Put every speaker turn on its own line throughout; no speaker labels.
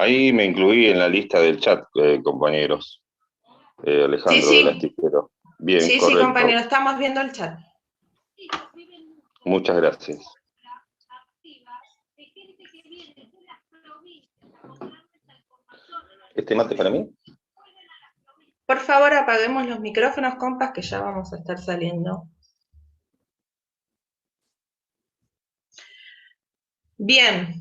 Ahí me incluí en la lista del chat, compañeros.
Sí,
Alejandro del
sí,
Astillero. Bien,
sí, sí,
correcto.
compañero, estamos viendo el chat.
Muchas gracias. ¿Este mate para mí?
Por favor, apaguemos los micrófonos, compas, que ya vamos a estar saliendo. Bien,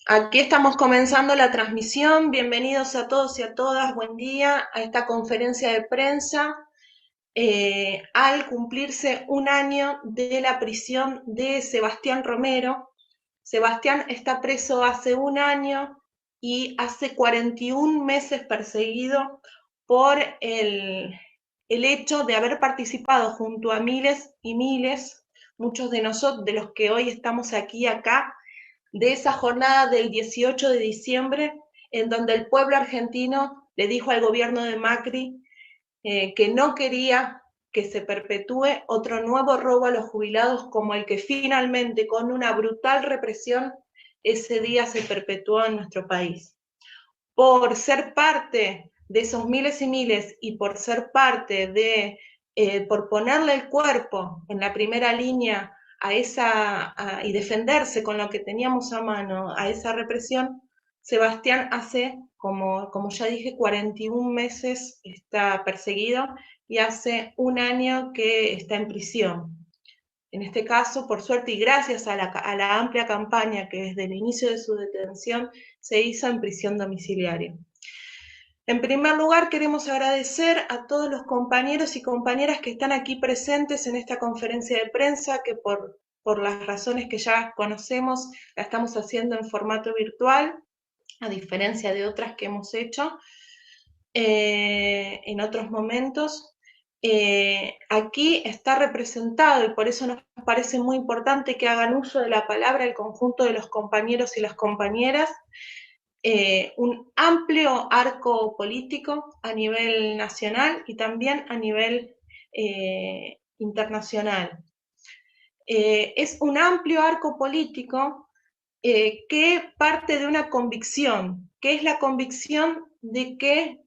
aquí estamos comenzando la transmisión. Bienvenidos a todos y a todas. Buen día a esta conferencia de prensa al cumplirse un año de la prisión de Sebastián Romero. Sebastián está preso hace un año y hace 41 meses perseguido por el hecho de haber participado junto a miles y miles, muchos de nosotros, de los que hoy estamos acá, de esa jornada del 18 de diciembre, en donde el pueblo argentino le dijo al gobierno de Macri que no quería que se perpetúe otro nuevo robo a los jubilados como el que finalmente, con una brutal represión, ese día se perpetuó en nuestro país. Por ser parte de esos miles y miles y por ser parte por ponerle el cuerpo en la primera línea y defenderse con lo que teníamos a mano a esa represión, Sebastián hace, como ya dije, 41 meses está perseguido y hace un año que está en prisión. En este caso, por suerte y gracias a la amplia campaña que desde el inicio de su detención se hizo en prisión domiciliaria. En primer lugar, queremos agradecer a todos los compañeros y compañeras que están aquí presentes en esta conferencia de prensa, que por las razones que ya conocemos, la estamos haciendo en formato virtual, a diferencia de otras que hemos hecho en otros momentos. Aquí está representado, y por eso nos parece muy importante que hagan uso de la palabra el conjunto de los compañeros y las compañeras, un amplio arco político a nivel nacional y también a nivel internacional. Es un amplio arco político que parte de una convicción, que es la convicción de que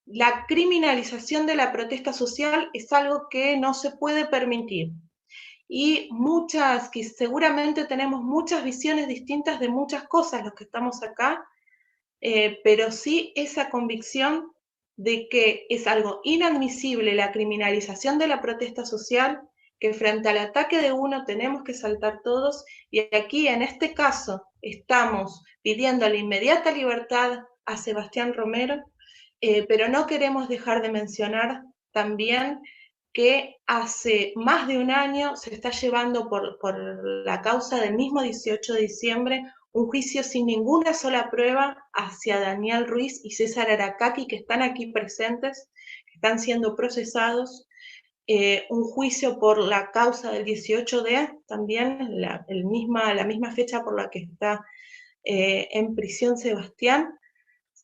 la criminalización de la protesta social es algo que no se puede permitir. Y que seguramente tenemos muchas visiones distintas de muchas cosas los que estamos acá, pero sí esa convicción de que es algo inadmisible la criminalización de la protesta social, que frente al ataque de uno tenemos que saltar todos, y aquí en este caso estamos pidiendo la inmediata libertad a Sebastián Romero, pero no queremos dejar de mencionar también que hace más de un año se está llevando por la causa del mismo 18 de diciembre un juicio sin ninguna sola prueba hacia Daniel Ruiz y César Aracaki, que están aquí presentes, que están siendo procesados, un juicio por la causa del 18D, también la misma fecha por la que está en prisión Sebastián,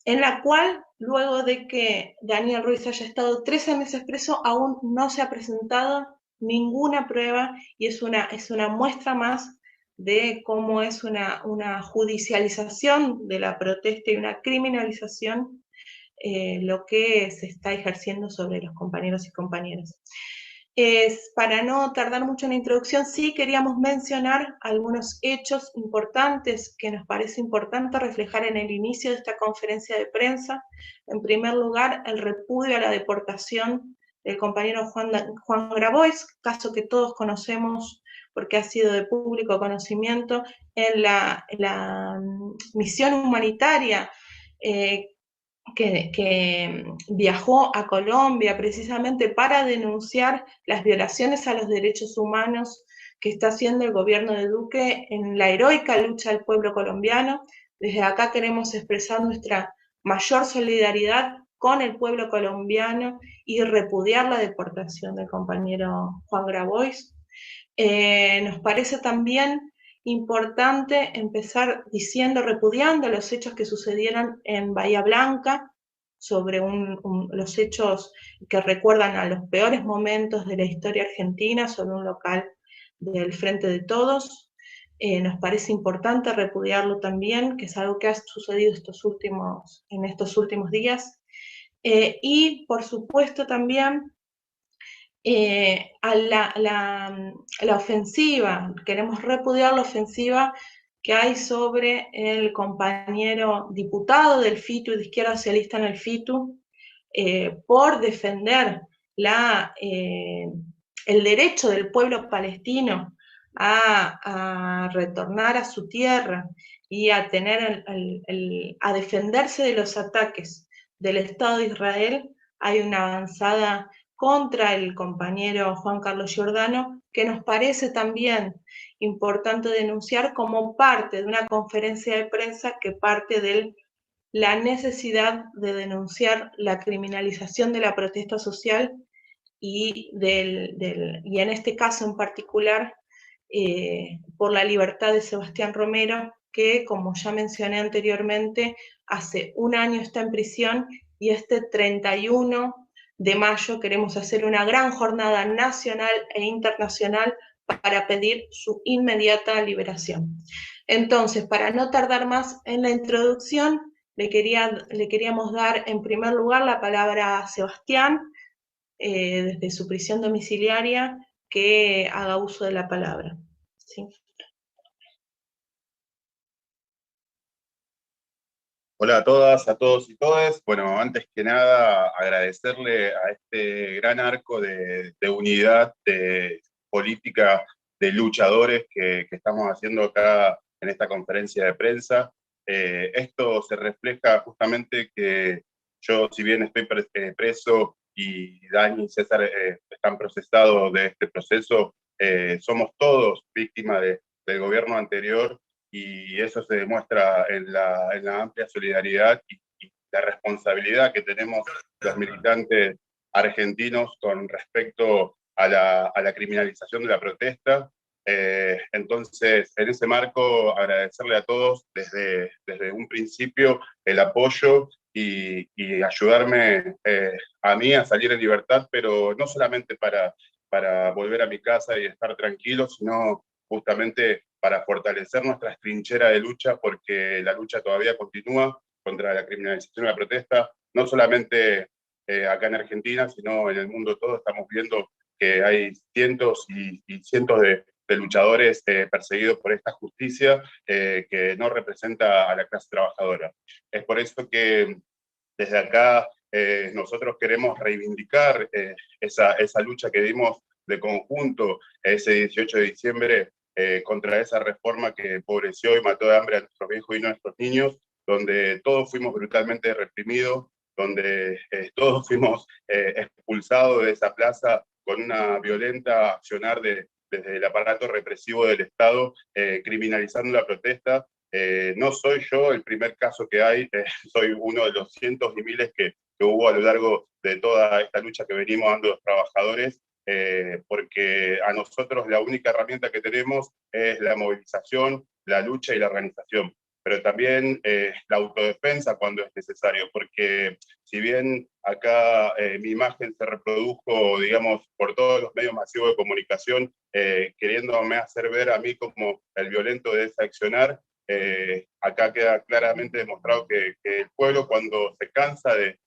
en la cual, luego de que Daniel Ruiz haya estado 13 meses preso, aún no se ha presentado ninguna prueba y es una muestra más de cómo es una judicialización de la protesta y una criminalización lo que se está ejerciendo sobre los compañeros y compañeras. Para no tardar mucho en la introducción, sí queríamos mencionar algunos hechos importantes que nos parece importante reflejar en el inicio de esta conferencia de prensa. En primer lugar, el repudio a la deportación del compañero Juan Grabois, caso que todos conocemos porque ha sido de público conocimiento en la misión humanitaria que viajó a Colombia precisamente para denunciar las violaciones a los derechos humanos que está haciendo el gobierno de Duque en la heroica lucha del pueblo colombiano. Desde acá queremos expresar nuestra mayor solidaridad con el pueblo colombiano y repudiar la deportación del compañero Juan Grabois. Nos parece también importante empezar repudiando los hechos que sucedieron en Bahía Blanca, sobre los hechos que recuerdan a los peores momentos de la historia argentina, sobre un local del Frente de Todos. Nos parece importante repudiarlo también, que es algo que ha sucedido en estos últimos días. Y, por supuesto, también a la ofensiva, queremos repudiar la ofensiva que hay sobre el compañero diputado del FITU y de Izquierda Socialista en el FITU, por defender el derecho del pueblo palestino a retornar a su tierra y a a defenderse de los ataques del Estado de Israel. Hay una avanzada contra el compañero Juan Carlos Giordano, que nos parece también importante denunciar como parte de una conferencia de prensa que parte de la necesidad de denunciar la criminalización de la protesta social y en este caso en particular por la libertad de Sebastián Romero, que, como ya mencioné anteriormente, hace un año está en prisión, y este 31 de mayo queremos hacer una gran jornada nacional e internacional para pedir su inmediata liberación. Entonces, para no tardar más en la introducción, le queríamos dar en primer lugar la palabra a Sebastián, desde su prisión domiciliaria, que haga uso de la palabra. ¿Sí?
Hola a todas, a todos y todas. Bueno, antes que nada, agradecerle a este gran arco de unidad de política de luchadores que estamos haciendo acá en esta conferencia de prensa. Esto se refleja justamente que yo, si bien estoy preso y Dani y César están procesados de este proceso, somos todos víctimas del gobierno anterior, y eso se demuestra en la amplia solidaridad y la responsabilidad que tenemos los militantes argentinos con respecto a la criminalización de la protesta. Entonces, en ese marco, agradecerle a todos desde un principio el apoyo y ayudarme a mí a salir en libertad, pero no solamente para volver a mi casa y estar tranquilo, sino justamente para fortalecer nuestras trincheras de lucha, porque la lucha todavía continúa contra la criminalización de la protesta, no solamente acá en Argentina, sino en el mundo todo. Estamos viendo que hay cientos y cientos de luchadores perseguidos por esta justicia que no representa a la clase trabajadora. Es por eso que desde acá nosotros queremos reivindicar esa lucha que dimos de conjunto ese 18 de diciembre contra esa reforma que empobreció y mató de hambre a nuestros viejos y nuestros niños, donde todos fuimos brutalmente reprimidos, donde todos fuimos expulsados de esa plaza con una violenta accionar desde el aparato represivo del Estado, criminalizando la protesta. No soy yo el primer caso que hay, soy uno de los cientos y miles que hubo a lo largo de toda esta lucha que venimos dando los trabajadores, porque a nosotros la única herramienta que tenemos es la movilización, la lucha y la organización, pero también la autodefensa cuando es necesario, porque si bien acá mi imagen se reprodujo, digamos, por todos los medios masivos de comunicación, queriéndome hacer ver a mí como el violento de ese accionar, acá queda claramente demostrado que el pueblo, cuando se cansa de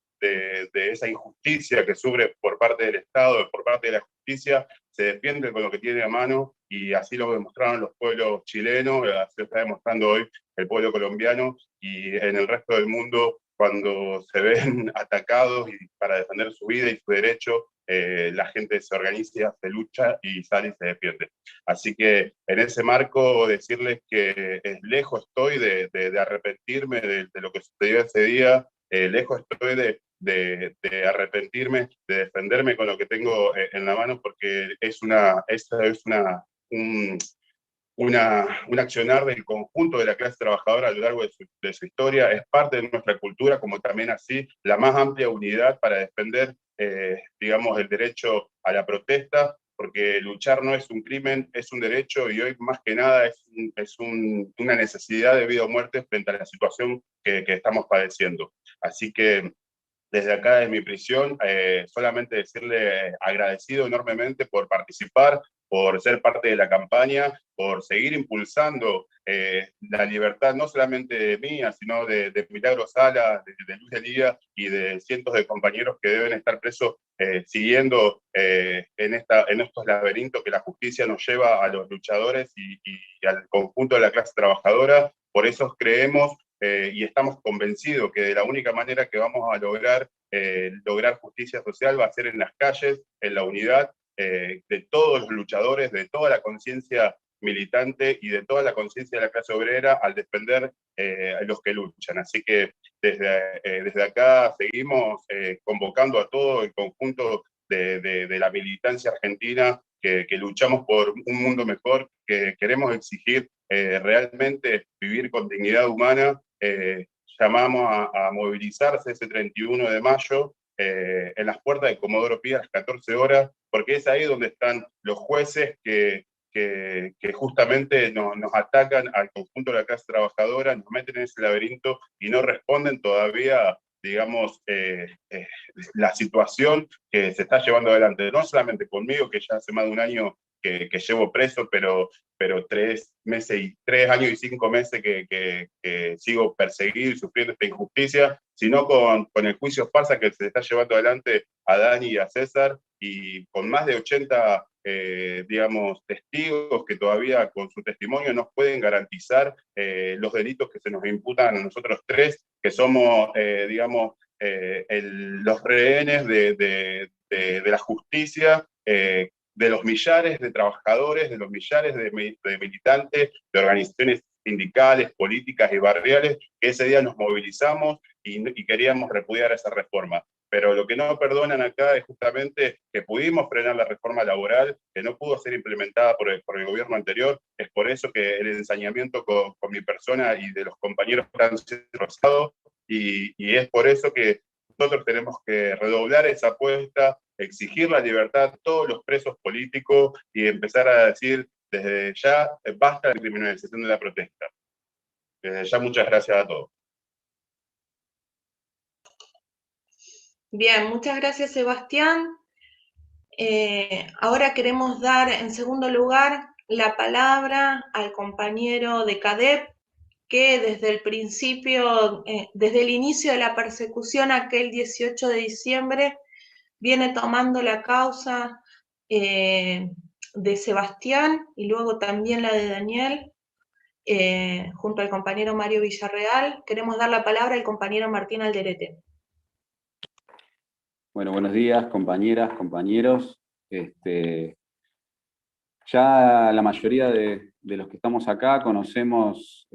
esa injusticia que sufre por parte del Estado, por parte de la justicia, se defiende con lo que tiene a mano, y así lo demostraron los pueblos chilenos, así lo está demostrando hoy el pueblo colombiano, y en el resto del mundo, cuando se ven atacados y para defender su vida y su derecho, la gente se organiza, se lucha y sale y se defiende. Así que en ese marco decirles que lejos estoy de arrepentirme de lo que sucedió ese día, lejos estoy de arrepentirme, de defenderme con lo que tengo en la mano, porque esa es un accionar del conjunto de la clase trabajadora a lo largo de su historia, es parte de nuestra cultura, como también así la más amplia unidad para defender, digamos, el derecho a la protesta, porque luchar no es un crimen, es un derecho, y hoy más que nada una necesidad de vida o muerte frente a la situación que estamos padeciendo. Así que desde acá de mi prisión, solamente decirle agradecido enormemente por participar, por ser parte de la campaña, por seguir impulsando la libertad no solamente mía, sino de Milagro Sala, de Luis Delía y de cientos de compañeros que deben estar presos siguiendo en estos laberintos que la justicia nos lleva a los luchadores y al conjunto de la clase trabajadora. Por eso creemos y estamos convencidos que de la única manera que vamos a lograr justicia social va a ser en las calles, en la unidad de todos los luchadores, de toda la conciencia militante y de toda la conciencia de la clase obrera al defender a los que luchan. Así que desde acá seguimos convocando a todo el conjunto de la militancia argentina que luchamos por un mundo mejor, que queremos exigir realmente vivir con dignidad humana. Llamamos a movilizarse ese 31 de mayo en las puertas de Comodoro Pi a las 14 horas, porque es ahí donde están los jueces que justamente nos atacan al conjunto de la clase trabajadora, nos meten en ese laberinto y no responden todavía, digamos, la situación que se está llevando adelante, no solamente conmigo, que ya hace más de un año que llevo preso, pero 3 años y 5 meses que sigo perseguido y sufriendo esta injusticia, sino con el juicio farsa que se está llevando adelante a Dani y a César, y con más de 80 digamos, testigos que todavía con su testimonio nos pueden garantizar los delitos que se nos imputan a nosotros tres, que somos, digamos, los rehenes de la justicia, de los millares de trabajadores, de los millares de militantes, de organizaciones sindicales, políticas y barriales, que ese día nos movilizamos y queríamos repudiar esa reforma. Pero lo que no perdonan acá es justamente que pudimos frenar la reforma laboral, que no pudo ser implementada por el gobierno anterior. Es por eso que el ensañamiento con mi persona y de los compañeros han sido rozados, y es por eso que nosotros tenemos que redoblar esa apuesta, exigir la libertad a todos los presos políticos y empezar a decir desde ya, basta de la criminalización de la protesta. Desde ya, muchas gracias a todos.
Bien, muchas gracias, Sebastián. Ahora queremos dar en segundo lugar la palabra al compañero de CADEP, que desde el principio, desde el inicio de la persecución, aquel 18 de diciembre, viene tomando la causa de Sebastián y luego también la de Daniel, junto al compañero Mario Villarreal. Queremos dar la palabra al compañero Martín Alderete.
Bueno, buenos días, compañeras, compañeros. Ya la mayoría de los que estamos acá conocemos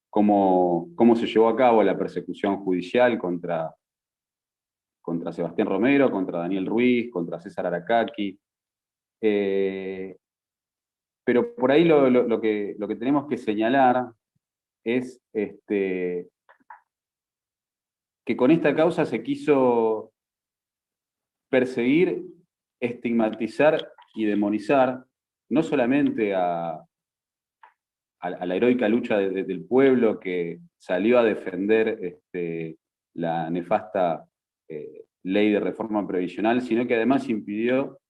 cómo se llevó a cabo la persecución judicial contra Sebastián Romero, contra Daniel Ruiz, contra César Aracaki. Pero por ahí lo que tenemos que señalar es que con esta causa se quiso perseguir, estigmatizar y demonizar no solamente a la heroica lucha del pueblo que salió a defender la nefasta ley de reforma previsional, sino que además impidió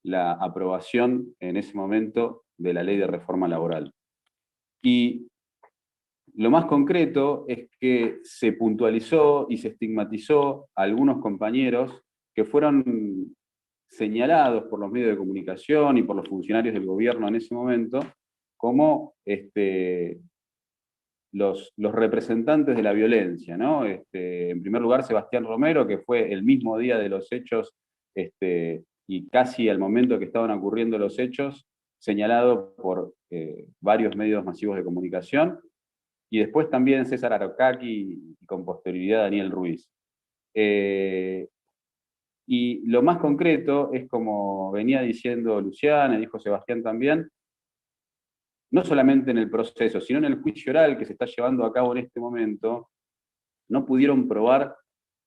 la aprobación en ese momento de la ley de reforma laboral. Y lo más concreto es que se puntualizó y se estigmatizó a algunos compañeros que fueron señalados por los medios de comunicación y por los funcionarios del gobierno en ese momento como los representantes de la violencia, ¿no? En primer lugar, Sebastián Romero, que fue el mismo día de los hechos y casi al momento que estaban ocurriendo los hechos, señalado por varios medios masivos de comunicación, y después también César Aracaki y con posterioridad Daniel Ruiz. Y lo más concreto es, como venía diciendo Luciana, dijo Sebastián también, no solamente en el proceso, sino en el juicio oral que se está llevando a cabo en este momento, no pudieron probar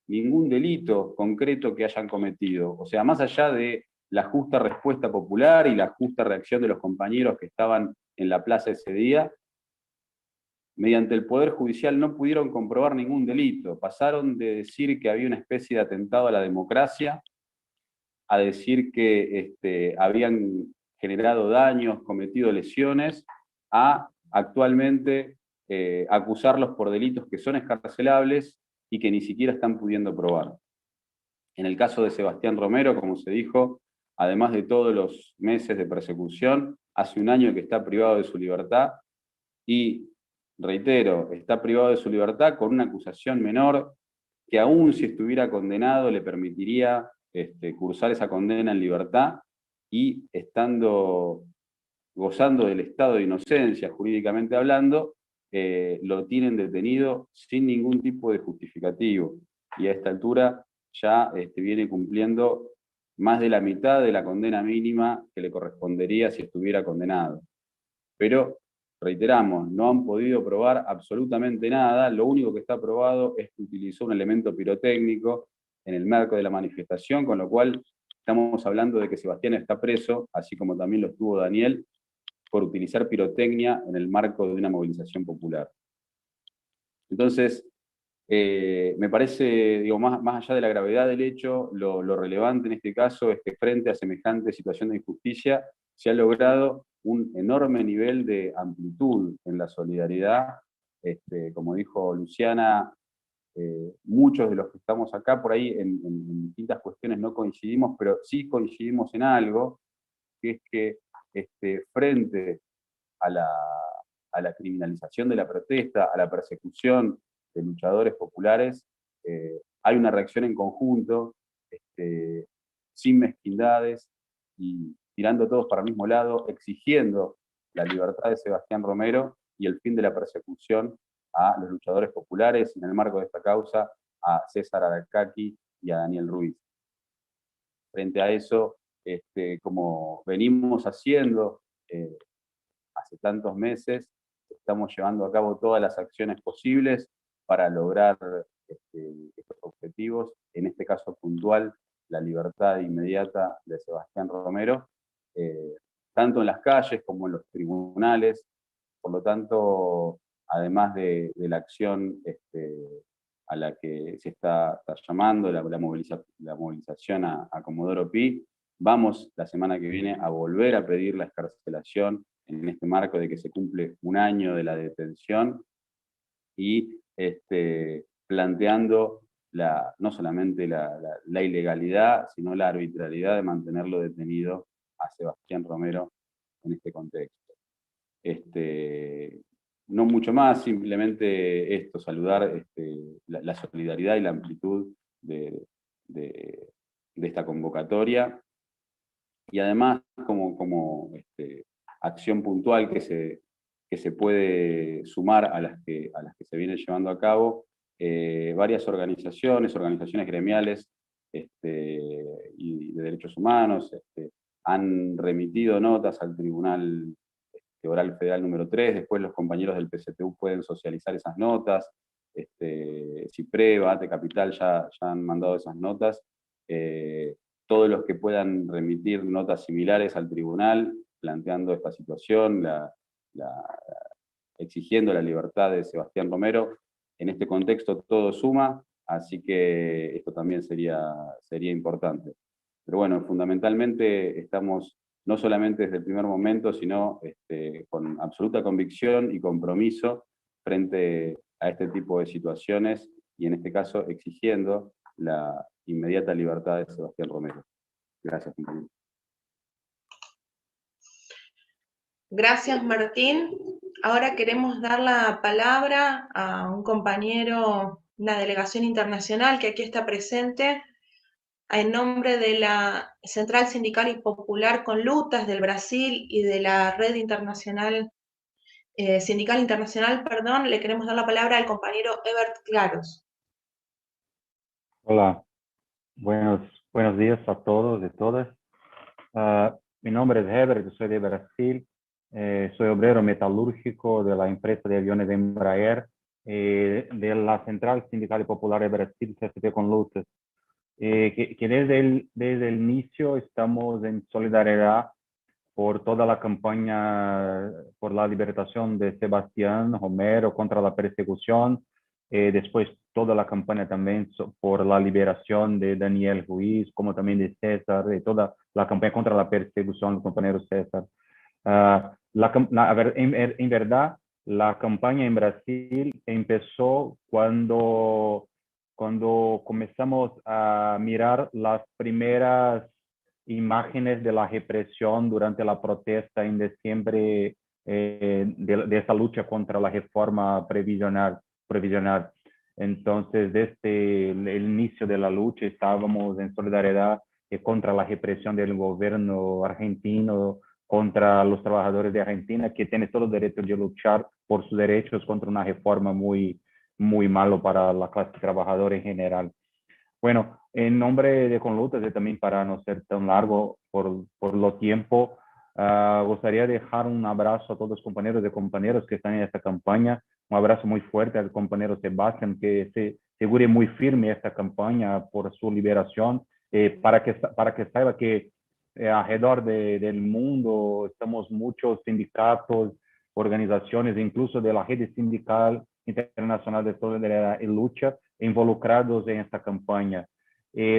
ningún delito concreto que hayan cometido. O sea, más allá de la justa respuesta popular y la justa reacción de los compañeros que estaban en la plaza ese día, mediante el Poder Judicial no pudieron comprobar ningún delito. Pasaron de decir que había una especie de atentado a la democracia, a decir que habían generado daños, cometido lesiones, a actualmente acusarlos por delitos que son excarcelables y que ni siquiera están pudiendo probar. En el caso de Sebastián Romero, como se dijo, además de todos los meses de persecución, hace un año que está privado de su libertad y, reitero, está privado de su libertad con una acusación menor que aún si estuviera condenado le permitiría cursar esa condena en libertad y gozando del estado de inocencia, jurídicamente hablando, lo tienen detenido sin ningún tipo de justificativo. Y a esta altura ya viene cumpliendo más de la mitad de la condena mínima que le correspondería si estuviera condenado. Pero, reiteramos, no han podido probar absolutamente nada. Lo único que está probado es que utilizó un elemento pirotécnico en el marco de la manifestación, con lo cual estamos hablando de que Sebastián está preso, así como también lo estuvo Daniel, por utilizar pirotecnia en el marco de una movilización popular. Entonces, me parece, digo, más allá de la gravedad del hecho, lo relevante en este caso es que frente a semejante situación de injusticia se ha logrado un enorme nivel de amplitud en la solidaridad. Como dijo Luciana, muchos de los que estamos acá por ahí en distintas cuestiones no coincidimos, pero sí coincidimos en algo, que es que frente a la criminalización de la protesta, a la persecución de luchadores populares, hay una reacción en conjunto, sin mezquindades, y tirando todos para el mismo lado, exigiendo la libertad de Sebastián Romero y el fin de la persecución a los luchadores populares, y en el marco de esta causa, a César Aracaki y a Daniel Ruiz. Frente a eso, como venimos haciendo hace tantos meses, estamos llevando a cabo todas las acciones posibles para lograr estos objetivos, en este caso puntual, la libertad inmediata de Sebastián Romero, tanto en las calles como en los tribunales. Por lo tanto, además de la acción a la que se está llamando, la movilización a Comodoro Pi, vamos la semana que viene a volver a pedir la excarcelación en este marco de que se cumple un año de la detención, y planteando no solamente la ilegalidad, sino la arbitrariedad de mantenerlo detenido a Sebastián Romero en este contexto. No mucho más, simplemente esto, saludar la solidaridad y la amplitud de esta convocatoria, y además como acción puntual que se puede sumar a las que se vienen llevando a cabo, varias organizaciones gremiales y de derechos humanos han remitido notas al Tribunal Oral Federal número 3, después los compañeros del PCTU pueden socializar esas notas, CIPREVA, ATE Capital ya han mandado esas notas, todos los que puedan remitir notas similares al tribunal, planteando esta situación, exigiendo la libertad de Sebastián Romero. En este contexto todo suma, así que esto también sería importante. Pero bueno, fundamentalmente estamos no solamente desde el primer momento, sino con absoluta convicción y compromiso frente a este tipo de situaciones, y en este caso exigiendo la inmediata libertad de Sebastián Romero. Gracias, compañero.
Gracias, Martín. Ahora queremos dar la palabra a un compañero, una delegación internacional que aquí está presente, en nombre de la Central Sindical y Popular con Lutas del Brasil y de la Red Internacional, Sindical Internacional, perdón, le queremos dar la palabra al compañero Ebert Claros.
Hola, buenos días a todos y todas. Mi nombre es Ebert, soy de Brasil, soy obrero metalúrgico de la empresa de aviones de Embraer, de la Central Sindical y Popular de Brasil, CSP con Lutas. Que desde el inicio estamos en solidaridad por toda la campaña por la liberación de Sebastián Romero contra la persecución, después toda la campaña también por la liberación de Daniel Ruiz, como también de César, de toda la campaña contra la persecución del compañero César. A ver, en verdad, la campaña en Brasil empezó cuando comenzamos a mirar las primeras imágenes de la represión durante la protesta en diciembre de esa lucha contra la reforma previsional. Entonces, desde el inicio de la lucha estábamos en solidaridad contra la represión del gobierno argentino, contra los trabajadores de Argentina, que tienen todo el derecho de luchar por sus derechos contra una reforma muy malo para la clase trabajadora en general. Bueno, en nombre de Conlutas y también para no ser tan largo por lo tiempo, gustaría dejar un abrazo a todos los compañeros y compañeras que están en esta campaña, un abrazo muy fuerte al compañero Sebastián, que se asegure muy firme esta campaña por su liberación, para que saiba que alrededor del mundo estamos muchos sindicatos, organizaciones, incluso de la red sindical internacional de solidaridad y lucha, involucrados en esta campaña.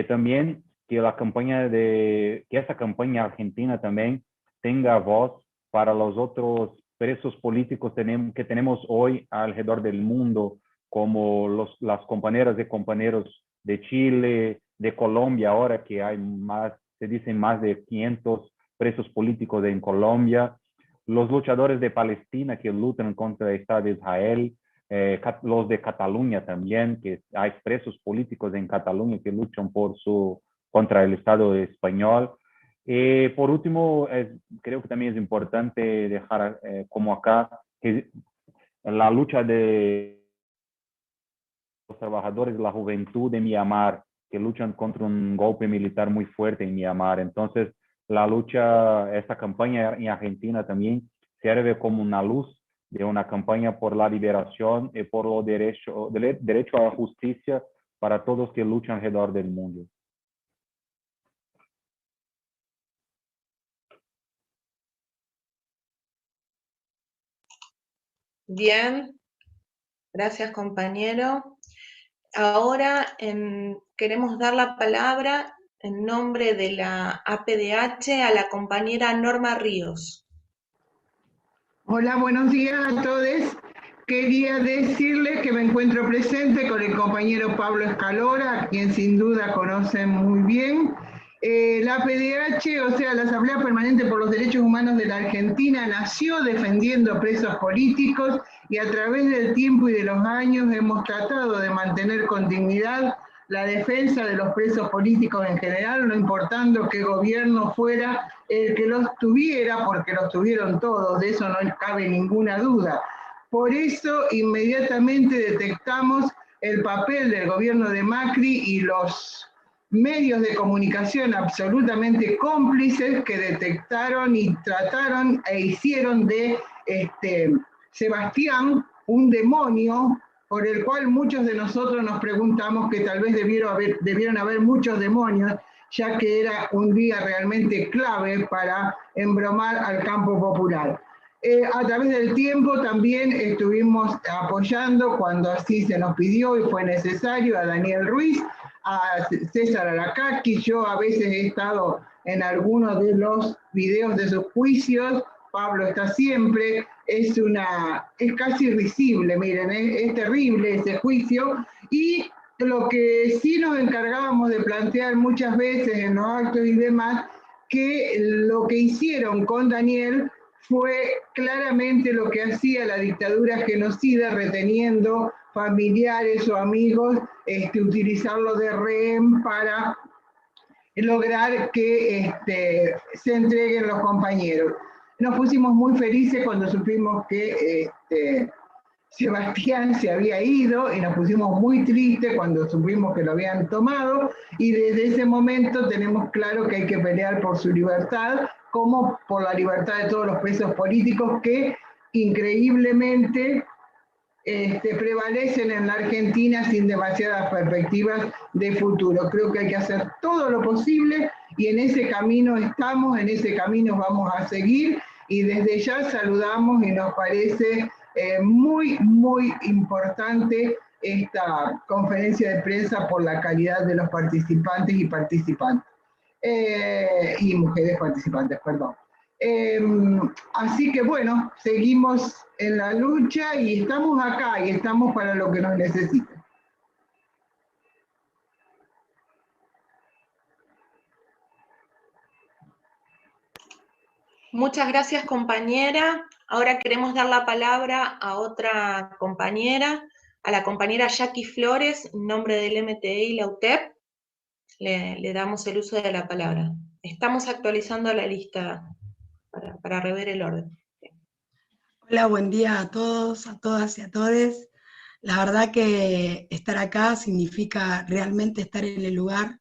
También que esta campaña argentina también tenga voz para los otros presos políticos que tenemos hoy alrededor del mundo, como las compañeras y compañeros de Chile, de Colombia, ahora que hay se dicen más de 500 presos políticos en Colombia, los luchadores de Palestina que lutan contra el Estado de Israel, los de Cataluña también, que hay presos políticos en Cataluña que luchan contra el Estado español. Por último, creo que también es importante dejar como acá que la lucha de los trabajadores de la juventud de Myanmar, que luchan contra un golpe militar muy fuerte en Myanmar. Entonces, esta campaña en Argentina también sirve como una luz de una campaña por la liberación y por el derecho a la justicia para todos que luchan alrededor del mundo.
Bien, gracias compañero. Ahora queremos dar la palabra en nombre de la APDH a la compañera Norma Ríos.
Hola, buenos días a todos. Quería decirles que me encuentro presente con el compañero Pablo Escalora, a quien sin duda conocen muy bien. La APDH, o sea, la Asamblea Permanente por los Derechos Humanos de la Argentina, nació defendiendo presos políticos y a través del tiempo y de los años hemos tratado de mantener con dignidad la defensa de los presos políticos en general, no importando qué gobierno fuera el que los tuviera, porque los tuvieron todos, de eso no cabe ninguna duda. Por eso inmediatamente detectamos el papel del gobierno de Macri y los medios de comunicación absolutamente cómplices que detectaron y trataron e hicieron de Sebastián un demonio, por el cual muchos de nosotros nos preguntamos que tal vez debieron haber muchos demonios, ya que era un día realmente clave para embromar al campo popular. A través del tiempo también estuvimos apoyando, cuando así se nos pidió y fue necesario, a Daniel Ruiz, a César Aracaki. Yo a veces he estado en algunos de los videos de sus juicios. Pablo está siempre, es casi risible, miren, es terrible ese juicio. Y lo que sí nos encargábamos de plantear muchas veces en los actos y demás, que lo que hicieron con Daniel fue claramente lo que hacía la dictadura genocida, reteniendo familiares o amigos, utilizarlo de rehén para lograr que se entreguen los compañeros. Nos pusimos muy felices cuando supimos que Sebastián se había ido y nos pusimos muy tristes cuando supimos que lo habían tomado, y desde ese momento tenemos claro que hay que pelear por su libertad, como por la libertad de todos los presos políticos que increíblemente prevalecen en la Argentina sin demasiadas perspectivas de futuro. Creo que hay que hacer todo lo posible y en ese camino estamos, en ese camino vamos a seguir, y desde ya saludamos y nos parece muy, muy importante esta conferencia de prensa por la calidad de los participantes y participantes. Y mujeres participantes, perdón. Así que bueno, seguimos en la lucha y estamos acá y estamos para lo que nos necesiten.
Muchas gracias, compañera. Ahora queremos dar la palabra a otra compañera, a la compañera Jackie Flores, en nombre del MTE y la UTEP. Le damos el uso de la palabra. Estamos actualizando la lista para rever el orden.
Hola, buen día a todos, a todas y a todes. La verdad que estar acá significa realmente estar en el lugar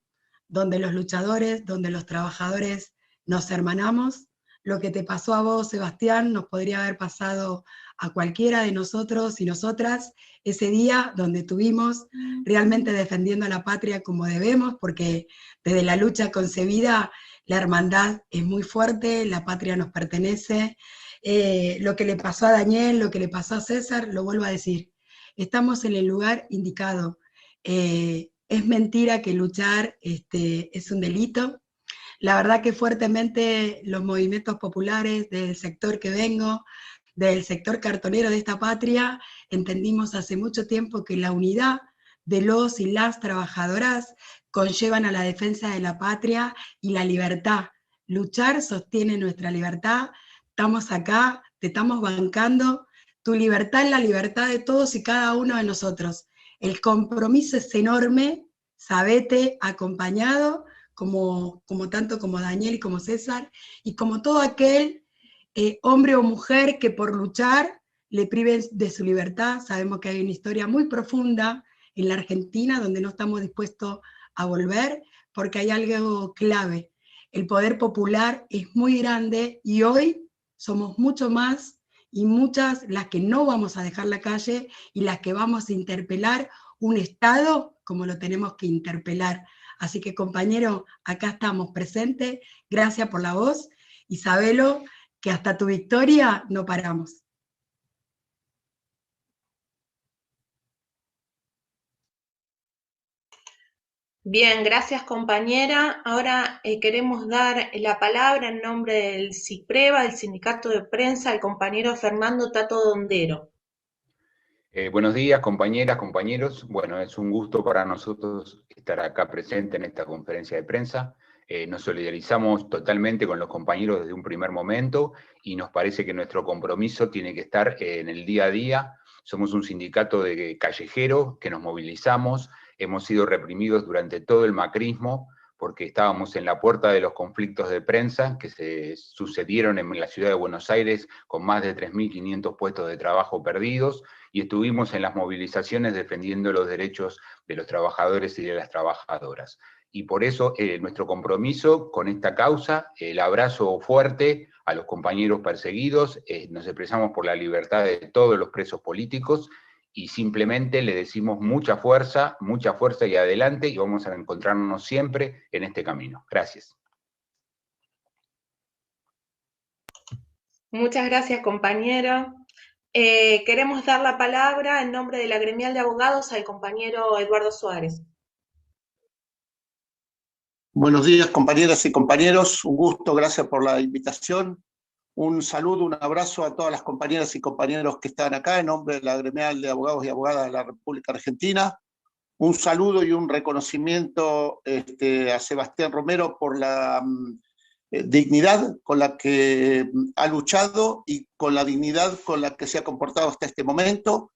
donde los luchadores, donde los trabajadores nos hermanamos. Lo que te pasó a vos, Sebastián, nos podría haber pasado a cualquiera de nosotros y nosotras ese día donde estuvimos realmente defendiendo a la patria como debemos, porque desde la lucha concebida la hermandad es muy fuerte, la patria nos pertenece. Lo que le pasó a Daniel, lo que le pasó a César, lo vuelvo a decir, estamos en el lugar indicado. Es mentira que luchar es un delito. La verdad que fuertemente los movimientos populares del sector que vengo, del sector cartonero de esta patria, entendimos hace mucho tiempo que la unidad de los y las trabajadoras conllevan a la defensa de la patria y la libertad. Luchar sostiene nuestra libertad. Estamos acá, te estamos bancando. Tu libertad es la libertad de todos y cada uno de nosotros. El compromiso es enorme, sabete, acompañado, como tanto como Daniel y como César, y como todo aquel hombre o mujer que por luchar le priven de su libertad. Sabemos que hay una historia muy profunda en la Argentina donde no estamos dispuestos a volver, porque hay algo clave. El poder popular es muy grande y hoy somos mucho más y muchas las que no vamos a dejar la calle y las que vamos a interpelar un Estado como lo tenemos que interpelar. Así que, compañero, acá estamos presentes, gracias por la voz, y sabelo que hasta tu victoria no paramos.
Bien, gracias, compañera. Ahora queremos dar la palabra en nombre del CIPREVA, el Sindicato de Prensa, al compañero Fernando Tato Dondero.
Buenos días, compañeras, compañeros. Bueno, es un gusto para nosotros estar acá presente en esta conferencia de prensa. Nos solidarizamos totalmente con los compañeros desde un primer momento y nos parece que nuestro compromiso tiene que estar en el día a día. Somos un sindicato de callejero que nos movilizamos, hemos sido reprimidos durante todo el macrismo porque estábamos en la puerta de los conflictos de prensa que se sucedieron en la ciudad de Buenos Aires con más de 3.500 puestos de trabajo perdidos, y estuvimos en las movilizaciones defendiendo los derechos de los trabajadores y de las trabajadoras. Y por eso nuestro compromiso con esta causa, el abrazo fuerte a los compañeros perseguidos, nos expresamos por la libertad de todos los presos políticos, y simplemente le decimos mucha fuerza y adelante, y vamos a encontrarnos siempre en este camino. Gracias.
Muchas gracias, compañero. Queremos dar la palabra en nombre de la gremial de abogados al compañero Eduardo Suárez.
Buenos días, compañeras y compañeros. Un gusto, gracias por la invitación. Un saludo, un abrazo a todas las compañeras y compañeros que están acá en nombre de la gremial de abogados y abogadas de la República Argentina. Un saludo y un reconocimiento a Sebastián Romero por la dignidad con la que ha luchado y con la dignidad con la que se ha comportado hasta este momento.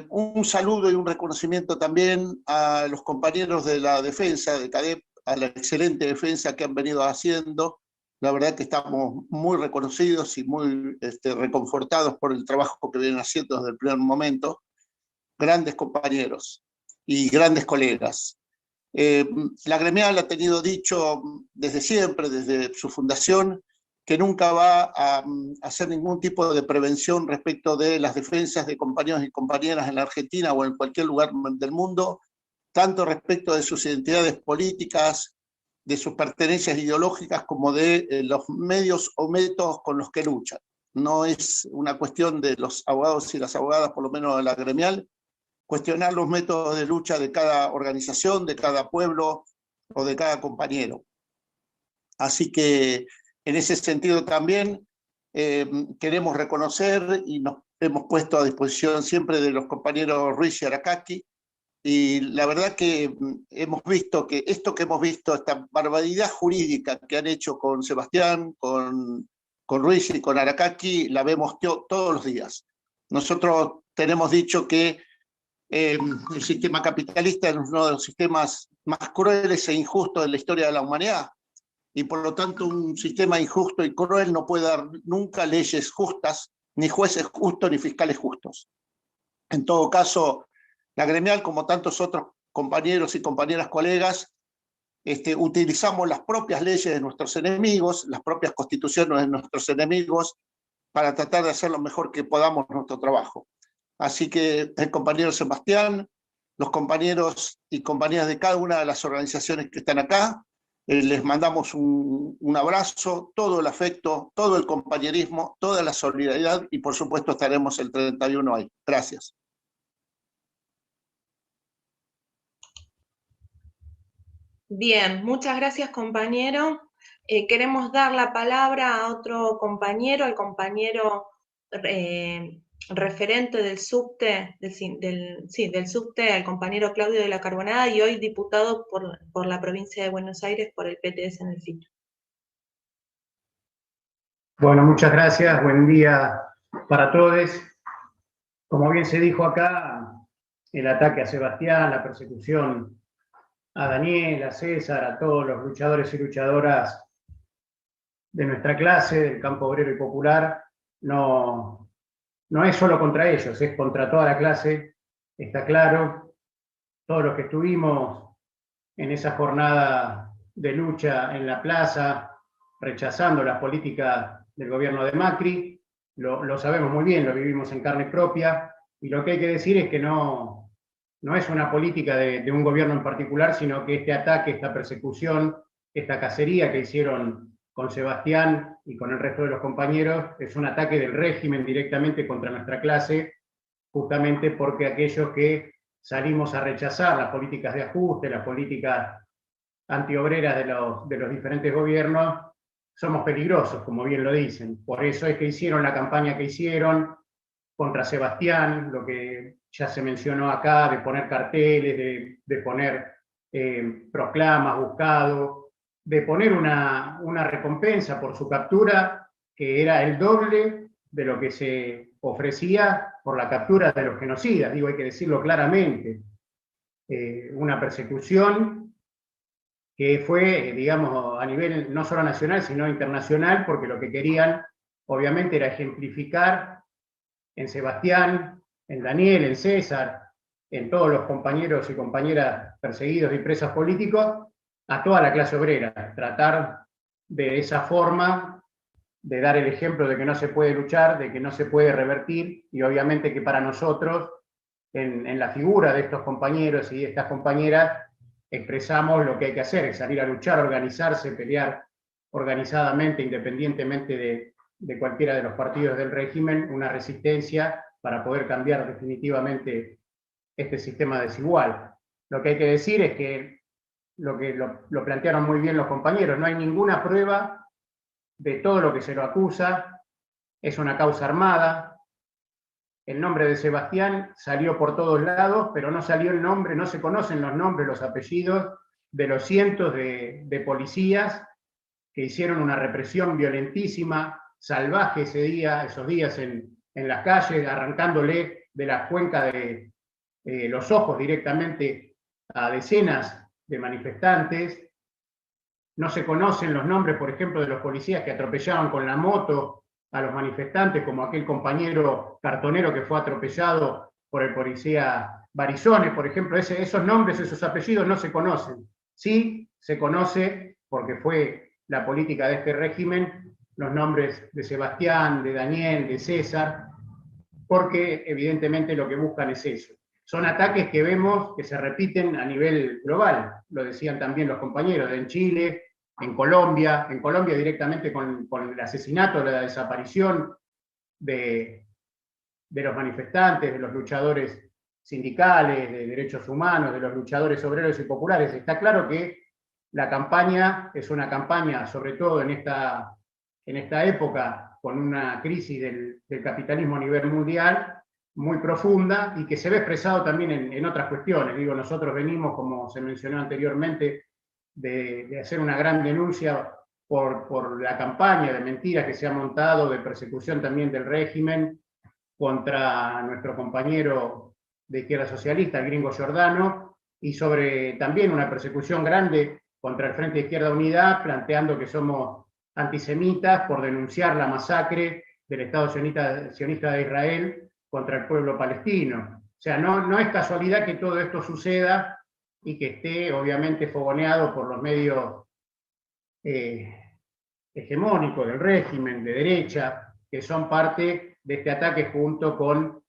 Un saludo y un reconocimiento también a los compañeros de la defensa, de CADEP, a la excelente defensa que han venido haciendo. La verdad que estamos muy reconocidos y muy reconfortados por el trabajo que vienen haciendo desde el primer momento. Grandes compañeros y grandes colegas. La gremial ha tenido dicho desde siempre, desde su fundación, que nunca va a hacer ningún tipo de prevención respecto de las defensas de compañeros y compañeras en la Argentina o en cualquier lugar del mundo, tanto respecto de sus identidades políticas, de sus pertenencias ideológicas, como de los medios o métodos con los que luchan. No es una cuestión de los abogados y las abogadas, por lo menos de la gremial, cuestionar los métodos de lucha de cada organización, de cada pueblo o de cada compañero. Así que en ese sentido también queremos reconocer y nos hemos puesto a disposición siempre de los compañeros Ruiz y Aracaki, y la verdad que hemos visto que esto que hemos visto, esta barbaridad jurídica que han hecho con Sebastián, con Ruiz y con Aracaki, la vemos todos los días. Nosotros tenemos dicho que el sistema capitalista es uno de los sistemas más crueles e injustos de la historia de la humanidad, y por lo tanto un sistema injusto y cruel no puede dar nunca leyes justas, ni jueces justos, ni fiscales justos. En todo caso, la gremial, como tantos otros compañeros y compañeras colegas, utilizamos las propias leyes de nuestros enemigos, las propias constituciones de nuestros enemigos, para tratar de hacer lo mejor que podamos nuestro trabajo. Así que el compañero Sebastián, los compañeros y compañeras de cada una de las organizaciones que están acá, les mandamos un abrazo, todo el afecto, todo el compañerismo, toda la solidaridad, y por supuesto estaremos el 31 ahí. Gracias.
Bien, muchas gracias, compañero. Queremos dar la palabra a otro compañero, al compañero referente del subte, del subte, al compañero Claudio de la Carbonada, y hoy diputado por la provincia de Buenos Aires por el PTS en el FIT.
Bueno, muchas gracias, buen día para todos. Como bien se dijo acá, el ataque a Sebastián, la persecución a Daniel, a César, a todos los luchadores y luchadoras de nuestra clase, del campo obrero y popular, no es solo contra ellos, es contra toda la clase, está claro. Todos los que estuvimos en esa jornada de lucha en la plaza, rechazando las políticas del gobierno de Macri, lo sabemos muy bien, lo vivimos en carne propia, y lo que hay que decir es que no es una política de un gobierno en particular, sino que este ataque, esta persecución, esta cacería que hicieron con Sebastián y con el resto de los compañeros, es un ataque del régimen directamente contra nuestra clase, justamente porque aquellos que salimos a rechazar las políticas de ajuste, las políticas antiobreras de los diferentes gobiernos, somos peligrosos, como bien lo dicen. Por eso es que hicieron la campaña que hicieron contra Sebastián, lo que ya se mencionó acá, de poner carteles, de poner proclamas, buscado, de poner una recompensa por su captura, que era el doble de lo que se ofrecía por la captura de los genocidas. Digo, hay que decirlo claramente. Una persecución que fue, digamos, a nivel no solo nacional, sino internacional, porque lo que querían, obviamente, era ejemplificar en Sebastián, en Daniel, en César, en todos los compañeros y compañeras perseguidos y presos políticos, a toda la clase obrera. Tratar de esa forma de dar el ejemplo de que no se puede luchar, de que no se puede revertir, y obviamente que para nosotros, en la figura de estos compañeros y de estas compañeras, expresamos lo que hay que hacer, es salir a luchar, organizarse, pelear organizadamente, independientemente de cualquiera de los partidos del régimen, una resistencia para poder cambiar definitivamente este sistema desigual. Lo que hay que decir es que lo plantearon muy bien los compañeros, no hay ninguna prueba de todo lo que se lo acusa, es una causa armada. El nombre de Sebastián salió por todos lados, pero no salió el nombre, no se conocen los nombres, los apellidos de los cientos de policías que hicieron una represión violentísima, salvaje esos días en las calles, arrancándole de la cuenca de los ojos directamente a decenas de manifestantes. No se conocen los nombres, por ejemplo, de los policías que atropellaban con la moto a los manifestantes, como aquel compañero cartonero que fue atropellado por el policía Barizone, por ejemplo. Esos nombres, esos apellidos no se conocen. Sí se conoce, porque fue la política de este régimen, los nombres de Sebastián, de Daniel, de César, porque evidentemente lo que buscan es eso. Son ataques que vemos que se repiten a nivel global, lo decían también los compañeros, en Chile, en Colombia directamente con el asesinato, la desaparición de los manifestantes, de los luchadores sindicales, de derechos humanos, de los luchadores obreros y populares. Está claro que la campaña es una campaña, sobre todo en esta época, con una crisis del capitalismo a nivel mundial, muy profunda, y que se ve expresado también en otras cuestiones. Digo, nosotros venimos, como se mencionó anteriormente, de hacer una gran denuncia por la campaña de mentiras que se ha montado, de persecución también del régimen contra nuestro compañero de izquierda socialista, el gringo Giordano, y sobre también una persecución grande contra el Frente de Izquierda Unidad, planteando que somos antisemitas por denunciar la masacre del Estado sionista de Israel contra el pueblo palestino. O sea, no es casualidad que todo esto suceda y que esté obviamente fogoneado por los medios hegemónicos del régimen, de derecha, que son parte de este ataque junto con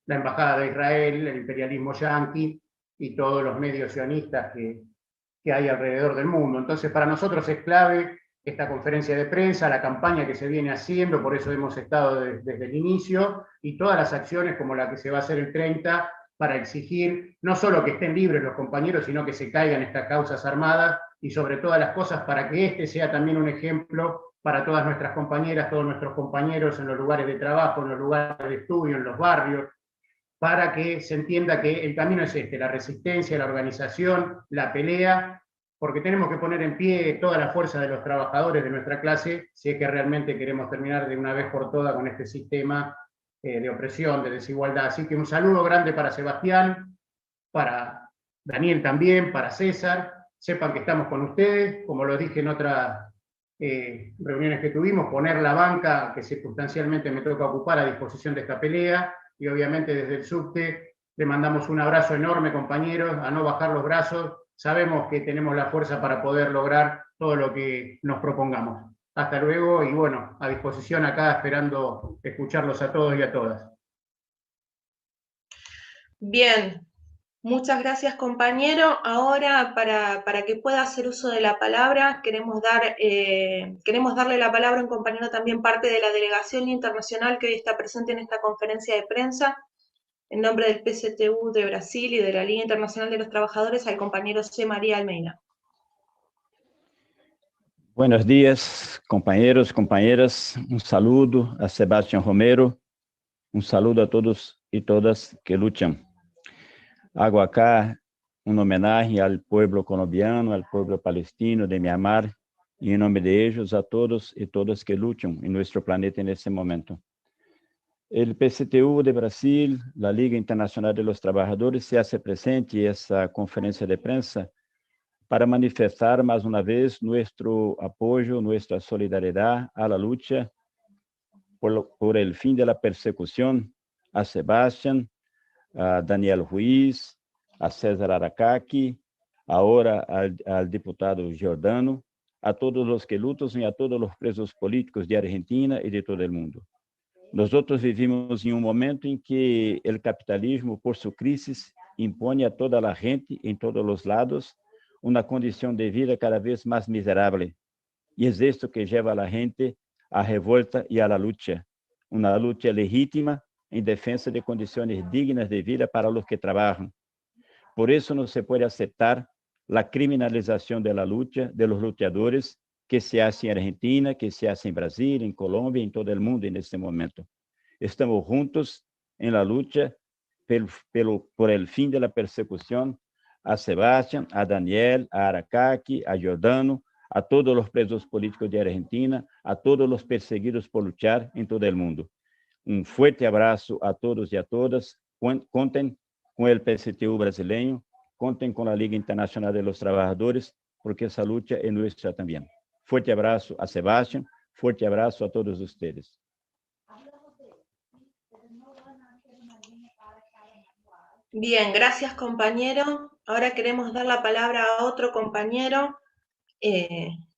la Embajada de Israel, el imperialismo yanqui y todos los medios sionistas que hay alrededor del mundo. Entonces, para nosotros es clave esta conferencia de prensa, la campaña que se viene haciendo, por eso hemos estado desde el inicio, y todas las acciones como la que se va a hacer el 30, para exigir no solo que estén libres los compañeros, sino que se caigan estas causas armadas, y sobre todas las cosas para que este sea también un ejemplo para todas nuestras compañeras, todos nuestros compañeros en los lugares de trabajo, en los lugares de estudio, en los barrios, para que se entienda que el camino es este, la resistencia, la organización, la pelea, porque tenemos que poner en pie toda la fuerza de los trabajadores de nuestra clase, si es que realmente queremos terminar de una vez por todas con este sistema de opresión, de desigualdad. Así que un saludo grande para Sebastián, para Daniel también, para César. Sepan que estamos con ustedes, como lo dije en otras reuniones que tuvimos, poner la banca que circunstancialmente me toca ocupar a disposición de esta pelea, y obviamente desde el subte le mandamos un abrazo enorme, compañeros, a no bajar los brazos. Sabemos que tenemos la fuerza para poder lograr todo lo que nos propongamos. Hasta luego, y bueno, a disposición acá, esperando escucharlos a todos y a todas.
Bien, muchas gracias, compañero. Ahora, para que pueda hacer uso de la palabra, queremos darle la palabra a un compañero también parte de la delegación internacional que hoy está presente en esta conferencia de prensa, en nombre del PCTU de Brasil y de la Liga Internacional de los Trabajadores, al compañero C. María Almeida.
Buenos días, compañeros, compañeras. Un saludo a Sebastián Romero. Un saludo a todos y todas que luchan. Hago acá una homenaje al pueblo colombiano, al pueblo palestino de Myanmar, y en nombre de ellos a todos y todas que luchan en nuestro planeta en este momento. El PCTU de Brasil, la Liga Internacional de los Trabajadores, se hace presente en esta conferencia de prensa para manifestar más una vez nuestro apoyo, nuestra solidaridad a la lucha por el fin de la persecución a Sebastián, a Daniel Ruiz, a César Aracaki, ahora al diputado Giordano, a todos los que lutan y a todos los presos políticos de Argentina y de todo el mundo. Nosotros vivimos en un momento en que el capitalismo, por su crisis, impone a toda la gente, en todos los lados, una condición de vida cada vez más miserable. Y es esto que lleva a la gente a revolta y a la lucha. Una lucha legítima en defensa de condiciones dignas de vida para los que trabajan. Por eso no se puede aceptar la criminalización de la lucha de los luchadores que se hace en Argentina, que se hace en Brasil, en Colombia, en todo el mundo en este momento. Estamos juntos en la lucha por el fin de la persecución a Sebastián, a Daniel, a Aracaki, a Giordano, a todos los presos políticos de Argentina, a todos los perseguidos por luchar en todo el mundo. Un fuerte abrazo a todos y a todas. Contem con el PCTU brasileño, contem con la Liga Internacional de los Trabajadores, porque esa lucha es nuestra también. Fuerte abrazo a Sebastián, fuerte abrazo a todos ustedes.
Bien, gracias, compañero. Ahora queremos dar la palabra a otro compañero,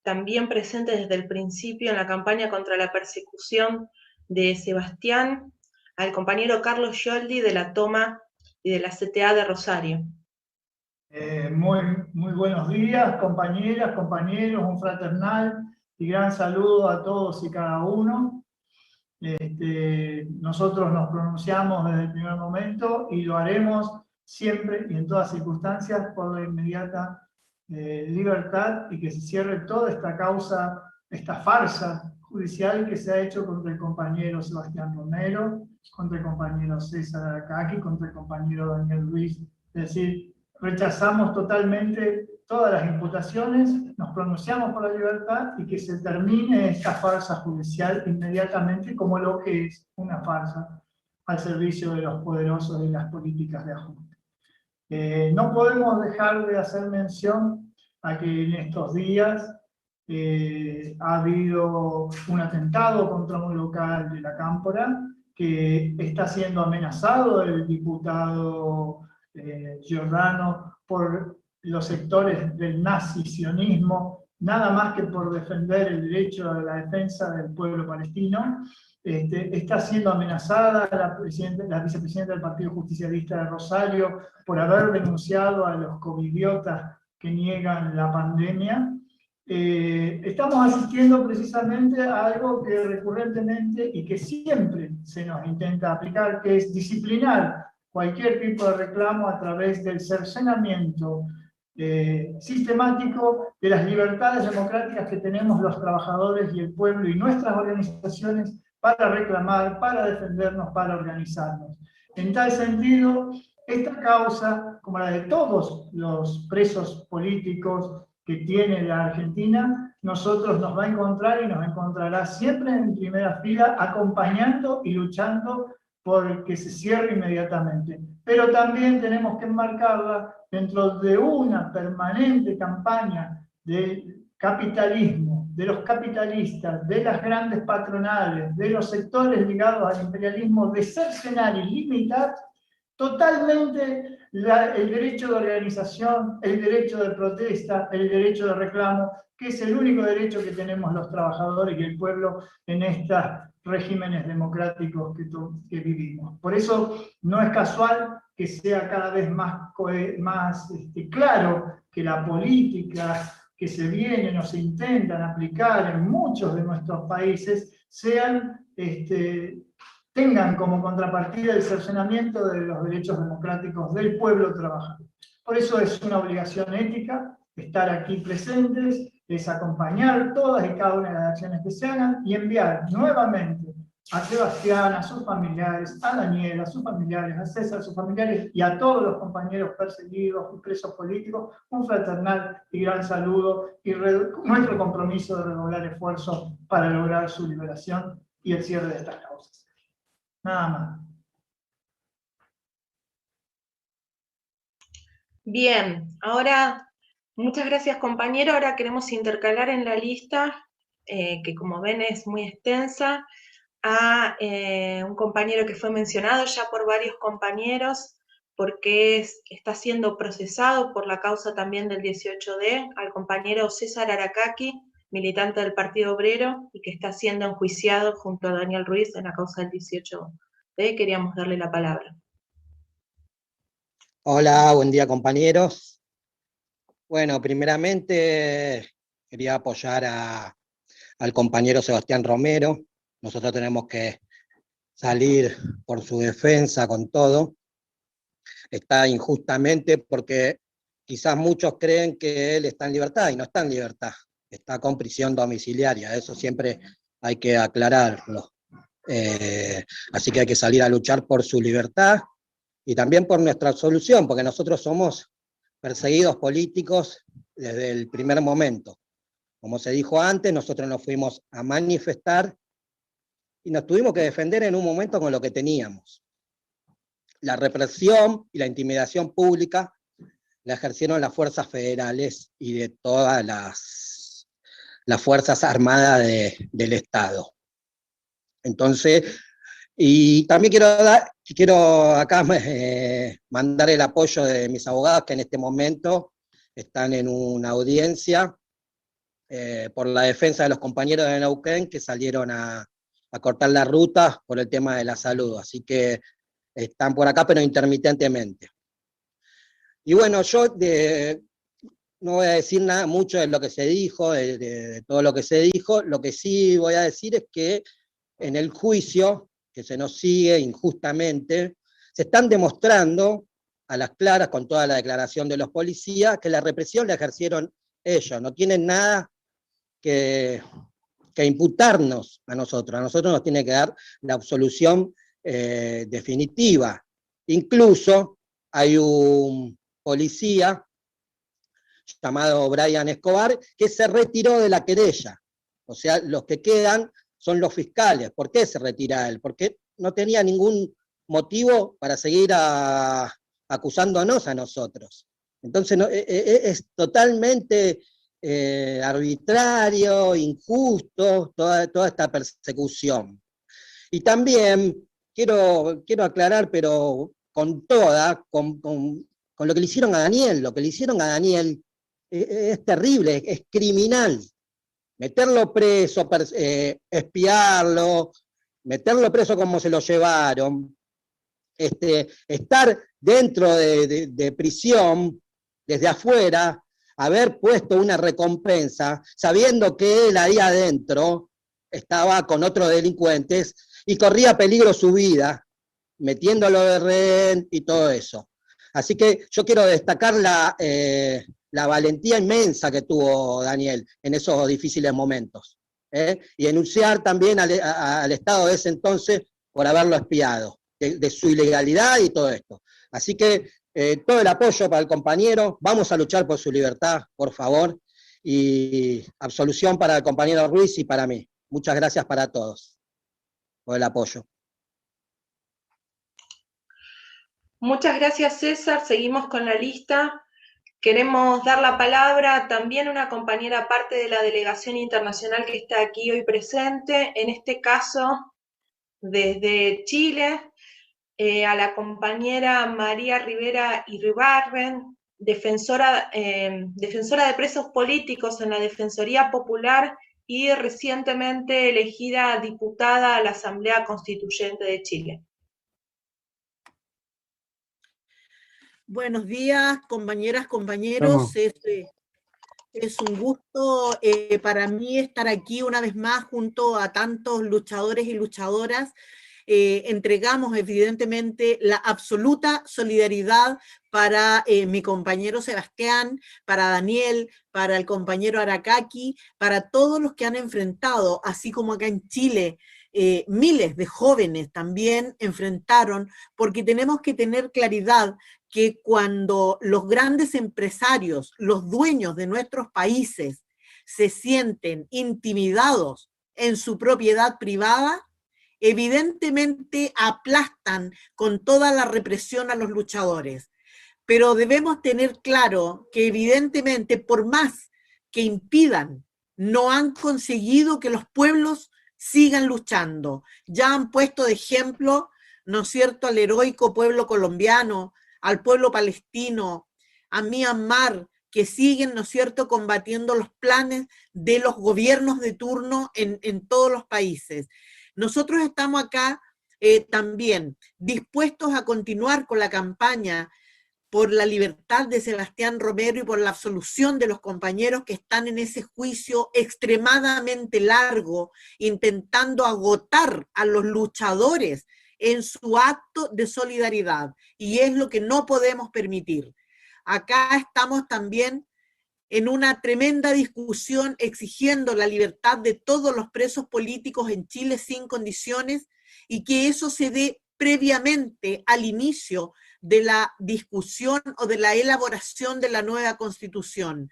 también presente desde el principio en la campaña contra la persecución de Sebastián, al compañero Carlos Scioldi de la Toma y de la CTA de Rosario.
Muy buenos días, compañeras, compañeros, un fraternal y gran saludo a todos y cada uno. Nosotros nos pronunciamos desde el primer momento y lo haremos siempre y en todas circunstancias por la inmediata libertad y que se cierre toda esta causa, esta farsa judicial que se ha hecho contra el compañero Sebastián Romero, contra el compañero César Aracaki, contra el compañero Daniel Ruiz. Es decir, rechazamos totalmente todas las imputaciones, nos pronunciamos por la libertad y que se termine esta farsa judicial inmediatamente como lo que es una farsa al servicio de los poderosos de las políticas de ajuste. No podemos dejar de hacer mención a que en estos días ha habido un atentado contra un local de la Cámpora, que está siendo amenazado el diputado Giordano por los sectores del nazi-sionismo, nada más que por defender el derecho a la defensa del pueblo palestino. Está siendo amenazada la vicepresidenta del Partido Justicialista de Rosario por haber denunciado a los covidiotas que niegan la pandemia. Estamos asistiendo precisamente a algo que recurrentemente y que siempre se nos intenta aplicar, que es disciplinar cualquier tipo de reclamo a través del cercenamiento sistemático de las libertades democráticas que tenemos los trabajadores y el pueblo y nuestras organizaciones para reclamar, para defendernos, para organizarnos. En tal sentido, esta causa, como la de todos los presos políticos que tiene la Argentina, nosotros nos va a encontrar y nos encontrará siempre en primera fila, acompañando y luchando por que se cierre inmediatamente. Pero también tenemos que enmarcarla dentro de una permanente campaña de capitalismo, de los capitalistas, de las grandes patronales, de los sectores ligados al imperialismo, de cercenar y limitar totalmente el derecho de organización, el derecho de protesta, el derecho de reclamo, que es el único derecho que tenemos los trabajadores y el pueblo en estos regímenes democráticos que vivimos. Por eso no es casual que sea cada vez más claro que la política que se vienen o se intentan aplicar en muchos de nuestros países tengan como contrapartida el cercenamiento de los derechos democráticos del pueblo trabajador. Por eso es una obligación ética estar aquí presentes, es acompañar todas y cada una de las acciones que se hagan y enviar nuevamente a Sebastián, a sus familiares, a Daniel, a sus familiares, a César, a sus familiares y a todos los compañeros perseguidos y presos políticos, un fraternal y gran saludo y nuestro compromiso de redoblar esfuerzos para lograr su liberación y el cierre de estas causas. Nada más.
Bien, ahora, muchas gracias compañero. Ahora queremos intercalar en la lista, que como ven es muy extensa, a un compañero que fue mencionado ya por varios compañeros, porque está siendo procesado por la causa también del 18D, al compañero César Aracaki, militante del Partido Obrero, y que está siendo enjuiciado junto a Daniel Ruiz en la causa del 18D. Queríamos darle la palabra.
Hola, buen día compañeros. Bueno, primeramente quería apoyar al compañero Sebastián Romero. Nosotros tenemos que salir por su defensa con todo. Está injustamente porque quizás muchos creen que él está en libertad y no está en libertad. Está con prisión domiciliaria, eso siempre hay que aclararlo. Así que hay que salir a luchar por su libertad y también por nuestra absolución, porque nosotros somos perseguidos políticos desde el primer momento. Como se dijo antes, nosotros nos fuimos a manifestar y nos tuvimos que defender en un momento con lo que teníamos. La represión y la intimidación pública la ejercieron las fuerzas federales y de todas las fuerzas armadas del Estado. Entonces, y también quiero acá mandar el apoyo de mis abogados que en este momento están en una audiencia por la defensa de los compañeros de Neuquén que salieron a cortar la ruta por el tema de la salud, así que están por acá pero intermitentemente. Y bueno, yo no voy a decir nada mucho de lo que se dijo, de todo lo que se dijo. Lo que sí voy a decir es que en el juicio que se nos sigue injustamente, se están demostrando a las claras con toda la declaración de los policías, que la represión la ejercieron ellos, no tienen nada que imputarnos a nosotros nos tiene que dar la absolución definitiva. Incluso hay un policía llamado Brian Escobar que se retiró de la querella, o sea, los que quedan son los fiscales. ¿Por qué se retira él? Porque no tenía ningún motivo para seguir acusándonos a nosotros. Entonces es totalmente arbitrario, injusto, toda esta persecución. Y también quiero aclarar, pero con lo que le hicieron a Daniel. Lo que le hicieron a Daniel es terrible, es criminal. Meterlo preso, espiarlo, meterlo preso como se lo llevaron, estar dentro de prisión, desde afuera, haber puesto una recompensa, sabiendo que él ahí adentro estaba con otros delincuentes y corría peligro su vida, metiéndolo de rehén y todo eso. Así que yo quiero destacar la valentía inmensa que tuvo Daniel en esos difíciles momentos, y denunciar también al Estado de ese entonces por haberlo espiado, de su ilegalidad y todo esto. Así que todo el apoyo para el compañero, vamos a luchar por su libertad, por favor, y absolución para el compañero Ruiz y para mí. Muchas gracias para todos por el apoyo.
Muchas gracias, César. Seguimos con la lista. Queremos dar la palabra también a una compañera parte de la delegación internacional que está aquí hoy presente, en este caso desde Chile, a la compañera María Rivera Iribarren, defensora de presos políticos en la Defensoría Popular y recientemente elegida diputada a la Asamblea Constituyente de Chile.
Buenos días, compañeras, compañeros. Es un gusto para mí estar aquí una vez más junto a tantos luchadores y luchadoras. Entregamos evidentemente la absoluta solidaridad para mi compañero Sebastián, para Daniel, para el compañero Aracaki, para todos los que han enfrentado, así como acá en Chile, miles de jóvenes también enfrentaron, porque tenemos que tener claridad que cuando los grandes empresarios, los dueños de nuestros países, se sienten intimidados en su propiedad privada, evidentemente aplastan con toda la represión a los luchadores. Pero debemos tener claro que evidentemente, por más que impidan, no han conseguido que los pueblos sigan luchando. Ya han puesto de ejemplo, ¿no es cierto?, al heroico pueblo colombiano, al pueblo palestino, a Myanmar, que siguen, ¿no es cierto?, combatiendo los planes de los gobiernos de turno en todos los países. Nosotros estamos acá también dispuestos a continuar con la campaña por la libertad de Sebastián Romero y por la absolución de los compañeros que están en ese juicio extremadamente largo, intentando agotar a los luchadores en su acto de solidaridad, y es lo que no podemos permitir. Acá estamos también en una tremenda discusión exigiendo la libertad de todos los presos políticos en Chile sin condiciones, y que eso se dé previamente al inicio de la discusión o de la elaboración de la nueva Constitución.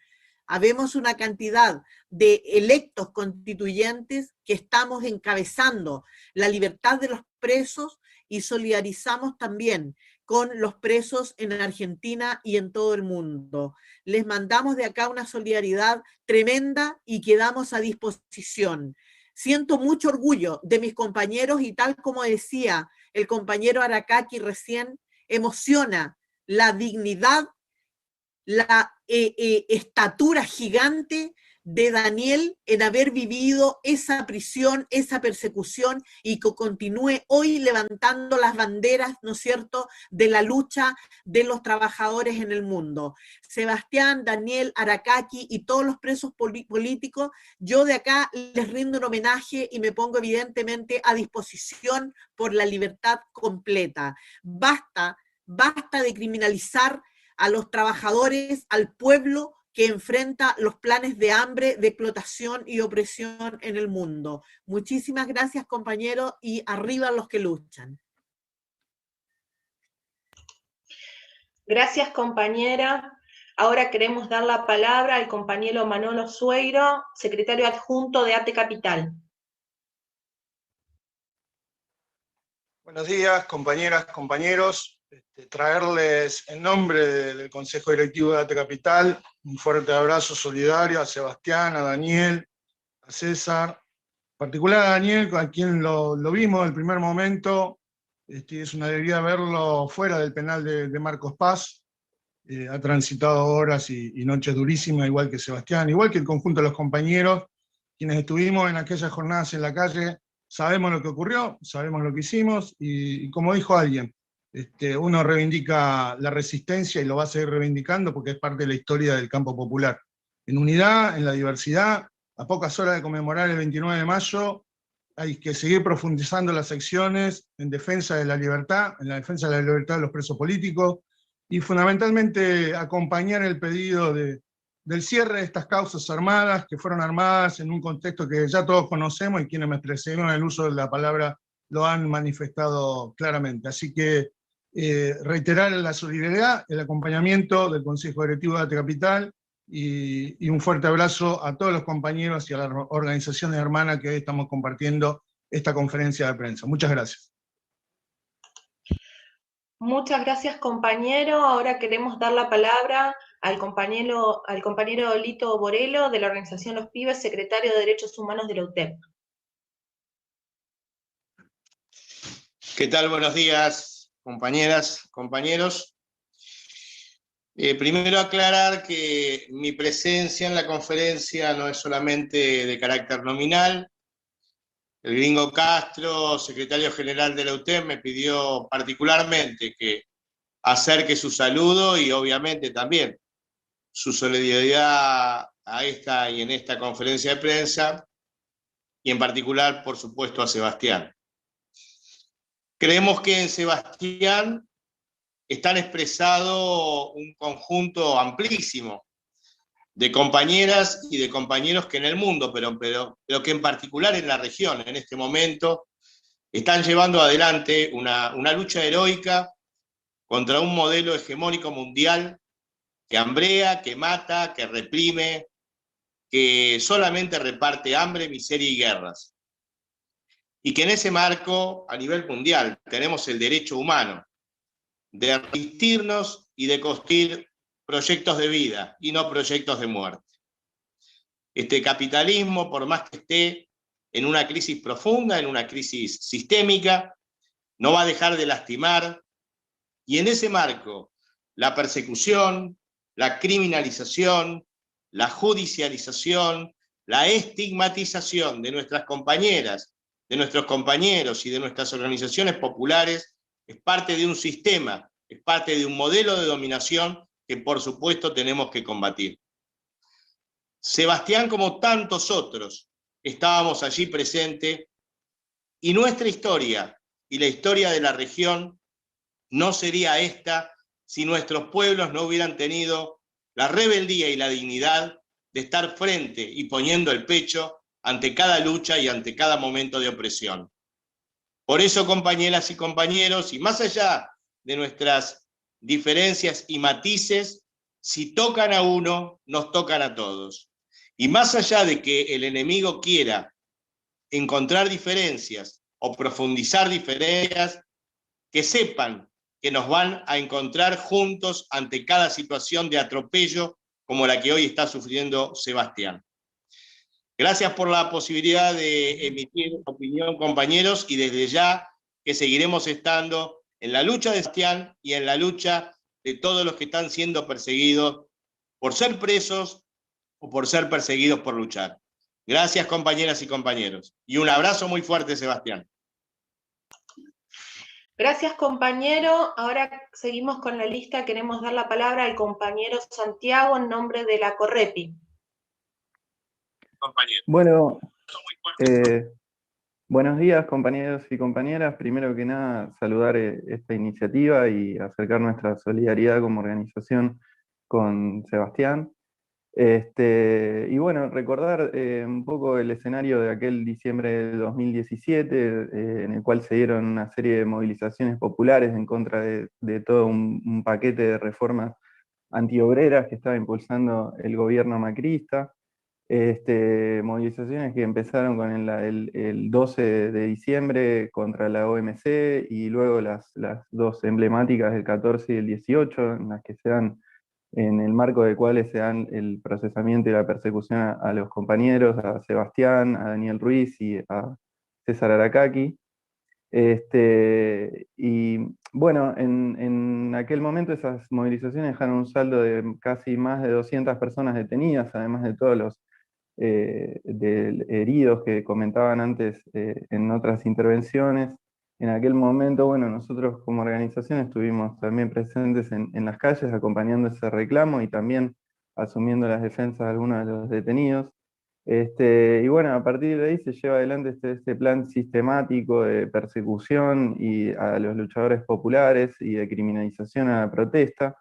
Habemos una cantidad de electos constituyentes que estamos encabezando la libertad de los presos y solidarizamos también con los presos en Argentina y en todo el mundo. Les mandamos de acá una solidaridad tremenda y quedamos a disposición. Siento mucho orgullo de mis compañeros y, tal como decía el compañero Aracaki recién, emociona la dignidad, la estatura gigante de Daniel en haber vivido esa prisión, esa persecución, y que continúe hoy levantando las banderas, ¿no es cierto?, de la lucha de los trabajadores en el mundo. Sebastián, Daniel, Aracaki y todos los presos políticos, yo de acá les rindo un homenaje y me pongo evidentemente a disposición por la libertad completa. Basta basta de criminalizar a los trabajadores, al pueblo que enfrenta los planes de hambre, de explotación y opresión en el mundo. Muchísimas gracias, compañeros, y arriba los que luchan.
Gracias, compañera. Ahora queremos dar la palabra al compañero Manolo Sueiro, secretario adjunto de ATE Capital.
Buenos días, compañeras, compañeros. Traerles en nombre del Consejo Directivo de ATE Capital un fuerte abrazo solidario a Sebastián, a Daniel, a César, en particular a Daniel, a quien lo vimos en el primer momento. Es una alegría verlo fuera del penal de Marcos Paz. Ha transitado horas y noches durísimas, igual que Sebastián, igual que el conjunto de los compañeros, quienes estuvimos en aquellas jornadas en la calle. Sabemos lo que ocurrió, sabemos lo que hicimos, y como dijo alguien, uno reivindica la resistencia y lo va a seguir reivindicando porque es parte de la historia del campo popular. En unidad, en la diversidad, a pocas horas de conmemorar el 29 de mayo, hay que seguir profundizando las acciones en defensa de la libertad, en la defensa de la libertad de los presos políticos, y fundamentalmente acompañar el pedido del cierre de estas causas armadas, que fueron armadas en un contexto que ya todos conocemos, y quienes me precedieron en el uso de la palabra lo han manifestado claramente. Así que reiterar la solidaridad, el acompañamiento del Consejo Directivo de ATE Capital, y un fuerte abrazo a todos los compañeros y a las organizaciones hermanas que hoy estamos compartiendo esta conferencia de prensa. Muchas gracias.
Muchas gracias, compañero. Ahora queremos dar la palabra al compañero Lito Borello, de la organización Los Pibes, secretario de Derechos Humanos de la UTEP.
¿Qué tal? Buenos días, compañeras, compañeros. Primero aclarar que mi presencia en la conferencia no es solamente de carácter nominal. El gringo Castro, secretario general de la UTEP, me pidió particularmente que acerque su saludo y obviamente también su solidaridad a esta y en esta conferencia de prensa, y en particular, por supuesto, a Sebastián. Creemos que en Sebastián están expresado un conjunto amplísimo de compañeras y de compañeros que en el mundo, pero que en particular en la región, en este momento, están llevando adelante una lucha heroica contra un modelo hegemónico mundial que hambrea, que mata, que reprime, que solamente reparte hambre, miseria y guerras. Y que en ese marco, a nivel mundial, tenemos el derecho humano de resistirnos y de construir proyectos de vida y no proyectos de muerte. Este capitalismo, por más que esté en una crisis profunda, en una crisis sistémica, no va a dejar de lastimar, y en ese marco, la persecución, la criminalización, la judicialización, la estigmatización de nuestras compañeras, de nuestros compañeros y de nuestras organizaciones populares es parte de un sistema, es parte de un modelo de dominación que por supuesto tenemos que combatir. Sebastián, como tantos otros, estábamos allí presentes, y nuestra historia y la historia de la región no sería esta si nuestros pueblos no hubieran tenido la rebeldía y la dignidad de estar frente y poniendo el pecho ante cada lucha y ante cada momento de opresión. Por eso, compañeras y compañeros, y más allá de nuestras diferencias y matices, si tocan a uno, nos tocan a todos. Y más allá de que el enemigo quiera encontrar diferencias o profundizar diferencias, que sepan que nos van a encontrar juntos ante cada situación de atropello como la que hoy está sufriendo Sebastián. Gracias por la posibilidad de emitir opinión, compañeros, y desde ya que seguiremos estando en la lucha de Sebastián y en la lucha de todos los que están siendo perseguidos por ser presos o por ser perseguidos por luchar. Gracias, compañeras y compañeros. Y un abrazo muy fuerte, Sebastián.
Gracias, compañero. Ahora seguimos con la lista. Queremos dar la palabra al compañero Santiago en nombre de la Correpi.
Bueno, Buenos días, compañeros y compañeras. Primero que nada, saludar esta iniciativa y acercar nuestra solidaridad como organización con Sebastián. Y bueno, recordar un poco el escenario de aquel diciembre de 2017, en el cual se dieron una serie de movilizaciones populares en contra de todo un paquete de reformas antiobreras que estaba impulsando el gobierno macrista. Movilizaciones que empezaron con el 12 de diciembre contra la OMC y luego las dos emblemáticas del 14 y el 18, en las que se dan, en el marco de cuales se dan el procesamiento y la persecución a los compañeros, a Sebastián, a Daniel Ruiz y a César Aracaki. Y bueno, en aquel momento esas movilizaciones dejaron un saldo de casi más de 200 personas detenidas, además de todos los heridos que comentaban antes en otras intervenciones. En aquel momento, bueno, nosotros como organización estuvimos también presentes en las calles acompañando ese reclamo y también asumiendo las defensas de algunos de los detenidos. Y bueno, a partir de ahí se lleva adelante este plan sistemático de persecución a los luchadores populares y de criminalización a la protesta,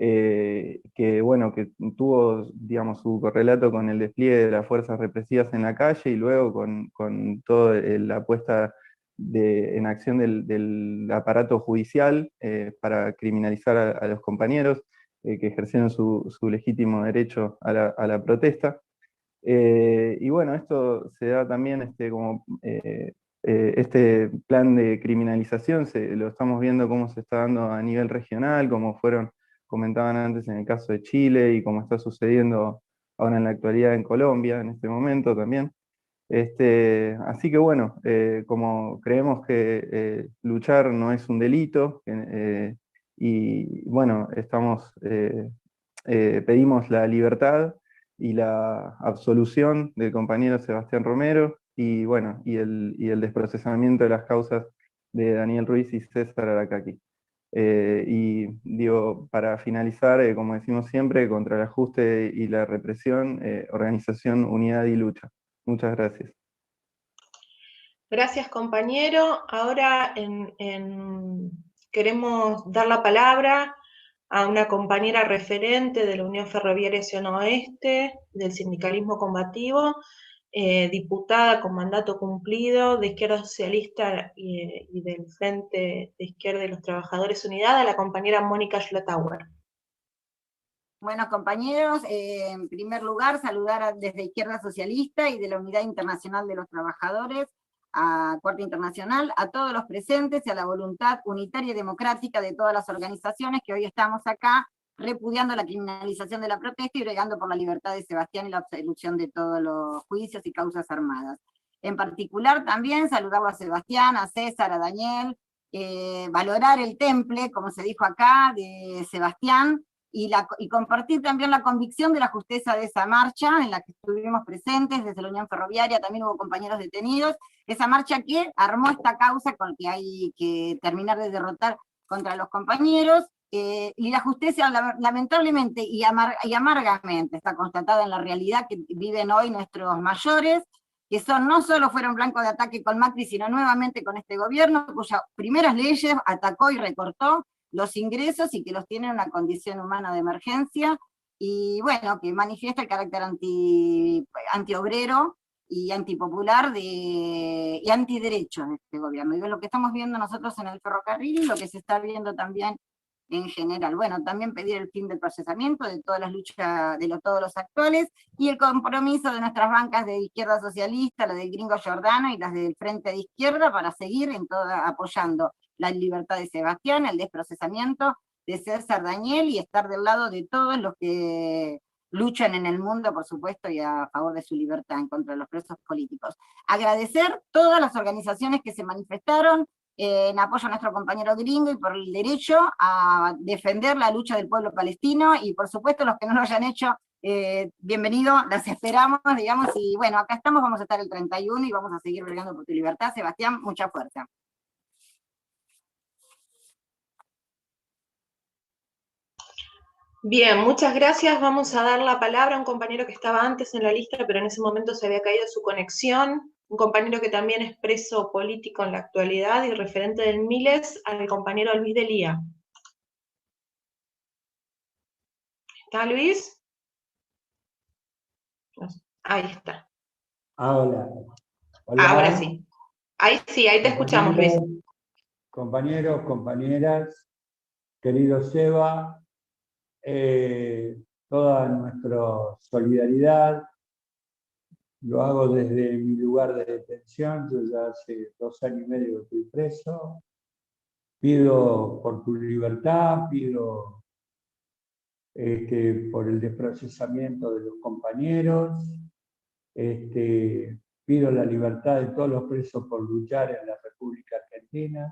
que bueno, que tuvo, digamos, su correlato con el despliegue de las fuerzas represivas en la calle y luego con toda la puesta en acción del aparato judicial para criminalizar a los compañeros que ejercieron su legítimo derecho a la protesta. Y bueno, esto se da también este plan de criminalización, lo estamos viendo cómo se está dando a nivel regional, como comentaban antes en el caso de Chile y como está sucediendo ahora en la actualidad en Colombia, en este momento también. Así que bueno, como creemos que luchar no es un delito, y bueno, pedimos la libertad y la absolución del compañero Sebastián Romero, y bueno, y el desprocesamiento de las causas de Daniel Ruiz y César Aracaki. Y digo, para finalizar, como decimos siempre, contra el ajuste y la represión, organización, unidad y lucha. Muchas gracias.
Gracias, compañero. Ahora queremos dar la palabra a una compañera referente de la Unión Ferroviaria Zona Oeste, del sindicalismo combativo, diputada con mandato cumplido de Izquierda Socialista y del Frente de Izquierda de los Trabajadores Unidad, a la compañera Mónica Schlotauer.
Bueno, compañeros, en primer lugar, saludar desde Izquierda Socialista y de la Unidad Internacional de los Trabajadores, a Cuarta Internacional, a todos los presentes y a la voluntad unitaria y democrática de todas las organizaciones que hoy estamos acá, repudiando la criminalización de la protesta y bregando por la libertad de Sebastián y la absolución de todos los juicios y causas armadas. En particular también saludarlo a Sebastián, a César, a Daniel, valorar el temple, como se dijo acá, de Sebastián, y compartir también la convicción de la justeza de esa marcha en la que estuvimos presentes desde la Unión Ferroviaria, también hubo compañeros detenidos, esa marcha que armó esta causa con que hay que terminar de derrotar contra los compañeros, y la justicia lamentablemente y amargamente está constatada en la realidad que viven hoy nuestros mayores, que no solo fueron blanco de ataque con Macri, sino nuevamente con este gobierno, cuyas primeras leyes atacó y recortó los ingresos y que los tiene en una condición humana de emergencia, y bueno, que manifiesta el carácter antiobrero y antipopular y antiderecho de este gobierno. Y es lo que estamos viendo nosotros en el ferrocarril y lo que se está viendo también en general. Bueno, también pedir el fin del procesamiento de todas las luchas, todos los actuales, y el compromiso de nuestras bancas de Izquierda Socialista, la del Gringo Giordano y las del Frente de Izquierda, para seguir apoyando la libertad de Sebastián, el desprocesamiento de César Daniel, y estar del lado de todos los que luchan en el mundo, por supuesto, y a favor de su libertad en contra de los presos políticos. Agradecer todas las organizaciones que se manifestaron en apoyo a nuestro compañero gringo y por el derecho a defender la lucha del pueblo palestino, y por supuesto los que no lo hayan hecho, bienvenido, las esperamos, digamos, y bueno, acá estamos, vamos a estar el 31 y vamos a seguir bregando por tu libertad. Sebastián, mucha fuerza.
Bien, muchas gracias. Vamos a dar la palabra a un compañero que estaba antes en la lista, pero en ese momento se había caído su conexión. Un compañero que también es preso político en la actualidad y referente del Miles, al compañero Luis de Lía. ¿Está Luis? Ahí está.
Hola. Hola.
Ahora sí. Ahí sí, ahí te escuchamos, Luis.
Compañeros, compañeras, querido Seba, toda nuestra solidaridad. Lo hago desde mi lugar de detención. Yo ya hace 2 años y medio que estoy preso. Pido por tu libertad, pido por el desprocesamiento de los compañeros, pido la libertad de todos los presos por luchar en la República Argentina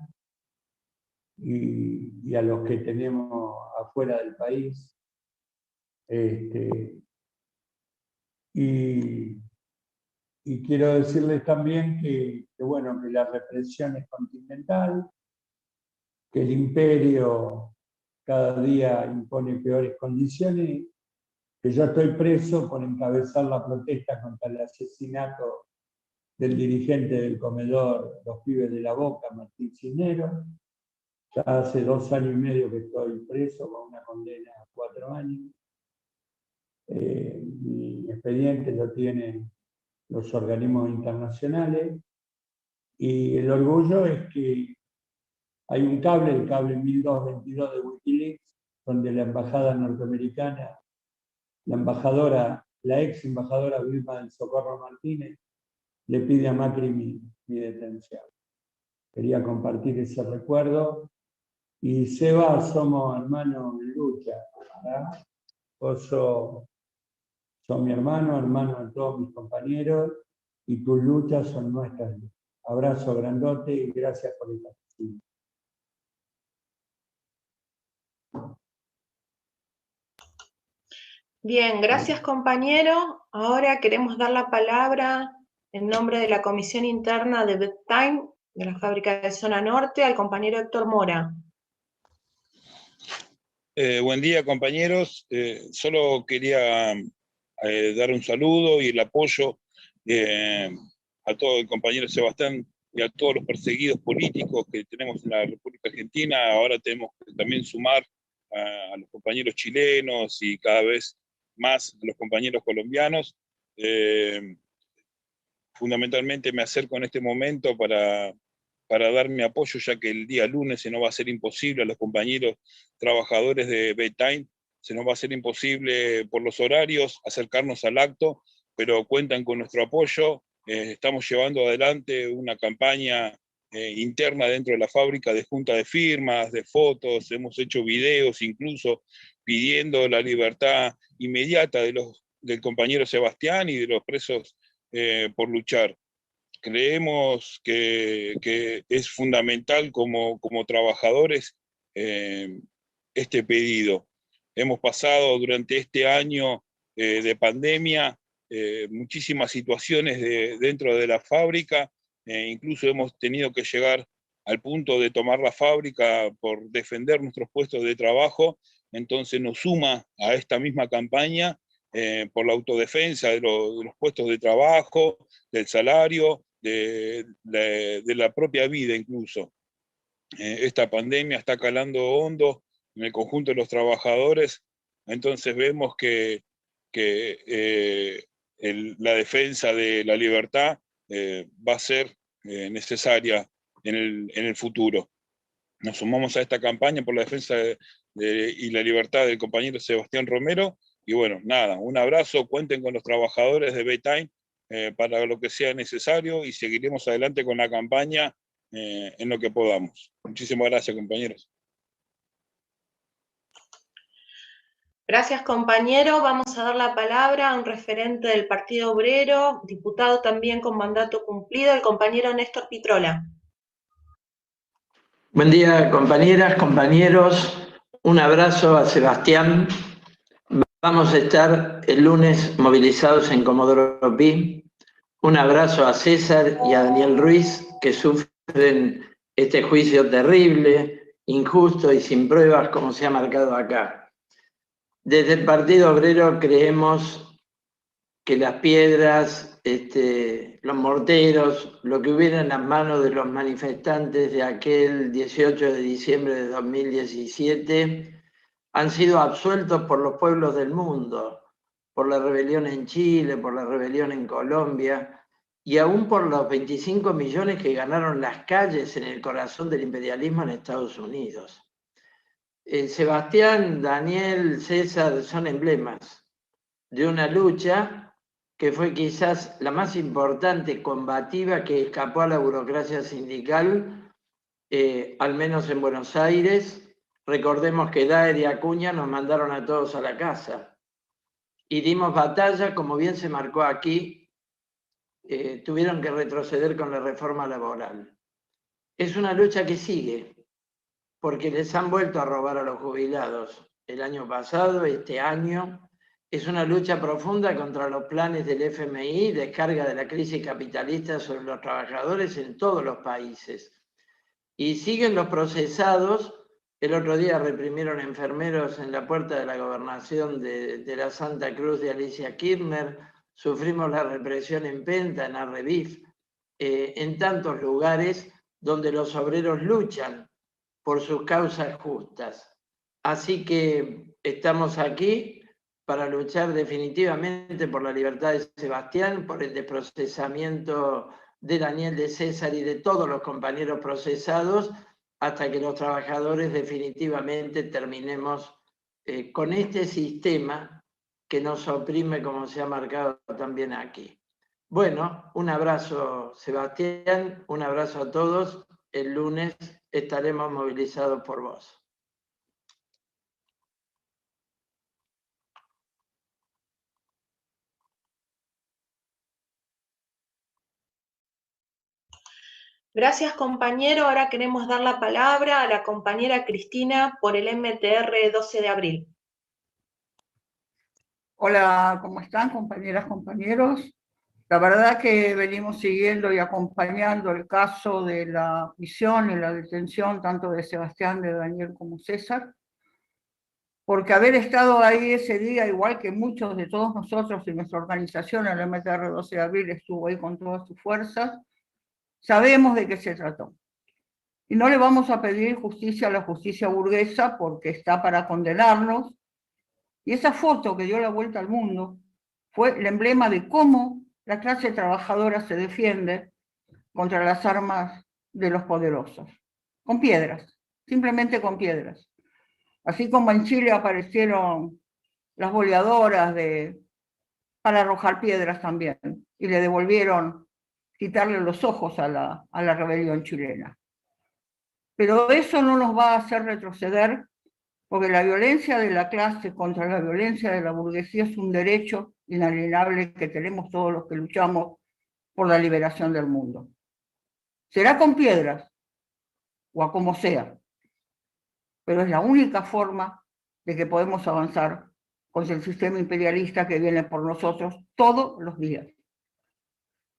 y a los que tenemos afuera del país. Y quiero decirles también que la represión es continental, que el imperio cada día impone peores condiciones, que yo estoy preso por encabezar la protesta contra el asesinato del dirigente del comedor Los Pibes de la Boca, Martín Cisneros. Ya hace 2 años y medio que estoy preso con una condena a 4 años. Mi expediente lo tienen los organismos internacionales y el orgullo es que hay un cable, el cable 1222 de Wikileaks, donde la embajada norteamericana, la ex embajadora Vilma del Socorro Martínez, le pide a Macri mi detención. Quería compartir ese recuerdo. Y Seba, somos hermanos en lucha, ¿verdad? Vos sos mi hermano de todos mis compañeros, y tus luchas son nuestras luchas. Abrazo grandote y gracias por esta oportunidad.
Bien, gracias compañero. Ahora queremos dar la palabra en nombre de la Comisión Interna de Bedtime, de la fábrica de Zona Norte, al compañero Héctor Mora.
Buen día compañeros. Solo quería dar un saludo y el apoyo a todo el compañero Sebastián y a todos los perseguidos políticos que tenemos en la República Argentina. Ahora tenemos que también sumar a los compañeros chilenos y cada vez más a los compañeros colombianos. Fundamentalmente me acerco en este momento para dar mi apoyo, ya que el día lunes se nos va a hacer imposible a los compañeros trabajadores de Bedtime, se nos va a hacer imposible por los horarios acercarnos al acto, pero cuentan con nuestro apoyo. Estamos llevando adelante una campaña interna dentro de la fábrica de junta de firmas, de fotos, hemos hecho videos incluso pidiendo la libertad inmediata del compañero Sebastián y de los presos por luchar. Creemos que es fundamental como trabajadores este pedido. Hemos pasado durante este año de pandemia muchísimas situaciones dentro de la fábrica, incluso hemos tenido que llegar al punto de tomar la fábrica por defender nuestros puestos de trabajo. Entonces nos suma a esta misma campaña por la autodefensa de los puestos de trabajo, del salario, de la propia vida incluso. Esta pandemia está calando hondo en el conjunto de los trabajadores, entonces vemos que la defensa de la libertad va a ser necesaria en el futuro. Nos sumamos a esta campaña por la defensa y la libertad del compañero Sebastián Romero, y bueno, nada, un abrazo, cuenten con los trabajadores de Bedtime para lo que sea necesario y seguiremos adelante con la campaña en lo que podamos. Muchísimas gracias, compañeros.
Gracias, compañero. Vamos a dar la palabra a un referente del Partido Obrero, diputado también con mandato cumplido, el compañero Néstor Pitrola.
Buen día, compañeras, compañeros. Un abrazo a Sebastián. Vamos a estar el lunes movilizados en Comodoro Pi. Un abrazo a César y a Daniel Ruiz, que sufren este juicio terrible, injusto y sin pruebas, como se ha marcado acá. Desde el Partido Obrero creemos que las piedras, los morteros, lo que hubiera en las manos de los manifestantes de aquel 18 de diciembre de 2017 han sido absueltos por los pueblos del mundo, por la rebelión en Chile, por la rebelión en Colombia, y aún por los 25 millones que ganaron las calles en el corazón del imperialismo en Estados Unidos. Sebastián, Daniel, César son emblemas de una lucha que fue quizás la más importante combativa que escapó a la burocracia sindical, al menos en Buenos Aires. Recordemos que Daer y Acuña nos mandaron a todos a la casa y dimos batalla, como bien se marcó aquí, tuvieron que retroceder con la reforma laboral. Es una lucha que sigue, porque les han vuelto a robar a los jubilados el año pasado, este año. Es una lucha profunda contra los planes del FMI, descarga de la crisis capitalista sobre los trabajadores en todos los países. Y siguen los procesados. El otro día reprimieron enfermeros en la puerta de la gobernación de la Santa Cruz de Alicia Kirchner. Sufrimos la represión en Penta, en Arrevif, en tantos lugares donde los obreros luchan por sus causas justas. Así que estamos aquí para luchar definitivamente por la libertad de Sebastián, por el desprocesamiento de Daniel, de César y de todos los compañeros procesados, hasta que los trabajadores definitivamente terminemos con este sistema que nos oprime, como se ha marcado también aquí. Bueno, un abrazo, Sebastián, un abrazo a todos. El lunes estaremos movilizados por vos.
Gracias, compañero. Ahora queremos dar la palabra a la compañera Cristina por el MTR 12 de abril.
Hola, ¿cómo están, compañeras, compañeros? La verdad que venimos siguiendo y acompañando el caso de la prisión y la detención tanto de Sebastián, de Daniel como César, porque haber estado ahí ese día, igual que muchos de todos nosotros y nuestra organización, el MTR 12 de abril estuvo ahí con todas sus fuerzas, sabemos de qué se trató. Y no le vamos a pedir justicia a la justicia burguesa porque está para condenarnos. Y esa foto que dio la vuelta al mundo fue el emblema de cómo la clase trabajadora se defiende contra las armas de los poderosos. Con piedras, simplemente con piedras. Así como en Chile aparecieron las boleadoras para arrojar piedras también, y le devolvieron quitarle los ojos a la rebelión chilena. Pero eso no nos va a hacer retroceder, porque la violencia de la clase contra la violencia de la burguesía es un derecho inalienable que tenemos todos los que luchamos por la liberación del mundo. Será con piedras, o a como sea, pero es la única forma de que podemos avanzar contra el sistema imperialista que viene por nosotros todos los días.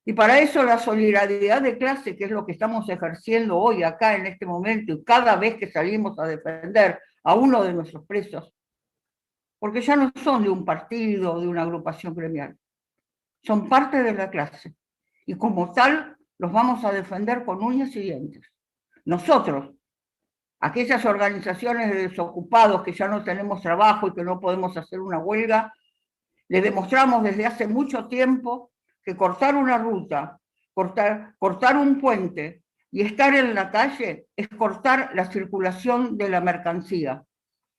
Y para eso la solidaridad de clase, que es lo que estamos ejerciendo hoy acá en este momento, y cada vez que salimos a defender a uno de nuestros presos, porque ya no son de un partido o de una agrupación gremial, son parte de la clase, y como tal los vamos a defender con uñas y dientes. Nosotros, aquellas organizaciones de desocupados que ya no tenemos trabajo y que no podemos hacer una huelga, le demostramos desde hace mucho tiempo que cortar una ruta, cortar un puente y estar en la calle es cortar la circulación de la mercancía,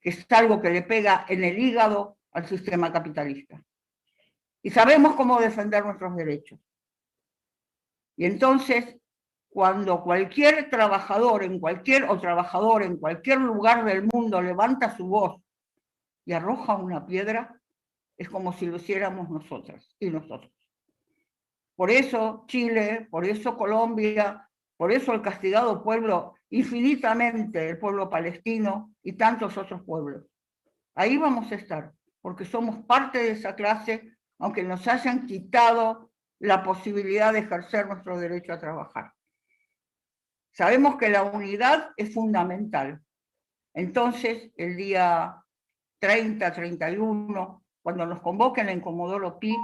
que es algo que le pega en el hígado al sistema capitalista. Y sabemos cómo defender nuestros derechos. Y entonces, cuando cualquier trabajador en cualquier lugar del mundo levanta su voz y arroja una piedra, es como si lo hiciéramos nosotras y nosotros. Por eso Chile, por eso Colombia, por eso el castigado pueblo, infinitamente el pueblo palestino y tantos otros pueblos. Ahí vamos a estar, porque somos parte de esa clase, aunque nos hayan quitado la posibilidad de ejercer nuestro derecho a trabajar. Sabemos que la unidad es fundamental. Entonces, el día 30, 31, cuando nos convoquen en Comodoro Pi,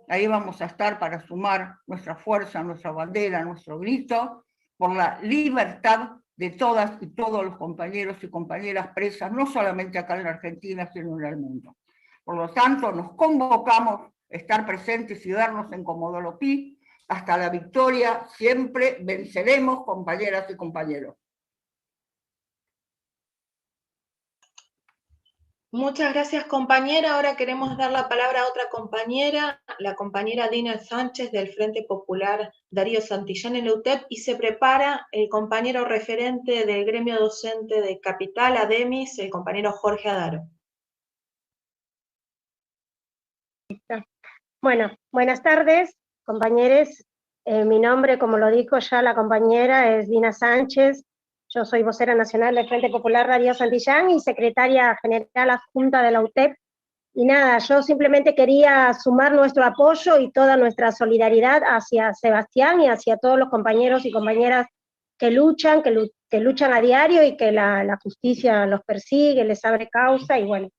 ahí vamos a estar para sumar nuestra fuerza, nuestra bandera, nuestro grito, por la libertad de todas y todos los compañeros y compañeras presas, no solamente acá en la Argentina, sino en el mundo. Por lo tanto, nos convocamos a estar presentes y darnos en Comodoro Pi. Hasta la victoria, siempre venceremos, compañeras y compañeros.
Muchas gracias, compañera. Ahora queremos dar la palabra a otra compañera, la compañera Dina Sánchez del Frente Popular Darío Santillán en la UTEP, y se prepara el compañero referente del gremio docente de Capital, ADEMIS, el compañero Jorge Adaro.
Bueno, buenas tardes, compañeros. Mi nombre, como lo dijo ya la compañera, es Dina Sánchez. Yo soy vocera nacional del Frente Popular Darío Santillán y secretaria general adjunta de la UTEP. Y nada, yo simplemente quería sumar nuestro apoyo y toda nuestra solidaridad hacia Sebastián y hacia todos los compañeros y compañeras que luchan a diario y que la justicia los persigue, les abre causa, y bueno,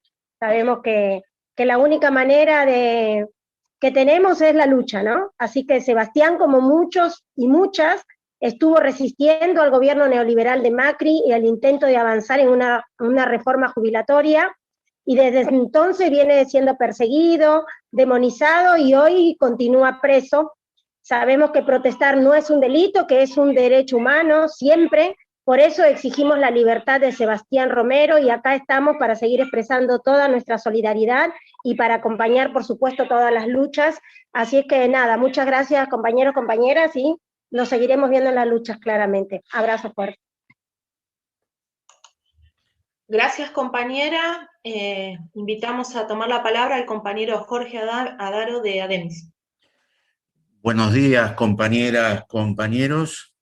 sabemos que la única manera que tenemos es la lucha, ¿no? Así que Sebastián, como muchos y muchas, estuvo resistiendo al gobierno neoliberal de Macri y al intento de avanzar en una reforma jubilatoria, y desde entonces viene siendo perseguido, demonizado, y hoy continúa preso. Sabemos que protestar no es un delito, que es un derecho humano, siempre. Por eso exigimos la libertad de Sebastián Romero, y acá estamos para seguir expresando toda nuestra solidaridad y para acompañar, por supuesto, todas las luchas. Así es que nada, muchas gracias, compañeros, compañeras, y nos seguiremos viendo en las luchas claramente. Abrazo fuerte.
Gracias, compañera. Invitamos a tomar la palabra al compañero Jorge Adaro de ADEMIS.
Buenos días, compañeras, compañeros.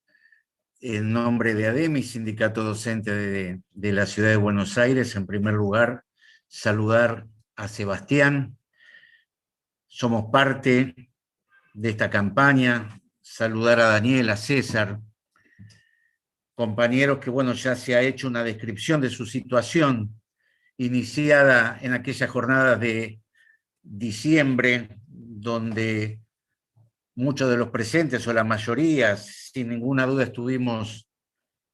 En nombre de ADEMIS, Sindicato Docente de la Ciudad de Buenos Aires, en primer lugar, saludar a Sebastián. Somos parte de esta campaña. Saludar a Daniel, a César, compañeros que, bueno, ya se ha hecho una descripción de su situación, iniciada en aquellas jornadas de diciembre, donde muchos de los presentes, o la mayoría, sin ninguna duda, estuvimos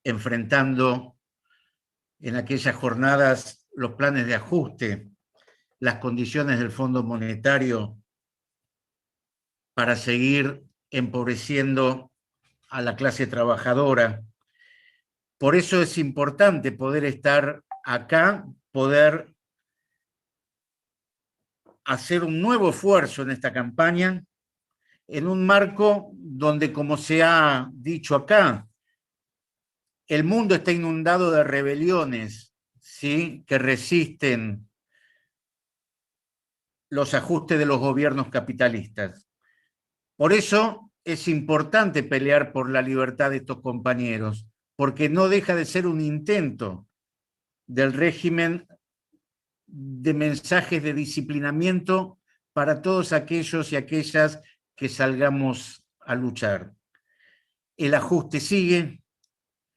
enfrentando en aquellas jornadas los planes de ajuste, las condiciones del Fondo Monetario para seguir empobreciendo a la clase trabajadora. Por eso es importante poder estar acá, poder hacer un nuevo esfuerzo en esta campaña, en un marco donde, como se ha dicho acá, el mundo está inundado de rebeliones, ¿sí?, que resisten los ajustes de los gobiernos capitalistas. Por eso es importante pelear por la libertad de estos compañeros, porque no deja de ser un intento del régimen de mensajes de disciplinamiento para todos aquellos y aquellas que salgamos a luchar. El ajuste sigue,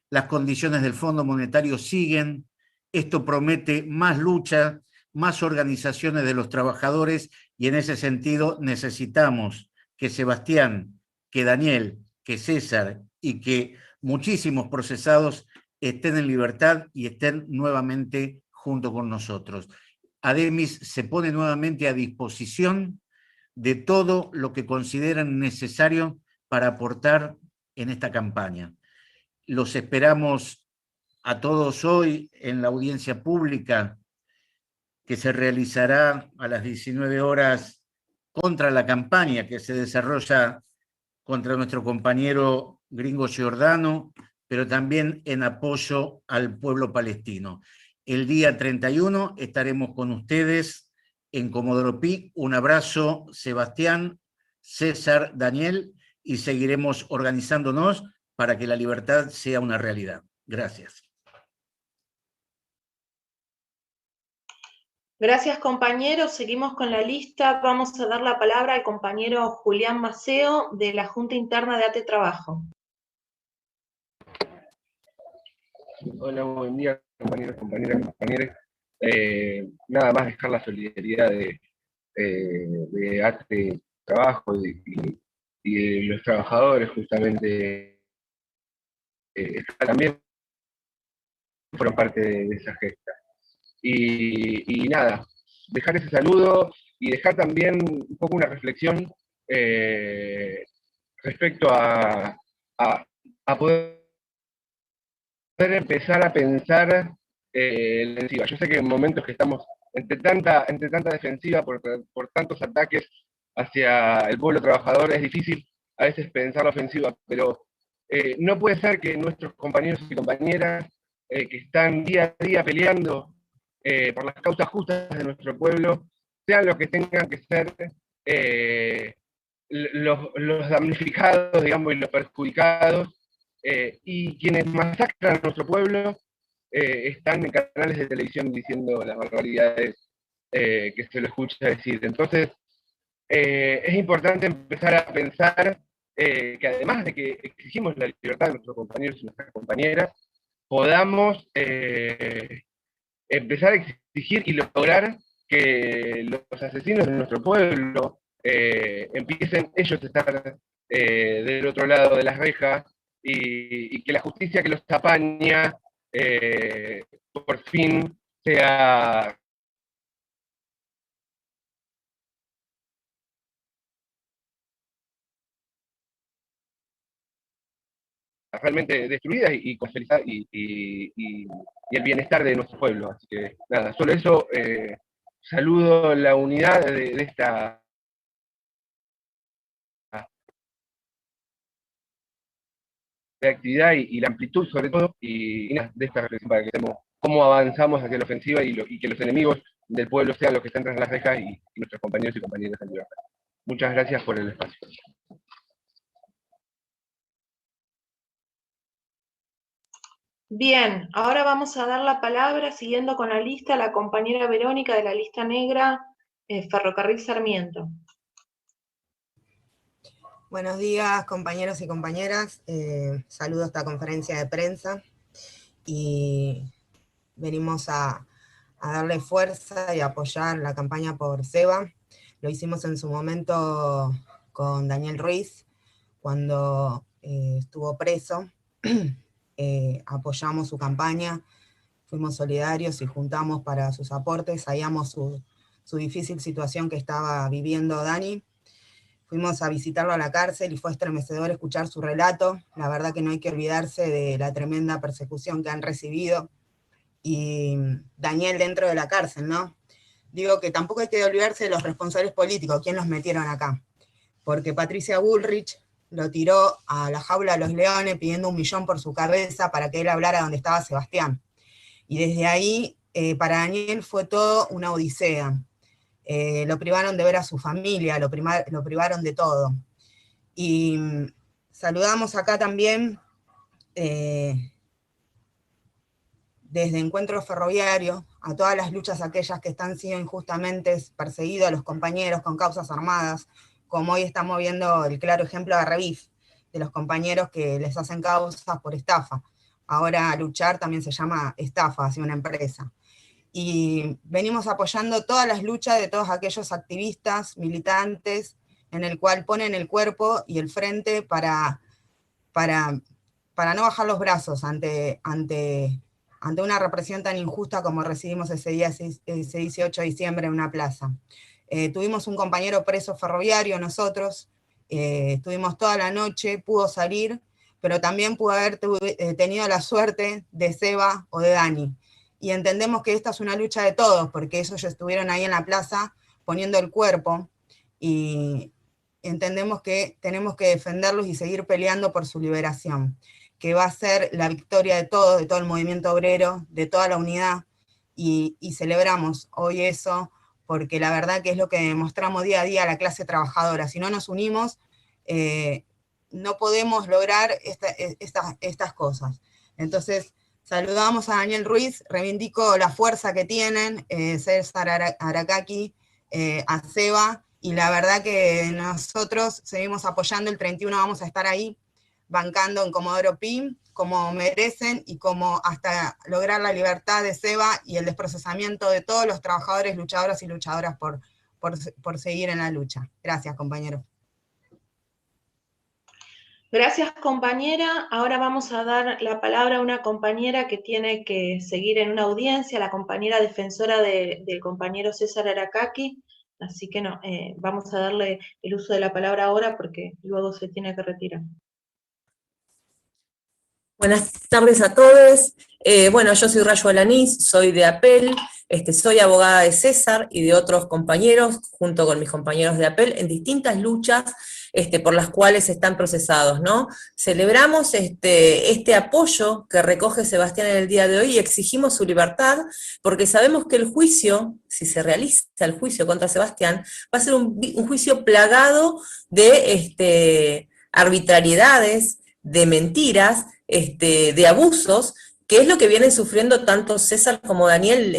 las condiciones del Fondo Monetario siguen, esto promete más lucha, más organizaciones de los trabajadores, y en ese sentido necesitamos que Sebastián, que Daniel, que César y que muchísimos procesados estén en libertad y estén nuevamente junto con nosotros. ADEMIS se pone nuevamente a disposición de todo lo que consideran necesario para aportar en esta campaña. Los esperamos a todos hoy en la audiencia pública que se realizará a las 19 horas contra la campaña que se desarrolla contra nuestro compañero Gringo Giordano, pero también en apoyo al pueblo palestino. El día 31 estaremos con ustedes en Comodoro Pi. Un abrazo, Sebastián, César, Daniel, y seguiremos organizándonos para que la libertad sea una realidad. Gracias.
Gracias, compañeros. Seguimos con la lista. Vamos a dar la palabra al compañero Julián Maceo de la Junta Interna de ATE Trabajo.
Hola, buen día, compañeros, compañeras, compañeros.
nada más dejar la solidaridad de Arte Trabajo y de los trabajadores, justamente, también fueron parte de esa gesta. Y nada, dejar ese saludo y dejar también un poco una reflexión respecto a poder empezar a pensar la defensiva. Yo sé que en momentos que estamos entre tanta defensiva por tantos ataques hacia el pueblo trabajador, es difícil a veces pensar la ofensiva, pero no puede ser que nuestros compañeros y compañeras que están día a día peleando por las causas justas de nuestro pueblo, sean los que tengan que ser los damnificados, digamos, y los perjudicados, y quienes masacran a nuestro pueblo están en canales de televisión diciendo las barbaridades que se lo escucha decir. Entonces, es importante empezar a pensar que además de que exigimos la libertad de nuestros compañeros y nuestras compañeras, podamos empezar a exigir y lograr que los asesinos de nuestro pueblo empiecen ellos a estar del otro lado de las rejas y que la justicia que los apaña por fin sea realmente destruida y con felicidad y el bienestar de nuestro pueblo. Así que nada, solo eso, saludo la unidad de esta actividad y la amplitud sobre todo, y nada, de esta reflexión para que veamos cómo avanzamos hacia la ofensiva y que los enemigos del pueblo sean los que están tras las rejas y nuestros compañeros y compañeras en libertad. Muchas gracias por el espacio.
Bien, ahora vamos a dar la palabra, siguiendo con la lista, a la compañera Verónica de la lista negra, Ferrocarril Sarmiento.
Buenos días, compañeros y compañeras. Saludo a esta conferencia de prensa y venimos a darle fuerza y apoyar la campaña por Seba. Lo hicimos en su momento con Daniel Ruiz, cuando estuvo preso. Apoyamos su campaña, fuimos solidarios y juntamos para sus aportes, sabíamos su difícil situación que estaba viviendo Dani. Fuimos a visitarlo a la cárcel y fue estremecedor escuchar su relato. La verdad que no hay que olvidarse de la tremenda persecución que han recibido. Y Daniel dentro de la cárcel, ¿no? Digo que tampoco hay que olvidarse de los responsables políticos, quién los metieron acá. Porque Patricia Bullrich lo tiró a la jaula de los leones pidiendo 1 millón por su cabeza para que él hablara donde estaba Sebastián. Y desde ahí, para Daniel fue todo una odisea. Lo privaron de ver a su familia, lo privaron de todo. Y saludamos acá también, desde Encuentro Ferroviario, a todas las luchas aquellas que están siendo injustamente perseguidos, a los compañeros con causas armadas, como hoy estamos viendo el claro ejemplo de Revif, de los compañeros que les hacen causas por estafa. Ahora luchar también se llama estafa hacia una empresa. Y venimos apoyando todas las luchas de todos aquellos activistas, militantes, en el cual ponen el cuerpo y el frente para no bajar los brazos ante una represión tan injusta como recibimos ese día, ese 18 de diciembre en una plaza. Tuvimos un compañero preso ferroviario nosotros, estuvimos toda la noche, pudo salir, pero también pudo haber tenido la suerte de Seba o de Dani. Y entendemos que esta es una lucha de todos, porque ellos estuvieron ahí en la plaza poniendo el cuerpo, y entendemos que tenemos que defenderlos y seguir peleando por su liberación, que va a ser la victoria de todos, de todo el movimiento obrero, de toda la unidad, y celebramos hoy eso, porque la verdad que es lo que demostramos día a día a la clase trabajadora. Si no nos unimos, no podemos lograr estas cosas. Entonces, saludamos a Daniel Ruiz, reivindico la fuerza que tienen, César Aracaki, a Seba, y la verdad que nosotros seguimos apoyando. El 31 vamos a estar ahí, bancando en Comodoro Pi, como merecen y como hasta lograr la libertad de Seba y el desprocesamiento de todos los trabajadores, luchadoras y luchadoras por seguir en la lucha. Gracias, compañeros.
Gracias, compañera. Ahora vamos a dar la palabra a una compañera que tiene que seguir en una audiencia, la compañera defensora del compañero César Aracaki. Así que vamos a darle el uso de la palabra ahora porque luego se tiene que retirar.
Buenas tardes a todos. Bueno, yo soy Rayo Alanís, soy de APEL, soy abogada de César y de otros compañeros, junto con mis compañeros de APEL, en distintas luchas por las cuales están procesados, ¿no? Celebramos este apoyo que recoge Sebastián en el día de hoy y exigimos su libertad, porque sabemos que el juicio, si se realiza el juicio contra Sebastián, va a ser un juicio plagado de arbitrariedades, de mentiras, de abusos, que es lo que vienen sufriendo tanto César como Daniel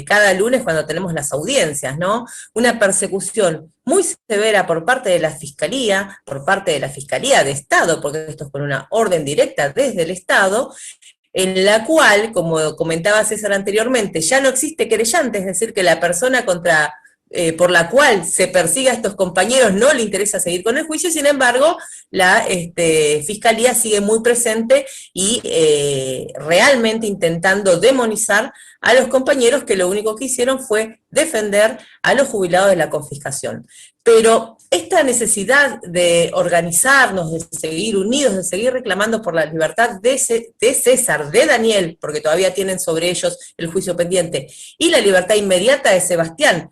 cada lunes cuando tenemos las audiencias, ¿no? Una persecución muy severa por parte de la Fiscalía de Estado, porque esto es con una orden directa desde el Estado, en la cual, como comentaba César anteriormente, ya no existe querellante, es decir, que la persona por la cual se persiga a estos compañeros no le interesa seguir con el juicio, sin embargo, la Fiscalía sigue muy presente y realmente intentando demonizar a los compañeros que lo único que hicieron fue defender a los jubilados de la confiscación. Pero esta necesidad de organizarnos, de seguir unidos, de seguir reclamando por la libertad de César, de Daniel, porque todavía tienen sobre ellos el juicio pendiente, y la libertad inmediata de Sebastián,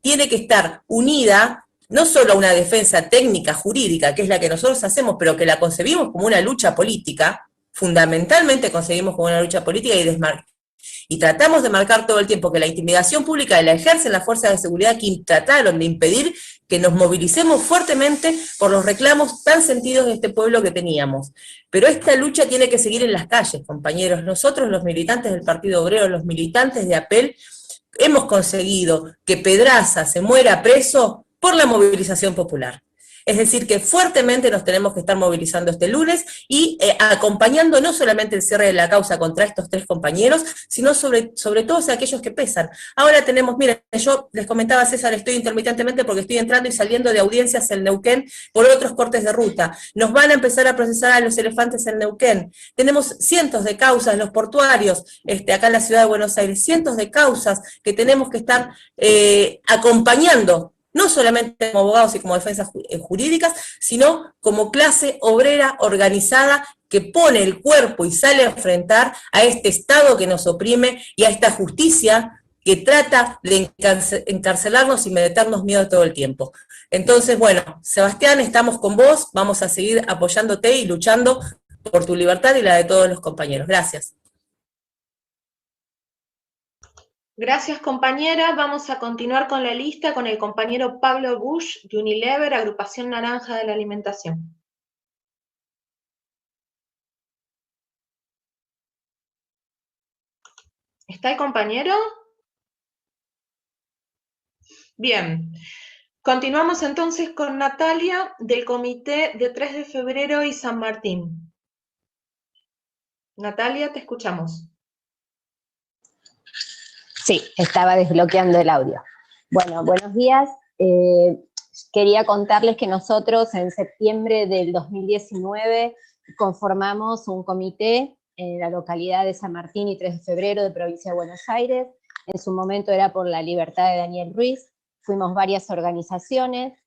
tiene que estar unida no solo a una defensa técnica, jurídica, que es la que nosotros hacemos, pero que la concebimos como una lucha política, fundamentalmente concebimos como una lucha política y tratamos de marcar todo el tiempo que la intimidación pública la ejercen las fuerzas de seguridad que trataron de impedir que nos movilicemos fuertemente por los reclamos tan sentidos de este pueblo que teníamos. Pero esta lucha tiene que seguir en las calles, compañeros. Nosotros, los militantes del Partido Obrero, los militantes de APEL, hemos conseguido que Pedraza se muera preso por la movilización popular. Es decir, que fuertemente nos tenemos que estar movilizando este lunes y acompañando no solamente el cierre de la causa contra estos 3 compañeros, sino sobre todos aquellos que pesan. Ahora tenemos, miren, yo les comentaba a César, estoy intermitentemente porque estoy entrando y saliendo de audiencias en Neuquén por otros cortes de ruta. Nos van a empezar a procesar a los elefantes en Neuquén. Tenemos cientos de causas, los portuarios, acá en la ciudad de Buenos Aires, cientos de causas que tenemos que estar acompañando, no solamente como abogados y como defensas jurídicas, sino como clase obrera organizada que pone el cuerpo y sale a enfrentar a este Estado que nos oprime y a esta justicia que trata de encarcelarnos y meternos miedo todo el tiempo. Entonces, bueno, Sebastián, estamos con vos, vamos a seguir apoyándote y luchando por tu libertad y la de todos los compañeros. Gracias.
Gracias, compañera. Vamos a continuar con la lista con el compañero Pablo Bush, de Unilever, Agrupación Naranja de la Alimentación. ¿Está el compañero? Bien. Continuamos entonces con Natalia, del Comité de 3 de Febrero y San Martín. Natalia, te escuchamos.
Sí, estaba desbloqueando el audio. Bueno, buenos días. Quería contarles que nosotros en septiembre del 2019 conformamos un comité en la localidad de San Martín y 3 de Febrero de Provincia de Buenos Aires. En su momento era por la libertad de Daniel Ruiz. Fuimos varias organizaciones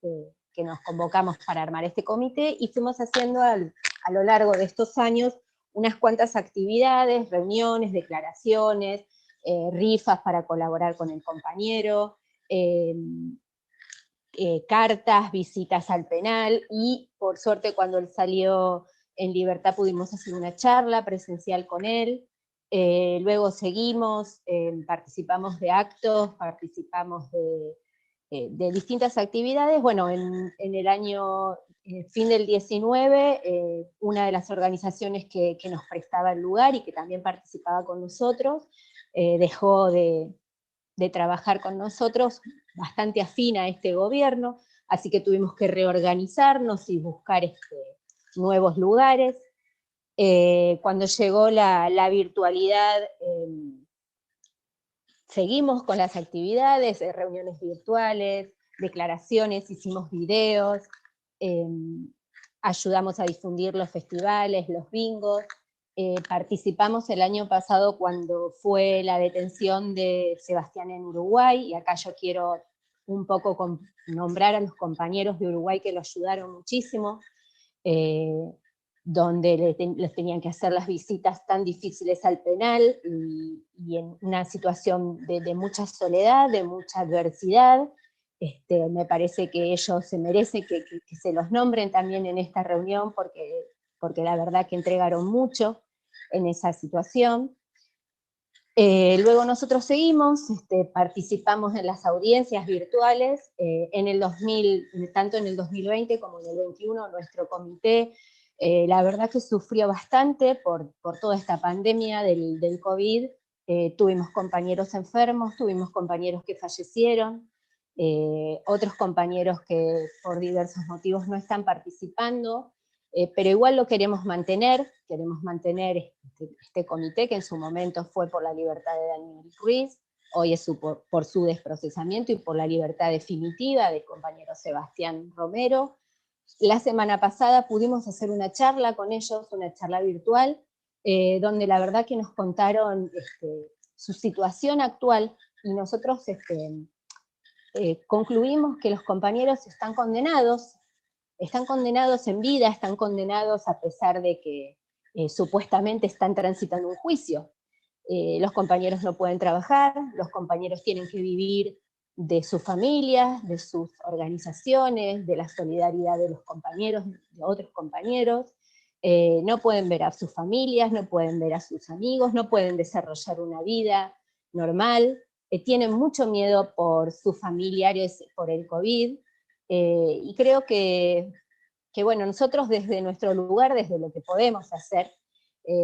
que nos convocamos para armar este comité y fuimos haciendo a lo largo de estos años unas cuantas actividades, reuniones, declaraciones, rifas para colaborar con el compañero, cartas, visitas al penal, y por suerte cuando él salió en libertad pudimos hacer una charla presencial con él. Luego seguimos, participamos de actos, participamos de distintas actividades. Bueno, en el año fin del 19, una de las organizaciones que nos prestaba el lugar y que también participaba con nosotros, dejó de trabajar con nosotros, bastante afín a este gobierno, así que tuvimos que reorganizarnos y buscar nuevos lugares. Cuando llegó la virtualidad, seguimos con las actividades, reuniones virtuales, declaraciones, hicimos videos, ayudamos a difundir los festivales, los bingos, participamos el año pasado cuando fue la detención de Sebastián en Uruguay, y acá yo quiero un poco nombrar a los compañeros de Uruguay que lo ayudaron muchísimo, donde les tenían que hacer las visitas tan difíciles al penal, y en una situación de mucha soledad, de mucha adversidad. Me parece que ellos se merecen que se los nombren también en esta reunión, porque la verdad que entregaron mucho en esa situación. Luego nosotros seguimos, participamos en las audiencias virtuales, tanto en el 2020 como en el 2021, nuestro comité, la verdad que sufrió bastante por toda esta pandemia del COVID. Tuvimos compañeros enfermos, tuvimos compañeros que fallecieron, otros compañeros que por diversos motivos no están participando, pero igual lo queremos mantener este comité, que en su momento fue por la libertad de Daniel Ruiz, hoy es por su desprocesamiento y por la libertad definitiva del compañero Sebastián Romero. La semana pasada pudimos hacer una charla con ellos, una charla virtual, donde la verdad que nos contaron su situación actual, y nosotros concluimos que los compañeros están condenados en vida, están condenados a pesar de que supuestamente están transitando un juicio. Los compañeros no pueden trabajar, los compañeros tienen que vivir de sus familias, de sus organizaciones, de la solidaridad de los compañeros, de otros compañeros, no pueden ver a sus familias, no pueden ver a sus amigos, no pueden desarrollar una vida normal, tienen mucho miedo por sus familiares, por el COVID, y creo que bueno, nosotros desde nuestro lugar, desde lo que podemos hacer,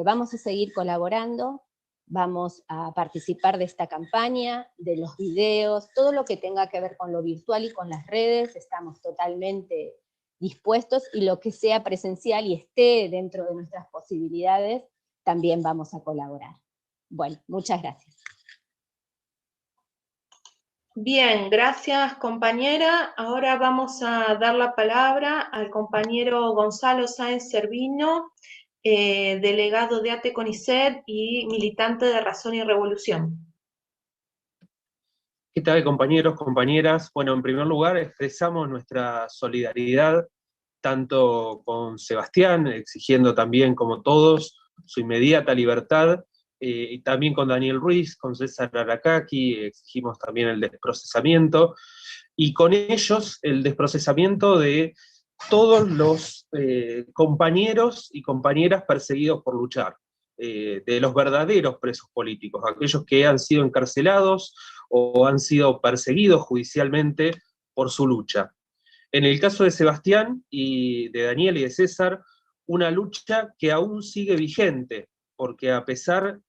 vamos a seguir colaborando, vamos a participar de esta campaña, de los videos, todo lo que tenga que ver con lo virtual y con las redes, estamos totalmente dispuestos, y lo que sea presencial y esté dentro de nuestras posibilidades, también vamos a colaborar. Bueno, muchas gracias.
Bien, gracias compañera. Ahora vamos a dar la palabra al compañero Gonzalo Sáenz Cervino, delegado de ATE CONICET y militante de Razón y Revolución.
¿Qué tal, compañeros, compañeras? Bueno, en primer lugar expresamos nuestra solidaridad tanto con Sebastián, exigiendo también, como todos, su inmediata libertad, y también con Daniel Ruiz, con César Arakaki, exigimos también el desprocesamiento, y con ellos el desprocesamiento de todos los compañeros y compañeras perseguidos por luchar, de los verdaderos presos políticos, aquellos que han sido encarcelados o han sido perseguidos judicialmente por su lucha. En el caso de Sebastián y de Daniel y de César, una lucha que aún sigue vigente, porque a pesar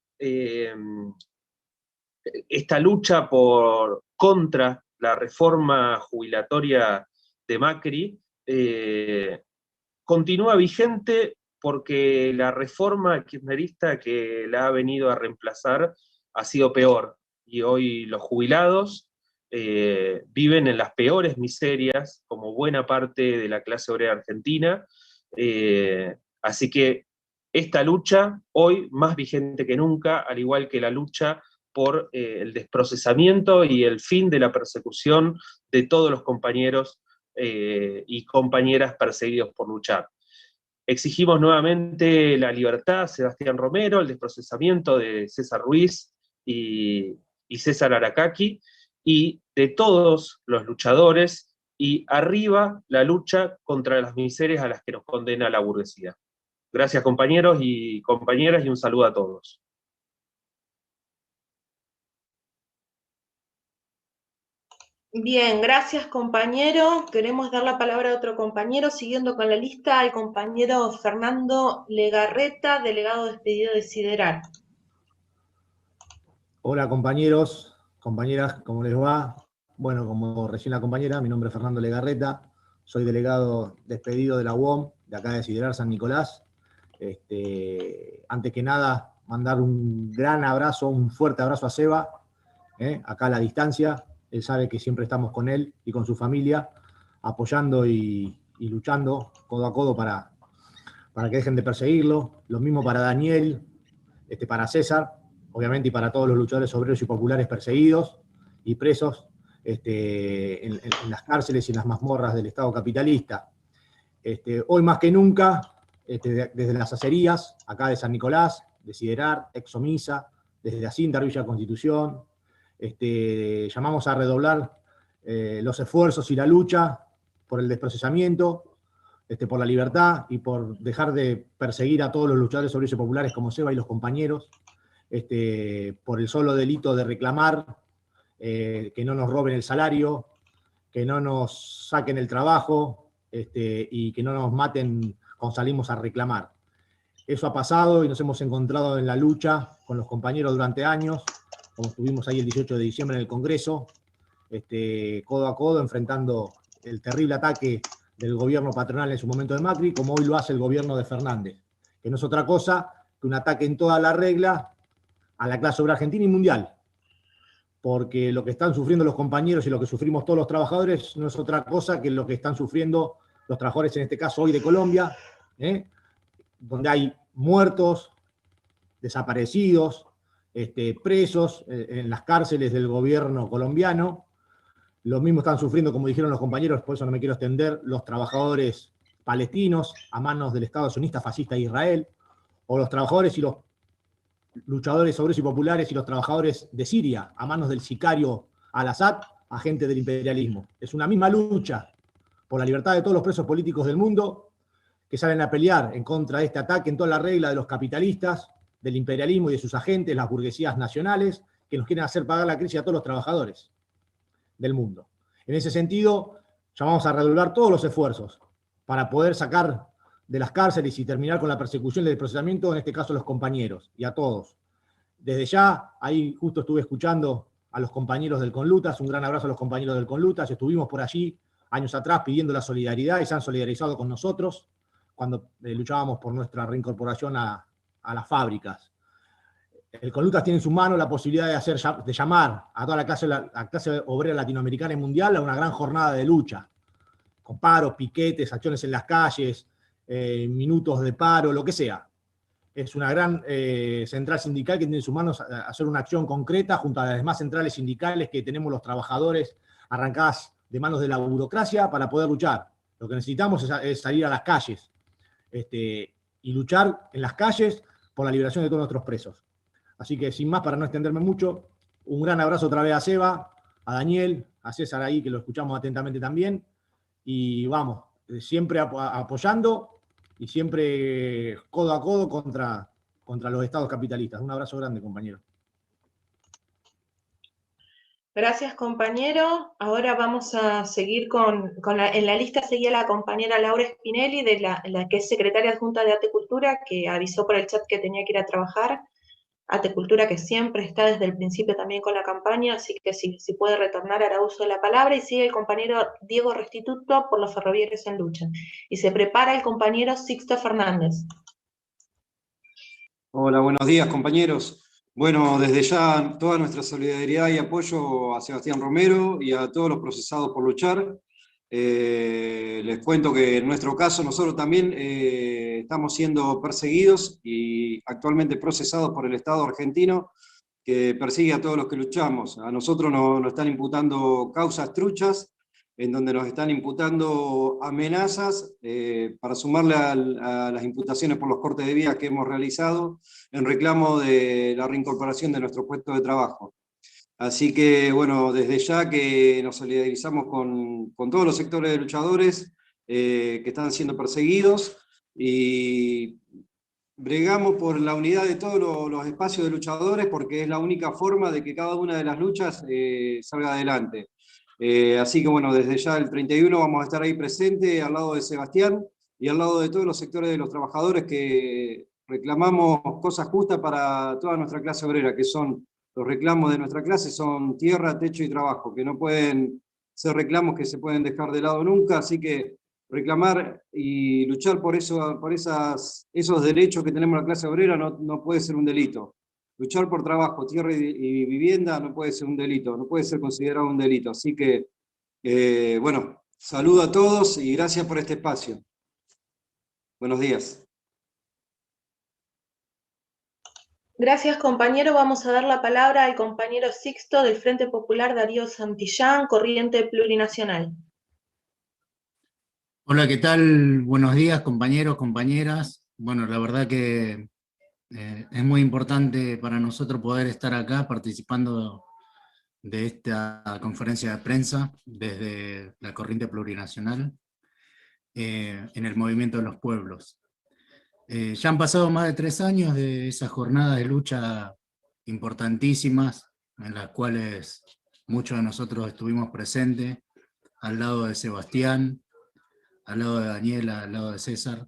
esta lucha contra la reforma jubilatoria de Macri, continúa vigente porque la reforma kirchnerista que la ha venido a reemplazar ha sido peor, y hoy los jubilados viven en las peores miserias, como buena parte de la clase obrera argentina, así que esta lucha, hoy más vigente que nunca, al igual que la lucha por el desprocesamiento y el fin de la persecución de todos los compañeros y compañeras perseguidos por luchar. Exigimos nuevamente la libertad de Sebastián Romero, el desprocesamiento de César Ruiz y César Arakaki, y de todos los luchadores, y arriba la lucha contra las miserias a las que nos condena la burguesía. Gracias, compañeros y compañeras, y un saludo a todos.
Bien, gracias compañero. Queremos dar la palabra a otro compañero, siguiendo con la lista, al compañero Fernando Legarreta, delegado despedido de Sideral.
Hola compañeros, compañeras, ¿cómo les va? Bueno, como recién la compañera, mi nombre es Fernando Legarreta, soy delegado despedido de la UOM, de acá de Sideral San Nicolás, Antes que nada, mandar un gran abrazo, un fuerte abrazo a Seba, acá a la distancia. Él sabe que siempre estamos con él y con su familia, apoyando y luchando codo a codo para que dejen de perseguirlo. Lo mismo para Daniel, para César, obviamente, y para todos los luchadores obreros y populares perseguidos y presos en las cárceles y en las mazmorras del Estado capitalista. Hoy más que nunca, desde las acerías, acá de San Nicolás, de Siderar, Exomisa, desde Acintar, Villa Constitución, llamamos a redoblar los esfuerzos y la lucha por el desprocesamiento, por la libertad y por dejar de perseguir a todos los luchadores obreros y populares como Seba y los compañeros, por el solo delito de reclamar que no nos roben el salario, que no nos saquen el trabajo y que no nos maten cuando salimos a reclamar. Eso ha pasado y nos hemos encontrado en la lucha con los compañeros durante años, como estuvimos ahí el 18 de diciembre en el Congreso, codo a codo, enfrentando el terrible ataque del gobierno patronal en su momento de Macri, como hoy lo hace el gobierno de Fernández, que no es otra cosa que un ataque en toda la regla a la clase obrera argentina y mundial, porque lo que están sufriendo los compañeros y lo que sufrimos todos los trabajadores no es otra cosa que lo que están sufriendo los trabajadores, en este caso hoy de Colombia, donde hay muertos, desaparecidos, presos en las cárceles del gobierno colombiano. Lo mismo están sufriendo, como dijeron los compañeros, por eso no me quiero extender, los trabajadores palestinos a manos del Estado sionista fascista de Israel, o los trabajadores y los luchadores obreros y populares y los trabajadores de Siria a manos del sicario Al-Assad, agente del imperialismo. Es una misma lucha por la libertad de todos los presos políticos del mundo que salen a pelear en contra de este ataque en toda la regla de los capitalistas, del imperialismo y de sus agentes, las burguesías nacionales, que nos quieren hacer pagar la crisis a todos los trabajadores del mundo. En ese sentido, llamamos a redoblar todos los esfuerzos para poder sacar de las cárceles y terminar con la persecución y el procesamiento, en este caso a los compañeros, y a todos. Desde ya, ahí justo estuve escuchando a los compañeros del Conlutas, un gran abrazo a los compañeros del Conlutas, estuvimos por allí años atrás pidiendo la solidaridad y se han solidarizado con nosotros cuando luchábamos por nuestra reincorporación a las fábricas. El Conlutas tiene en sus manos la posibilidad de llamar a toda la clase obrera latinoamericana y mundial a una gran jornada de lucha, con paros, piquetes, acciones en las calles, minutos de paro, lo que sea. Es una gran central sindical que tiene en sus manos hacer una acción concreta junto a las demás centrales sindicales que tenemos los trabajadores arrancadas de manos de la burocracia para poder luchar. Lo que necesitamos es salir a las calles y luchar en las calles por la liberación de todos nuestros presos. Así que sin más, para no extenderme mucho, un gran abrazo otra vez a Seba, a Daniel, a César ahí, que lo escuchamos atentamente también, y vamos, siempre apoyando y siempre codo a codo contra los estados capitalistas. Un abrazo grande, compañero.
Gracias, compañero. Ahora vamos a seguir en la lista seguía la compañera Laura Spinelli, la que es secretaria adjunta de Arte Cultura, que avisó por el chat que tenía que ir a trabajar. Arte Cultura, que siempre está desde el principio también con la campaña, así que si puede retornar, hará uso de la palabra, y sigue el compañero Diego Restituto por los ferroviarios en lucha. Y se prepara el compañero Sixto Fernández.
Hola, buenos días, compañeros. Bueno, desde ya toda nuestra solidaridad y apoyo a Sebastián Romero y a todos los procesados por luchar. Les cuento que en nuestro caso nosotros también estamos siendo perseguidos y actualmente procesados por el Estado argentino, que persigue a todos los que luchamos. A nosotros nos están imputando causas truchas, en donde nos están imputando amenazas para sumarle a las imputaciones por los cortes de vía que hemos realizado en reclamo de la reincorporación de nuestro puesto de trabajo. Así que, bueno, desde ya que nos solidarizamos con todos los sectores de luchadores que están siendo perseguidos y bregamos por la unidad de todos los espacios de luchadores, porque es la única forma de que cada una de las luchas salga adelante. Así que, bueno, desde ya el 31 vamos a estar ahí presente al lado de Sebastián y al lado de todos los sectores de los trabajadores que reclamamos cosas justas para toda nuestra clase obrera, que son los reclamos de nuestra clase, son tierra, techo y trabajo, que no pueden ser reclamos que se pueden dejar de lado nunca, así que reclamar y luchar por esos derechos que tenemos la clase obrera no puede ser un delito. Luchar por trabajo, tierra y vivienda no puede ser un delito, no puede ser considerado un delito. Así que, bueno, saludo a todos y gracias por este espacio. Buenos días.
Gracias, compañero. Vamos a dar la palabra al compañero Sixto del Frente Popular Darío Santillán, Corriente Plurinacional.
Hola, ¿qué tal? Buenos días, compañeros, compañeras. Bueno, la verdad que es muy importante para nosotros poder estar acá participando de esta conferencia de prensa desde la Corriente Plurinacional en el Movimiento de los Pueblos. Ya han pasado más de 3 años de esas jornadas de lucha importantísimas en las cuales muchos de nosotros estuvimos presentes, al lado de Sebastián, al lado de Daniela, al lado de César,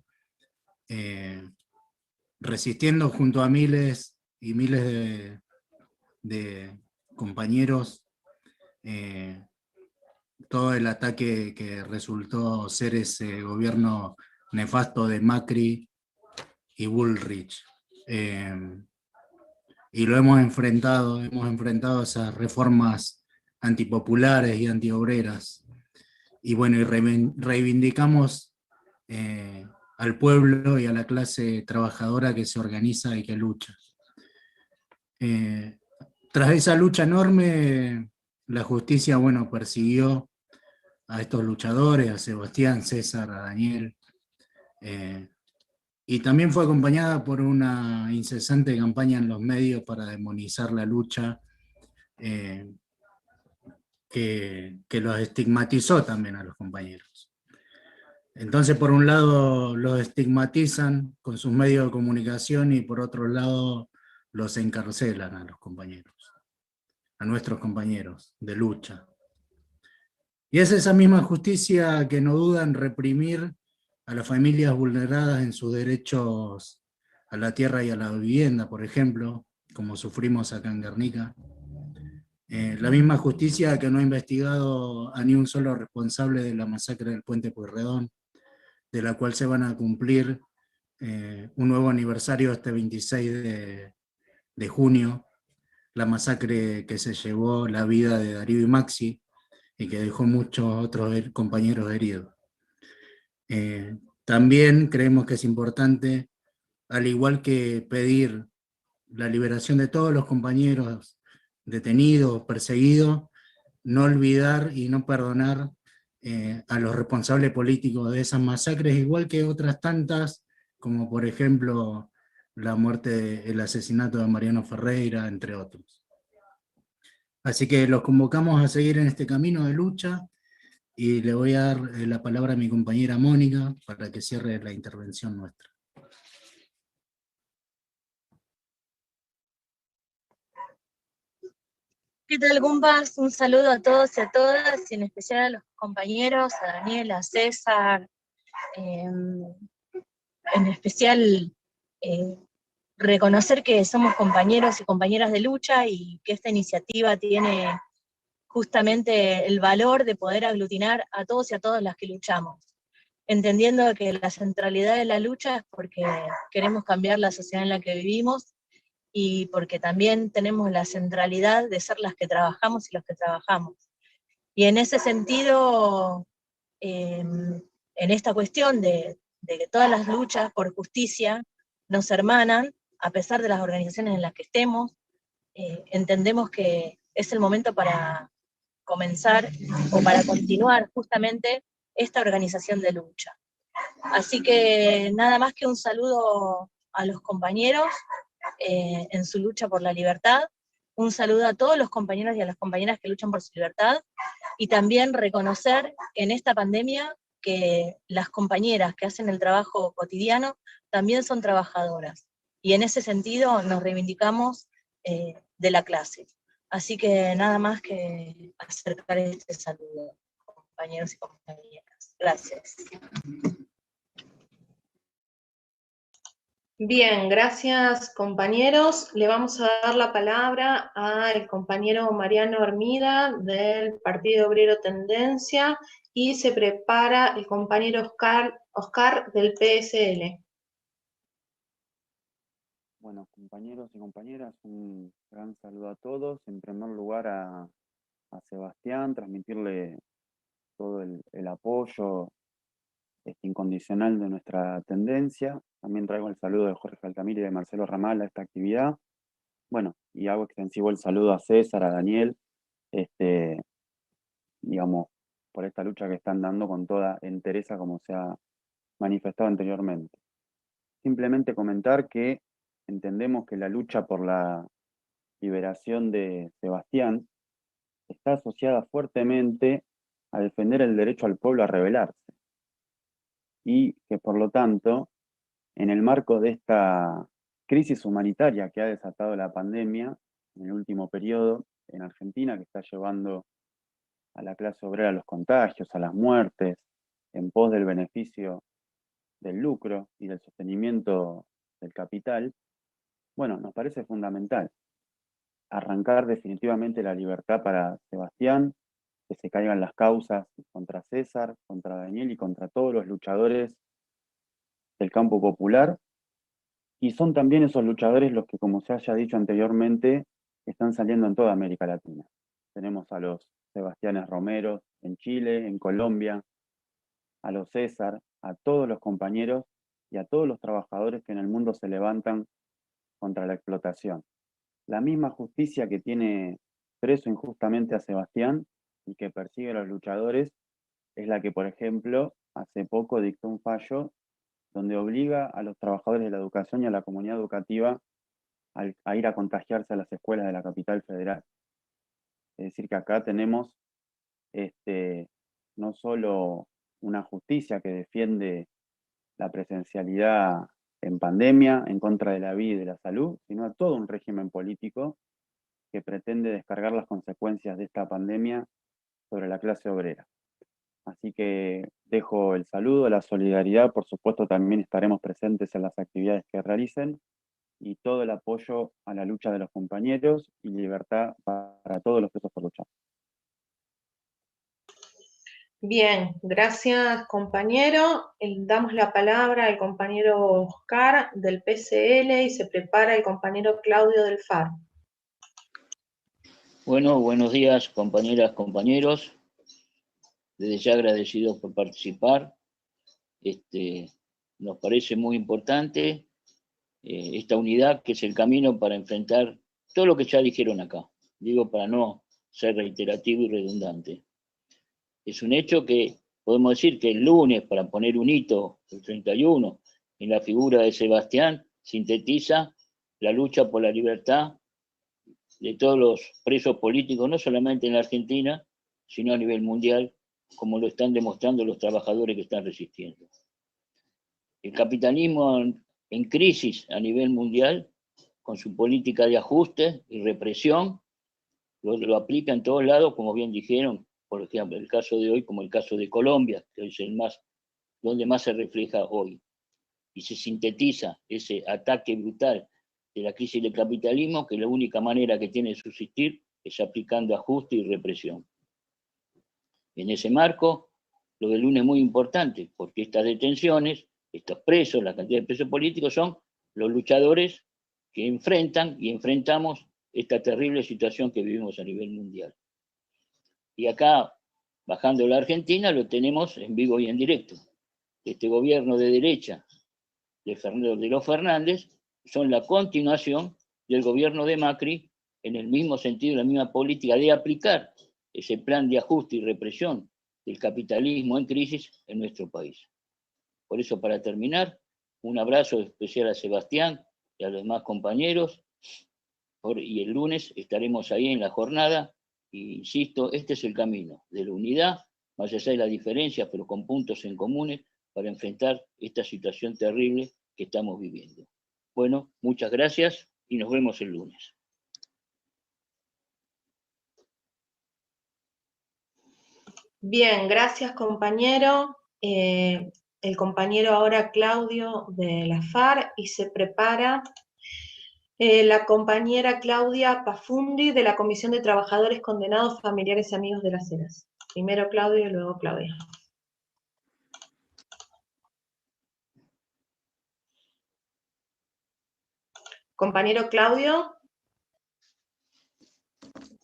resistiendo junto a miles y miles de compañeros todo el ataque que resultó ser ese gobierno nefasto de Macri y Bullrich. Y lo hemos enfrentado esas reformas antipopulares y antiobreras. Y bueno, y reivindicamos al pueblo y a la clase trabajadora que se organiza y que lucha. Tras esa lucha enorme, la justicia, bueno, persiguió a estos luchadores, a Sebastián, César, a Daniel, y también fue acompañada por una incesante campaña en los medios para demonizar la lucha, que los estigmatizó también a los compañeros. Entonces, por un lado, los estigmatizan con sus medios de comunicación y por otro lado, los encarcelan a los compañeros, a nuestros compañeros de lucha. Y es esa misma justicia que no duda en reprimir a las familias vulneradas en sus derechos a la tierra y a la vivienda, por ejemplo, como sufrimos acá en Guernica. La misma justicia que no ha investigado a ni un solo responsable de la masacre del Puente Pueyrredón, de la cual se van a cumplir un nuevo aniversario este 26 de junio, la masacre que se llevó la vida de Darío y Maxi, y que dejó muchos otros compañeros heridos. También creemos que es importante, al igual que pedir la liberación de todos los compañeros detenidos, perseguidos, no olvidar y no perdonar a los responsables políticos de esas masacres, igual que otras tantas, como por ejemplo la muerte, el asesinato de Mariano Ferreira, entre otros. Así que los convocamos a seguir en este camino de lucha, y le voy a dar la palabra a mi compañera Mónica para que cierre la intervención nuestra.
¿Qué tal, compas? Un saludo a todos y a todas, y en especial a los compañeros, a Daniela, a César, en especial reconocer que somos compañeros y compañeras de lucha y que esta iniciativa tiene justamente el valor de poder aglutinar a todos y a todas las que luchamos, entendiendo que la centralidad de la lucha es porque queremos cambiar la sociedad en la que vivimos, y porque también tenemos la centralidad de ser las que trabajamos y los que trabajamos. Y en ese sentido, en esta cuestión de que todas las luchas por justicia nos hermanan, a pesar de las organizaciones en las que estemos, entendemos que es el momento para comenzar o para continuar justamente esta organización de lucha. Así que nada más que un saludo a los compañeros en su lucha por la libertad, un saludo a todos los compañeros y a las compañeras que luchan por su libertad, y también reconocer en esta pandemia que las compañeras que hacen el trabajo cotidiano también son trabajadoras, y en ese sentido nos reivindicamos de la clase. Así que nada más que acercar este saludo, compañeros y compañeras. Gracias.
Bien, gracias compañeros. Le vamos a dar la palabra al compañero Mariano Hermida del Partido Obrero Tendencia y se prepara el compañero Oscar del PSL.
Bueno, compañeros y compañeras, un gran saludo a todos. En primer lugar a Sebastián, transmitirle todo el apoyo incondicional de nuestra tendencia. También traigo el saludo de Jorge Altamira y de Marcelo Ramal a esta actividad. Bueno, y hago extensivo el saludo a César, a Daniel, digamos, por esta lucha que están dando con toda entereza como se ha manifestado anteriormente. Simplemente comentar que entendemos que la lucha por la liberación de Sebastián está asociada fuertemente a defender el derecho al pueblo a rebelarse. Y que por lo tanto, en el marco de esta crisis humanitaria que ha desatado la pandemia en el último periodo en Argentina, que está llevando a la clase obrera a los contagios, a las muertes, en pos del beneficio del lucro y del sostenimiento del capital, bueno, nos parece fundamental arrancar definitivamente la libertad para Sebastián, que se caigan las causas contra César, contra Daniel y contra todos los luchadores del campo popular. Y son también esos luchadores los que, como se haya dicho anteriormente, están saliendo en toda América Latina. Tenemos a los Sebastianes Romero en Chile, en Colombia, a los César, a todos los compañeros y a todos los trabajadores que en el mundo se levantan contra la explotación. La misma justicia que tiene preso injustamente a Sebastián y que persigue a los luchadores es la que, por ejemplo, hace poco dictó un fallo donde obliga a los trabajadores de la educación y a la comunidad educativa a ir a contagiarse a las escuelas de la capital federal. Es decir, que acá tenemos no solo una justicia que defiende la presencialidad en pandemia, en contra de la vida y de la salud, sino a todo un régimen político que pretende descargar las consecuencias de esta pandemia sobre la clase obrera. Así que dejo el saludo, la solidaridad, por supuesto también estaremos presentes en las actividades que realicen, y todo el apoyo a la lucha de los compañeros y libertad para todos los presos por luchar.
Bien, gracias compañero. Damos la palabra al compañero Oscar del PSL y se prepara el compañero Claudio del FAR.
Bueno, buenos días compañeras, compañeros. Desde ya agradecidos por participar. Nos parece muy importante esta unidad, que es el camino para enfrentar todo lo que ya dijeron acá. Digo, para no ser reiterativo y redundante. Es un hecho que podemos decir que el lunes, para poner un hito, el 31, en la figura de Sebastián, sintetiza la lucha por la libertad de todos los presos políticos, no solamente en la Argentina, sino a nivel mundial, como lo están demostrando los trabajadores que están resistiendo. El capitalismo en crisis a nivel mundial, con su política de ajuste y represión, lo aplica en todos lados, como bien dijeron, por ejemplo, el caso de hoy, como el caso de Colombia, que es donde más se refleja hoy. Y se sintetiza ese ataque brutal de la crisis del capitalismo, que la única manera que tiene de subsistir es aplicando ajuste y represión. En ese marco, lo del lunes es muy importante, porque estas detenciones, estos presos, la cantidad de presos políticos, son los luchadores que enfrentan y enfrentamos esta terrible situación que vivimos a nivel mundial. Y acá, bajando la Argentina, lo tenemos en vivo y en directo. Este gobierno de derecha de los Fernández son la continuación del gobierno de Macri, en el mismo sentido, la misma política de aplicar ese plan de ajuste y represión del capitalismo en crisis en nuestro país. Por eso, para terminar, un abrazo especial a Sebastián y a los demás compañeros, y el lunes estaremos ahí en la jornada. Y insisto, este es el camino de la unidad, más allá de las diferencias, pero con puntos en comunes, para enfrentar esta situación terrible que estamos viviendo. Bueno, muchas gracias y nos vemos el lunes.
Bien, gracias compañero. el compañero ahora Claudio de la FAR, y se prepara la compañera Claudia Pafundi de la Comisión de Trabajadores Condenados, Familiares y Amigos de las Heras. Primero Claudio y luego Claudia. Compañero Claudio.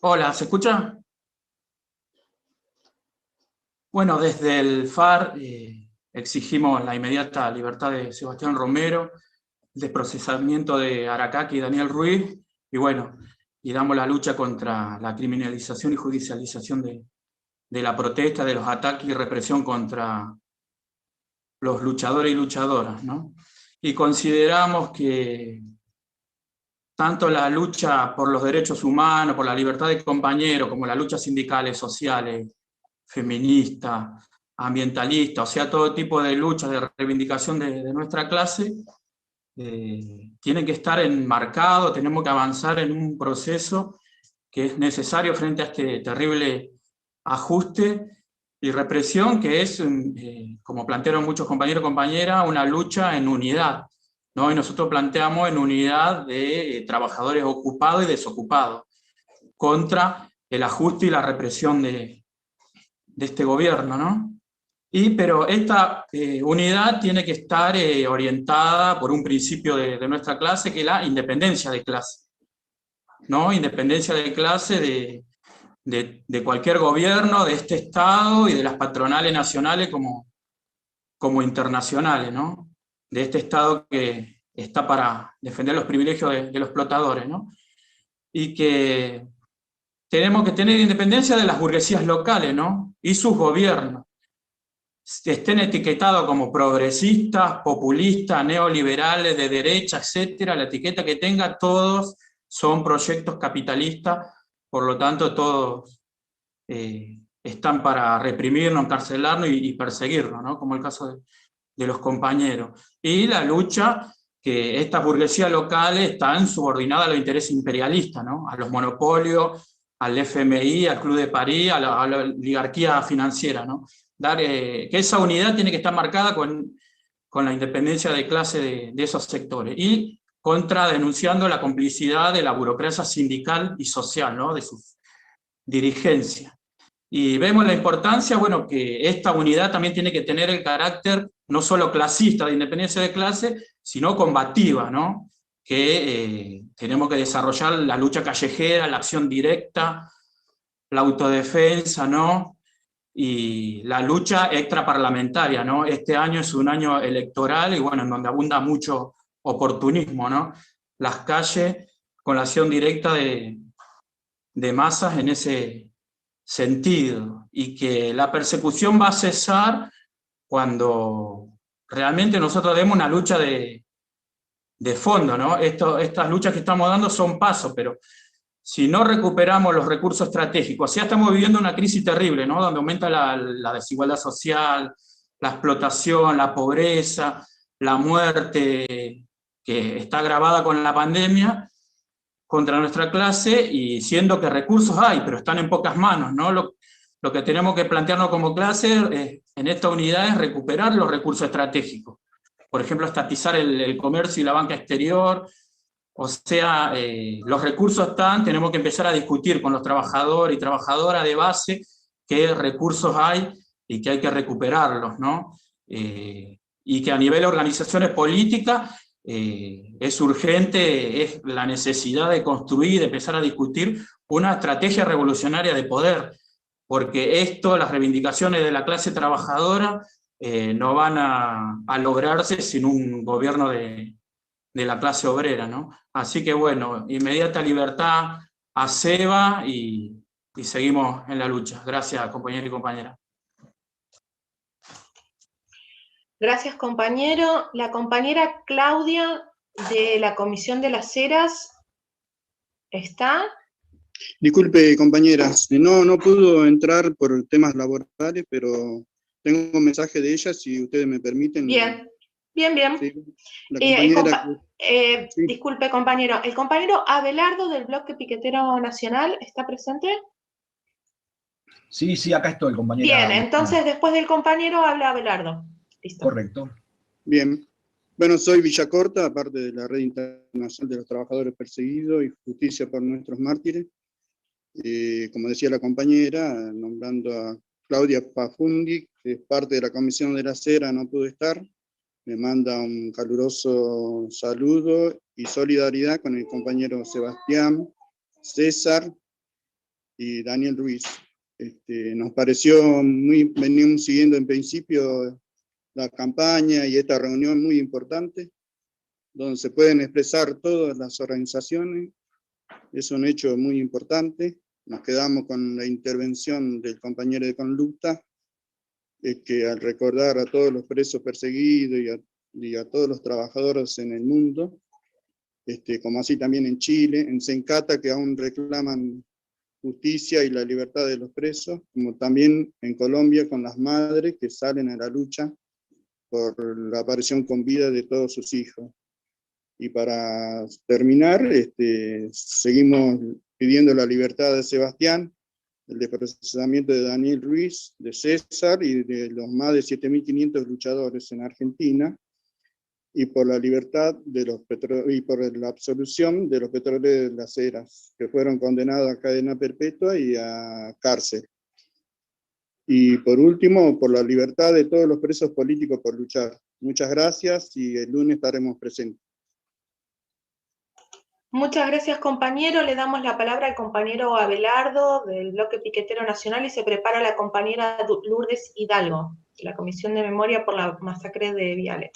Hola, ¿se escucha? Bueno, desde el FAR exigimos la inmediata libertad de Sebastián Romero, el desprocesamiento de Aracaki y Daniel Ruiz, y bueno, y damos la lucha contra la criminalización y judicialización de la protesta, de los ataques y represión contra los luchadores y luchadoras, ¿no? Y consideramos que tanto la lucha por los derechos humanos, por la libertad de compañeros, como las luchas sindicales, sociales, feministas, ambientalistas, o sea, todo tipo de luchas de reivindicación de nuestra clase, tienen que estar enmarcados, tenemos que avanzar en un proceso que es necesario frente a este terrible ajuste y represión, que es, como plantearon muchos compañeros y compañeras, una lucha en unidad, ¿no? Y nosotros planteamos en unidad de trabajadores ocupados y desocupados, contra el ajuste y la represión de este gobierno, ¿no? Pero esta unidad tiene que estar orientada por un principio de nuestra clase, que es la independencia de clase, ¿no? Independencia de clase de cualquier gobierno, de este Estado y de las patronales nacionales como internacionales, ¿no? De este Estado que está para defender los privilegios de los explotadores, ¿no? Y que tenemos que tener independencia de las burguesías locales, ¿no? Y sus gobiernos, que estén etiquetados como progresistas, populistas, neoliberales, de derecha, etcétera, la etiqueta que tenga, todos son proyectos capitalistas, por lo tanto todos están para reprimirnos, encarcelarnos y perseguirnos, ¿no? Como el caso de los compañeros. Y la lucha que estas burguesías locales están subordinadas a los intereses imperialistas, ¿no? A los monopolios, al FMI, al Club de París, a la oligarquía financiera, ¿no? Que esa unidad tiene que estar marcada con la independencia de clase de esos sectores, y denunciando la complicidad de la burocracia sindical y social, ¿no? De sus dirigencias. Y vemos la importancia, bueno, que esta unidad también tiene que tener el carácter no solo clasista, de independencia de clase, sino combativa, ¿no? Que tenemos que desarrollar la lucha callejera, la acción directa, la autodefensa, ¿no? Y la lucha extraparlamentaria, ¿no? Este año es un año electoral y bueno, en donde abunda mucho oportunismo, ¿no? Las calles con la acción directa de masas en ese sentido, y que la persecución va a cesar cuando realmente nosotros demos una lucha de fondo, ¿no? Estas luchas que estamos dando son pasos, pero si no recuperamos los recursos estratégicos, ya estamos viviendo una crisis terrible, ¿no? Donde aumenta la desigualdad social, la explotación, la pobreza, la muerte, que está agravada con la pandemia contra nuestra clase, y siendo que recursos hay, pero están en pocas manos, ¿no? Lo que tenemos que plantearnos como clase en esta unidad es recuperar los recursos estratégicos. Por ejemplo, estatizar el comercio y la banca exterior. O sea, los recursos están, tenemos que empezar a discutir con los trabajadores y trabajadoras de base qué recursos hay y que hay que recuperarlos, ¿no? Y que a nivel de organizaciones políticas es urgente, es la necesidad de construir, de empezar a discutir una estrategia revolucionaria de poder, porque las reivindicaciones de la clase trabajadora no van a lograrse sin un gobierno de la clase obrera, ¿no? Así que bueno, inmediata libertad a Seba y seguimos en la lucha. Gracias, compañeros y compañeras.
Gracias, compañero. La compañera Claudia de la Comisión de las Heras, ¿está?
Disculpe, compañeras, no pudo entrar por temas laborales, pero tengo un mensaje de ella, si ustedes me permiten.
Bien. Bien.
Sí, la compañera sí.
Disculpe, compañero. ¿El compañero Abelardo del Bloque Piquetero Nacional está presente?
Sí, acá estoy, compañera.
Bien, entonces después del compañero habla Abelardo. Listo.
Correcto.
Bien. Bueno, soy Villacorta, aparte de la Red Internacional de los Trabajadores Perseguidos y Justicia por Nuestros Mártires. Como decía la compañera, nombrando a Claudia Pafundi, que es parte de la Comisión de la Cera, no pudo estar. Me manda un caluroso saludo y solidaridad con el compañero Sebastián, César y Daniel Ruiz. Nos pareció veníamos siguiendo en principio la campaña y esta reunión muy importante, donde se pueden expresar todas las organizaciones. Es un hecho muy importante. Nos quedamos con la intervención del compañero de conducta, que al recordar a todos los presos perseguidos y a todos los trabajadores en el mundo, como así también en Chile, en Sencata, que aún reclaman justicia y la libertad de los presos, como también en Colombia con las madres que salen a la lucha por la aparición con vida de todos sus hijos. Y para terminar, seguimos pidiendo la libertad de Sebastián, el desprocesamiento de Daniel Ruiz, de César y de los más de 7.500 luchadores en Argentina, y por la libertad de y por la absolución de los petroleros de las Heras, que fueron condenados a cadena perpetua y a cárcel. Y por último, por la libertad de todos los presos políticos por luchar. Muchas gracias y el lunes estaremos presentes.
Muchas gracias, compañero. Le damos la palabra al compañero Abelardo del Bloque Piquetero Nacional y se prepara la compañera Lourdes Hidalgo, de la Comisión de Memoria por la Masacre de Viale.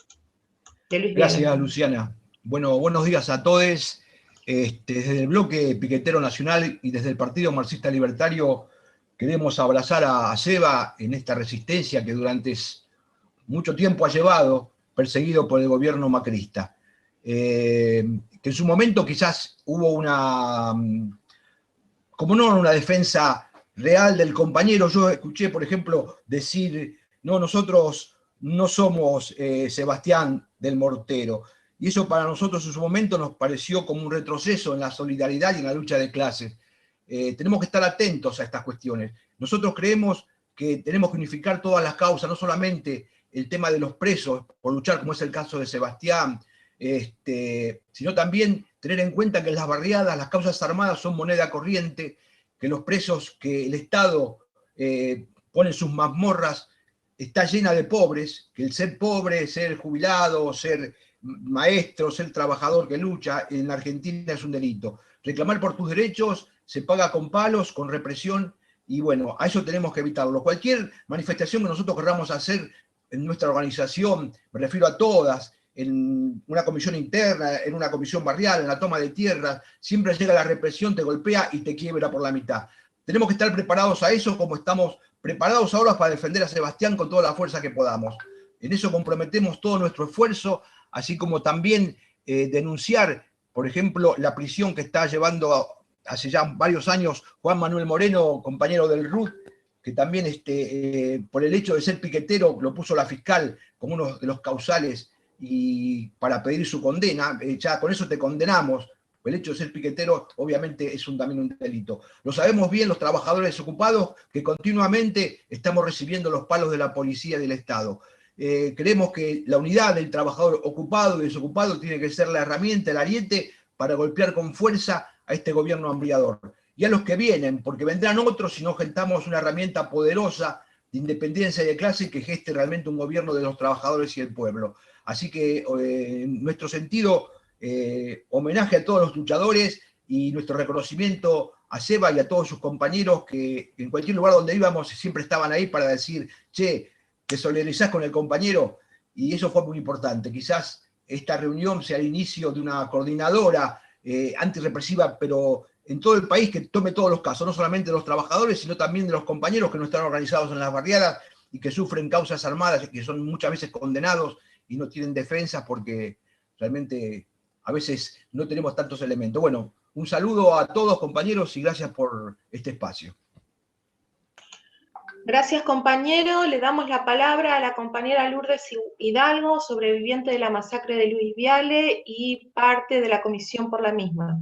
De Luis Viale.
Gracias, Luciana. Bueno, buenos días a todos. Desde el Bloque Piquetero Nacional y desde el Partido Marxista Libertario queremos abrazar a Seba en esta resistencia que durante mucho tiempo ha llevado, perseguido por el gobierno macrista. Que en su momento quizás hubo una defensa real del compañero. Yo escuché, por ejemplo, decir, no, nosotros no somos Sebastián del Mortero. Y eso para nosotros en su momento nos pareció como un retroceso en la solidaridad y en la lucha de clases. Tenemos que estar atentos a estas cuestiones. Nosotros creemos que tenemos que unificar todas las causas, no solamente el tema de los presos, por luchar, como es el caso de Sebastián, sino también tener en cuenta que en las barriadas las causas armadas son moneda corriente, que los presos que el Estado pone en sus mazmorras está llena de pobres, que el ser pobre, ser jubilado, ser maestro, ser trabajador que lucha, en la Argentina es un delito. Reclamar por tus derechos se paga con palos, con represión, y bueno, a eso tenemos que evitarlo. Cualquier manifestación que nosotros queramos hacer en nuestra organización, me refiero a todas, en una comisión interna, en una comisión barrial, en la toma de tierras, siempre llega la represión, te golpea y te quiebra por la mitad. Tenemos que estar preparados a eso como estamos preparados ahora para defender a Sebastián con toda la fuerza que podamos. En eso comprometemos todo nuestro esfuerzo, así como también denunciar, por ejemplo, la prisión que está llevando hace ya varios años Juan Manuel Moreno, compañero del RUT, que también por el hecho de ser piquetero lo puso la fiscal como uno de los causales y para pedir su condena. Ya con eso te condenamos. El hecho de ser piquetero obviamente es también un delito. Lo sabemos bien los trabajadores ocupados que continuamente estamos recibiendo los palos de la policía y del Estado. Creemos que la unidad del trabajador ocupado y desocupado tiene que ser la herramienta, el ariete para golpear con fuerza a este gobierno hambriador. Y a los que vienen, porque vendrán otros si no gestamos una herramienta poderosa de independencia y de clase que geste realmente un gobierno de los trabajadores y el pueblo. Así que en nuestro sentido, homenaje a todos los luchadores y nuestro reconocimiento a Seba y a todos sus compañeros que en cualquier lugar donde íbamos siempre estaban ahí para decir, che, te solidarizás con el compañero, y eso fue muy importante. Quizás esta reunión sea el inicio de una coordinadora antirrepresiva, pero en todo el país, que tome todos los casos, no solamente de los trabajadores, sino también de los compañeros que no están organizados en las barriadas y que sufren causas armadas y que son muchas veces condenados y no tienen defensa porque realmente a veces no tenemos tantos elementos. Bueno, un saludo a todos, compañeros, y gracias por este espacio.
Gracias, compañero. Le damos la palabra a la compañera Lourdes Hidalgo, sobreviviente de la masacre de Luis Viale y parte de la comisión por la misma.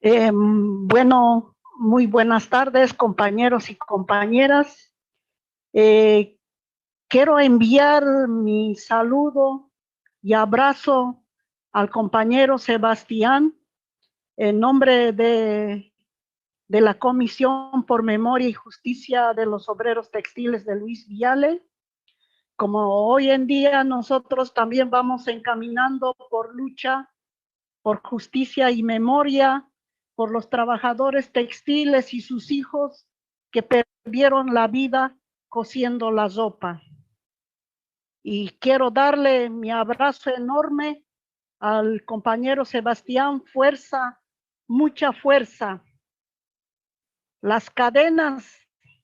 Bueno, muy buenas tardes, compañeros y compañeras. Quiero enviar mi saludo y abrazo al compañero Sebastián en nombre de la Comisión por Memoria y Justicia de los Obreros Textiles de Luis Viale. Como hoy en día nosotros también vamos encaminando por lucha, por justicia y memoria, por los trabajadores textiles y sus hijos que perdieron la vida cosiendo la ropa. Y quiero darle mi abrazo enorme al compañero Sebastián, fuerza, mucha fuerza. Las cadenas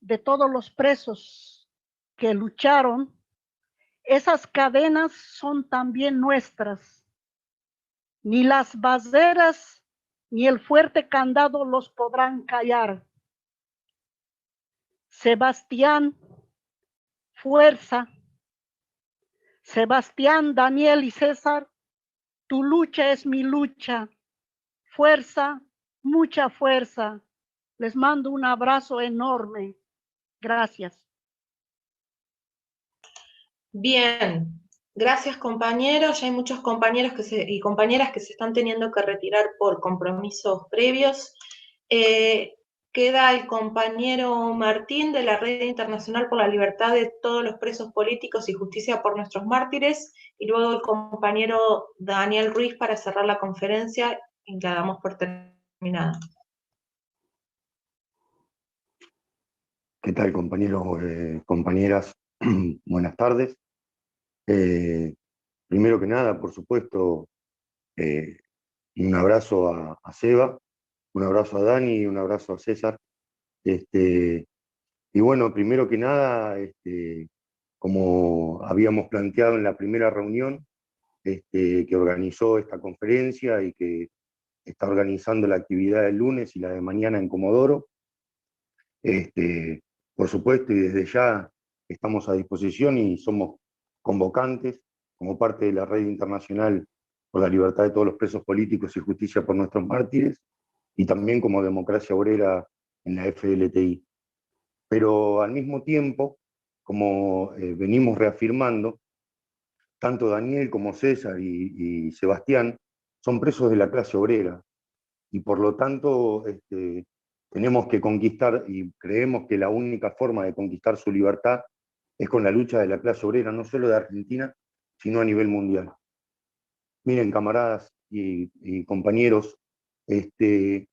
de todos los presos que lucharon, esas cadenas son también nuestras. Ni las barreras ni el fuerte candado los podrán callar. Sebastián, fuerza. Sebastián, Daniel y César, tu lucha es mi lucha. Fuerza, mucha fuerza. Les mando un abrazo enorme. Gracias.
Bien, gracias compañeros. Ya hay muchos compañeros y compañeras que se están teniendo que retirar por compromisos previos. Queda el compañero Martín de la Red Internacional por la Libertad de todos los presos políticos y justicia por nuestros mártires, y luego el compañero Daniel Ruiz para cerrar la conferencia y la damos por terminada.
¿Qué tal, compañeros, compañeras? Buenas tardes. Primero que nada, por supuesto, un abrazo a Seba, un abrazo a Dani y un abrazo a César. Y bueno, primero que nada, como habíamos planteado en la primera reunión que organizó esta conferencia y que está organizando la actividad del lunes y la de mañana en Comodoro, por supuesto, y desde ya estamos a disposición y somos convocantes como parte de la Red Internacional por la Libertad de todos los presos políticos y justicia por nuestros mártires, y también como Democracia Obrera en la FLTI. Pero al mismo tiempo, como venimos reafirmando, tanto Daniel como César y Sebastián son presos de la clase obrera, y por lo tanto tenemos que conquistar, y creemos que la única forma de conquistar su libertad es con la lucha de la clase obrera, no solo de Argentina, sino a nivel mundial. Miren, camaradas y compañeros, en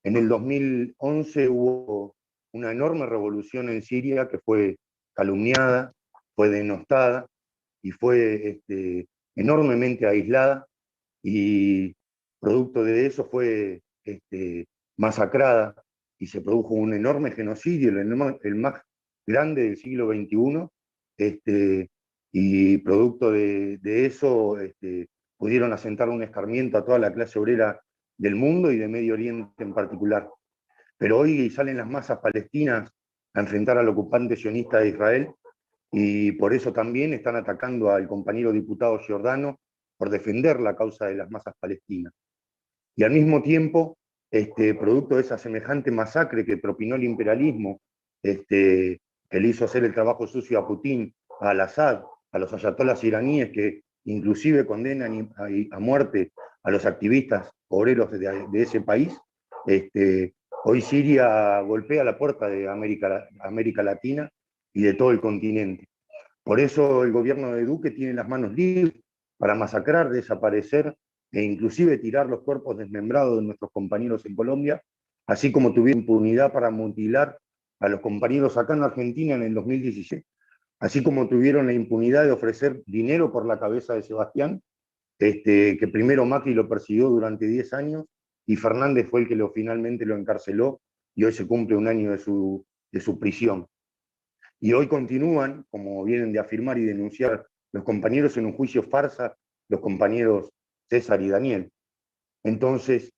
el 2011 hubo una enorme revolución en Siria que fue calumniada, fue denostada y fue enormemente aislada, y producto de eso fue masacrada, y se produjo un enorme genocidio, el más grande del siglo XXI, y producto de eso pudieron asentar un escarmiento a toda la clase obrera del mundo y de Medio Oriente en particular. Pero hoy salen las masas palestinas a enfrentar al ocupante sionista de Israel, y por eso también están atacando al compañero diputado Giordano por defender la causa de las masas palestinas. Y al mismo tiempo, producto de esa semejante masacre que propinó el imperialismo, que le hizo hacer el trabajo sucio a Putin, a Al-Assad, a los ayatolás iraníes que inclusive condenan a muerte a los activistas obreros de ese país, hoy Siria golpea la puerta de América Latina y de todo el continente. Por eso el gobierno de Duque tiene las manos libres para masacrar, desaparecer e inclusive tirar los cuerpos desmembrados de nuestros compañeros en Colombia, así como tuvieron impunidad para mutilar a los compañeros acá en Argentina en el 2016, así como tuvieron la impunidad de ofrecer dinero por la cabeza de Sebastián, que primero Macri lo persiguió durante 10 años y Fernández fue el que finalmente lo encarceló, y hoy se cumple un año de su prisión. Y hoy continúan, como vienen de afirmar y denunciar los compañeros, en un juicio farsa, los compañeros César y Daniel. Entonces,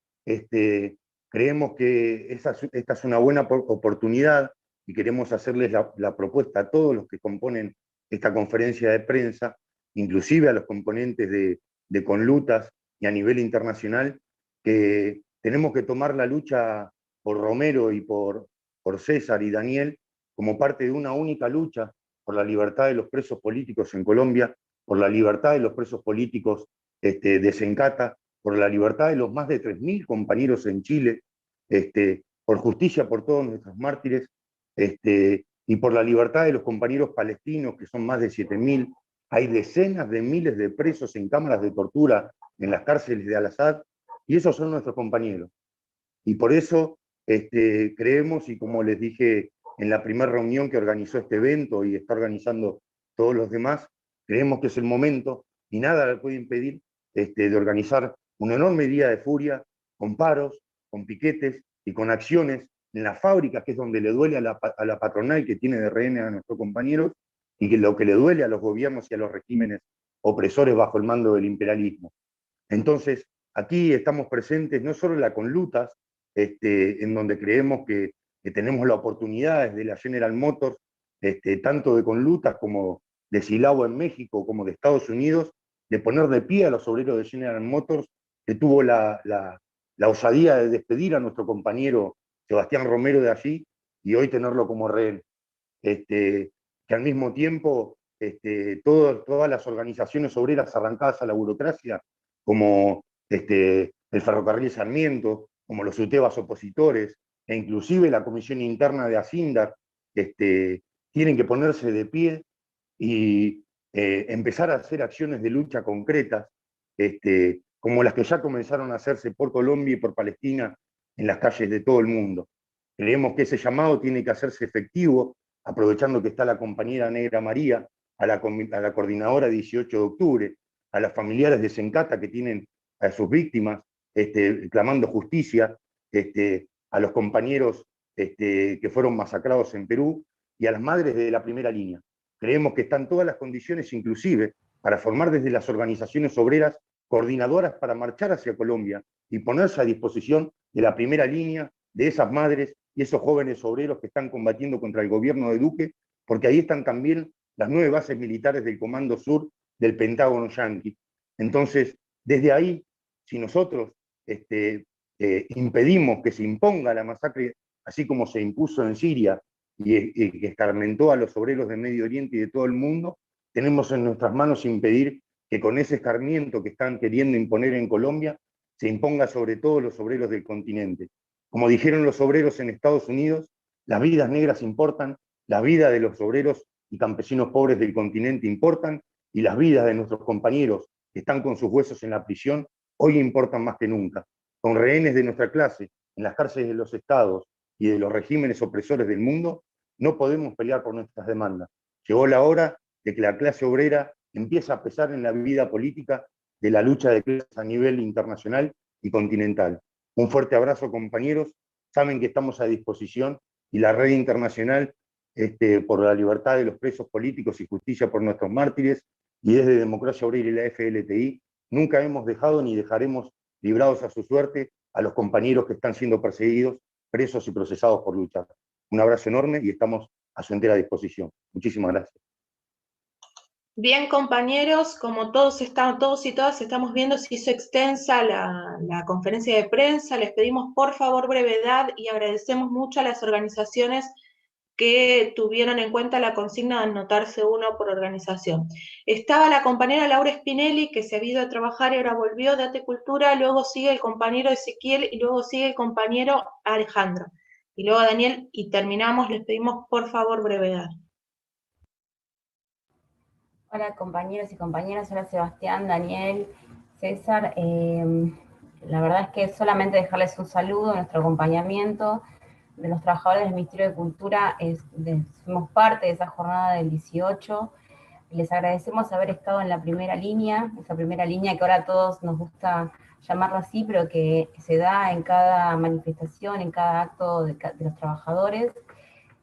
creemos que esta es una buena oportunidad, y queremos hacerles la propuesta a todos los que componen esta conferencia de prensa, inclusive a los componentes de Conlutas y a nivel internacional, que tenemos que tomar la lucha por Romero y por César y Daniel como parte de una única lucha por la libertad de los presos políticos en Colombia, por la libertad de los presos políticos de Sencata, por la libertad de los más de 3.000 compañeros en Chile, por justicia por todos nuestros mártires, y por la libertad de los compañeros palestinos, que son más de 7.000. Hay decenas de miles de presos en cámaras de tortura en las cárceles de Al-Assad, y esos son nuestros compañeros. Y por eso creemos, y como les dije en la primera reunión que organizó este evento y está organizando todos los demás, creemos que es el momento, y nada le puede impedir, de organizar una enorme día de furia, con paros, con piquetes y con acciones en las fábricas, que es donde le duele a la patronal que tiene de rehenes a nuestros compañeros, y que lo que le duele a los gobiernos y a los regímenes opresores bajo el mando del imperialismo. Entonces, aquí estamos presentes no solo en la Conlutas, en donde creemos que tenemos la oportunidad desde la General Motors, tanto de Conlutas como de Silao en México, como de Estados Unidos, de poner de pie a los obreros de General Motors, que tuvo la osadía de despedir a nuestro compañero Sebastián Romero de allí, y hoy tenerlo como rehén. Que al mismo tiempo todas las organizaciones obreras arrancadas a la burocracia, como el Ferrocarril Sarmiento, como los UTEBAS opositores, e inclusive la Comisión Interna de Asindar, tienen que ponerse de pie y empezar a hacer acciones de lucha concretas, como las que ya comenzaron a hacerse por Colombia y por Palestina en las calles de todo el mundo. Creemos que ese llamado tiene que hacerse efectivo, aprovechando que está la compañera Negra María, a la coordinadora 18 de octubre, a las familiares de Sencata que tienen a sus víctimas clamando justicia, a los compañeros que fueron masacrados en Perú, y a las madres de la primera línea. Creemos que están todas las condiciones, inclusive, para formar desde las organizaciones obreras coordinadoras para marchar hacia Colombia y ponerse a disposición de la primera línea, de esas madres y esos jóvenes obreros que están combatiendo contra el gobierno de Duque, porque ahí están también las 9 bases militares del Comando Sur del Pentágono yanqui. Entonces, desde ahí, si nosotros impedimos que se imponga la masacre, así como se impuso en Siria y que escarmentó a los obreros de Medio Oriente y de todo el mundo, tenemos en nuestras manos impedir que con ese escarmiento que están queriendo imponer en Colombia, se imponga sobre todo los obreros del continente. Como dijeron los obreros en Estados Unidos, las vidas negras importan, la vida de los obreros y campesinos pobres del continente importan, y las vidas de nuestros compañeros que están con sus huesos en la prisión hoy importan más que nunca. Con rehenes de nuestra clase en las cárceles de los estados y de los regímenes opresores del mundo, no podemos pelear por nuestras demandas. Llegó la hora de que la clase obrera empiece a pesar en la vida política de la lucha de clases a nivel internacional y continental. Un fuerte abrazo, compañeros. Saben que estamos a disposición, y la Red Internacional por la libertad de los presos políticos y justicia por nuestros mártires, y desde Democracia Obrera y la FLTI, nunca hemos dejado ni dejaremos librados a su suerte a los compañeros que están siendo perseguidos, presos y procesados por luchar. Un abrazo enorme y estamos a su entera disposición. Muchísimas gracias.
Bien, compañeros, como todos y todas estamos viendo, se hizo extensa la conferencia de prensa. Les pedimos por favor brevedad y agradecemos mucho a las organizaciones que tuvieron en cuenta la consigna de anotarse uno por organización. Estaba la compañera Laura Spinelli, que se había ido a trabajar y ahora volvió de Arte Cultura, luego sigue el compañero Ezequiel y luego sigue el compañero Alejandro. Y luego Daniel, y terminamos, les pedimos por favor brevedad.
Hola compañeros y compañeras, hola Sebastián, Daniel, César. La verdad es que solamente dejarles un saludo, nuestro acompañamiento de los trabajadores del Ministerio de Cultura, fuimos parte de esa jornada del 18. Les agradecemos haber estado en la primera línea, esa primera línea que ahora a todos nos gusta llamarlo así, pero que se da en cada manifestación, en cada acto de los trabajadores.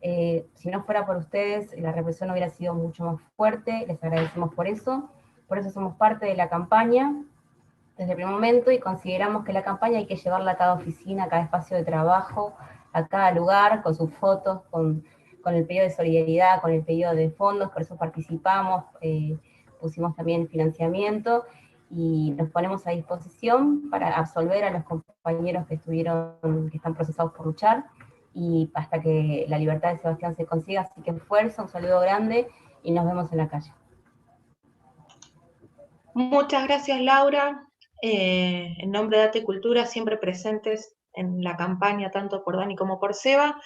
Si no fuera por ustedes, la represión hubiera sido mucho más fuerte. Les agradecemos por eso somos parte de la campaña desde el primer momento, y consideramos que la campaña hay que llevarla a cada oficina, a cada espacio de trabajo, a cada lugar, con sus fotos, con el pedido de solidaridad, con el pedido de fondos. Por eso participamos, pusimos también financiamiento, y nos ponemos a disposición para absolver a los compañeros que están procesados por luchar, y hasta que la libertad de Sebastián se consiga. Así que fuerza, un saludo grande, y nos vemos en la calle.
Muchas gracias, Laura. En nombre de Arte y Cultura, siempre presentes en la campaña, tanto por Dani como por Seba.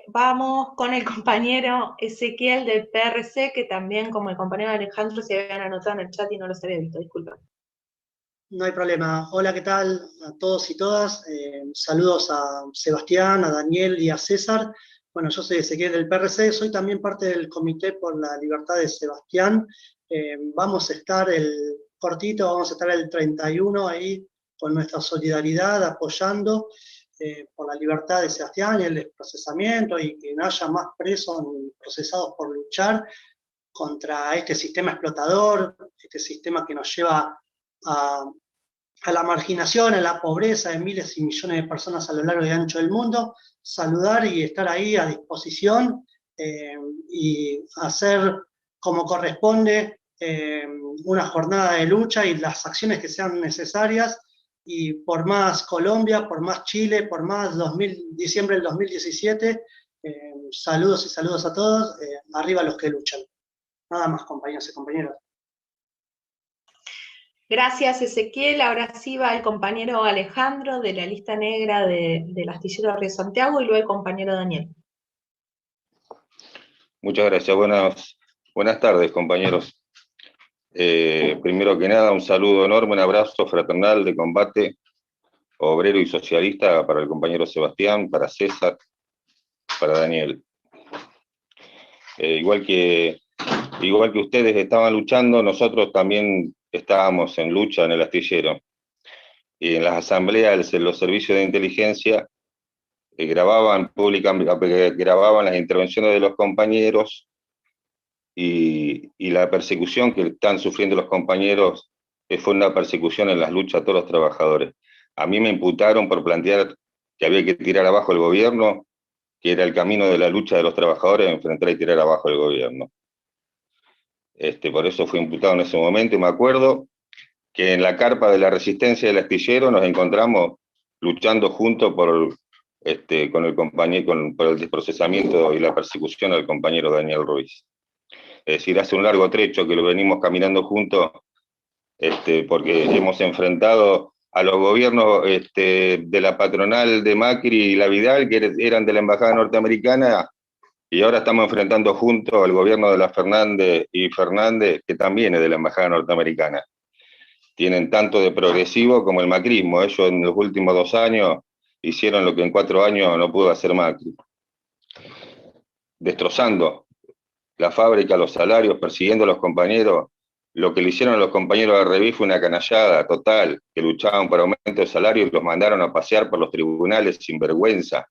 Vamos con el compañero Ezequiel del PRC, que también, como el compañero Alejandro, se habían anotado en el chat y no los había visto, disculpen.
No hay problema. Hola, ¿qué tal a todos y todas? Saludos a Sebastián, a Daniel y a César. Bueno, yo soy Ezequiel del PRC, soy también parte del Comité por la Libertad de Sebastián. Vamos a estar vamos a estar el 31 ahí con nuestra solidaridad apoyando por la libertad de Sebastián y el desprocesamiento y que no haya más presos ni procesados por luchar contra este sistema explotador, este sistema que nos lleva a la marginación, a la pobreza de miles y millones de personas a lo largo y ancho del mundo. Saludar y estar ahí a disposición y hacer como corresponde una jornada de lucha y las acciones que sean necesarias, y por más Colombia, por más Chile, por más diciembre del 2017, saludos y saludos a todos, arriba los que luchan. Nada más, compañeros y compañeras.
Gracias, Ezequiel. Ahora sí va el compañero Alejandro de la lista negra del Astillero Río Santiago y luego el compañero Daniel.
Muchas gracias. Buenas tardes, compañeros. Primero que nada, un saludo enorme, un abrazo fraternal de combate obrero y socialista para el compañero Sebastián, para César, para Daniel. Igual que ustedes estaban luchando, nosotros también estábamos en lucha en el astillero. Y en las asambleas, en los servicios de inteligencia, grababan las intervenciones de los compañeros y la persecución que están sufriendo los compañeros fue una persecución en las luchas a todos los trabajadores. A mí me imputaron por plantear que había que tirar abajo el gobierno, que era el camino de la lucha de los trabajadores, enfrentar y tirar abajo el gobierno. Por eso fui imputado en ese momento, y me acuerdo que en la carpa de la resistencia del astillero nos encontramos luchando juntos por el desprocesamiento y la persecución al compañero Daniel Ruiz. Es decir, hace un largo trecho que lo venimos caminando juntos, porque hemos enfrentado a los gobiernos de la patronal de Macri y la Vidal, que eran de la embajada norteamericana, y ahora estamos enfrentando juntos al gobierno de la Fernández y Fernández, que también es de la embajada norteamericana. Tienen tanto de progresivo como el macrismo. Ellos en los últimos 2 años hicieron lo que en 4 años no pudo hacer Macri. Destrozando la fábrica, los salarios, persiguiendo a los compañeros. Lo que le hicieron a los compañeros de Reví fue una canallada total, que luchaban por aumento de salario y los mandaron a pasear por los tribunales sin vergüenza.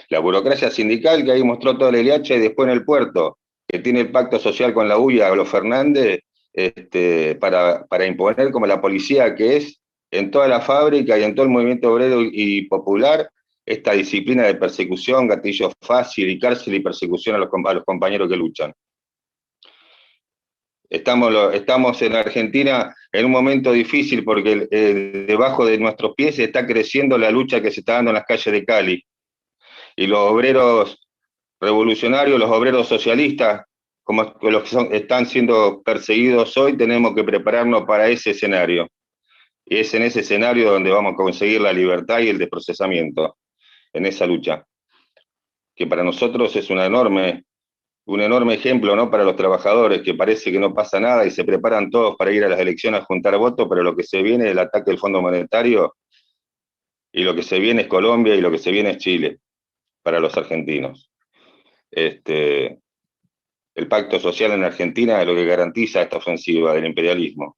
La burocracia sindical, que ahí mostró toda la ILH, y después en el puerto, que tiene el pacto social con la UIA, a los Fernández, para imponer como la policía que es en toda la fábrica y en todo el movimiento obrero y popular, esta disciplina de persecución, gatillo fácil y cárcel y persecución a los compañeros que luchan. Estamos en Argentina en un momento difícil porque debajo de nuestros pies está creciendo la lucha que se está dando en las calles de Cali. Y los obreros revolucionarios, los obreros socialistas, como los que están siendo perseguidos hoy, tenemos que prepararnos para ese escenario. Y es en ese escenario donde vamos a conseguir la libertad y el desprocesamiento, en esa lucha. Que para nosotros es un enorme ejemplo, ¿no? Para los trabajadores, que parece que no pasa nada y se preparan todos para ir a las elecciones a juntar votos, pero lo que se viene es el ataque del Fondo Monetario, y lo que se viene es Colombia y lo que se viene es Chile, para los argentinos. El pacto social en Argentina es lo que garantiza esta ofensiva del imperialismo.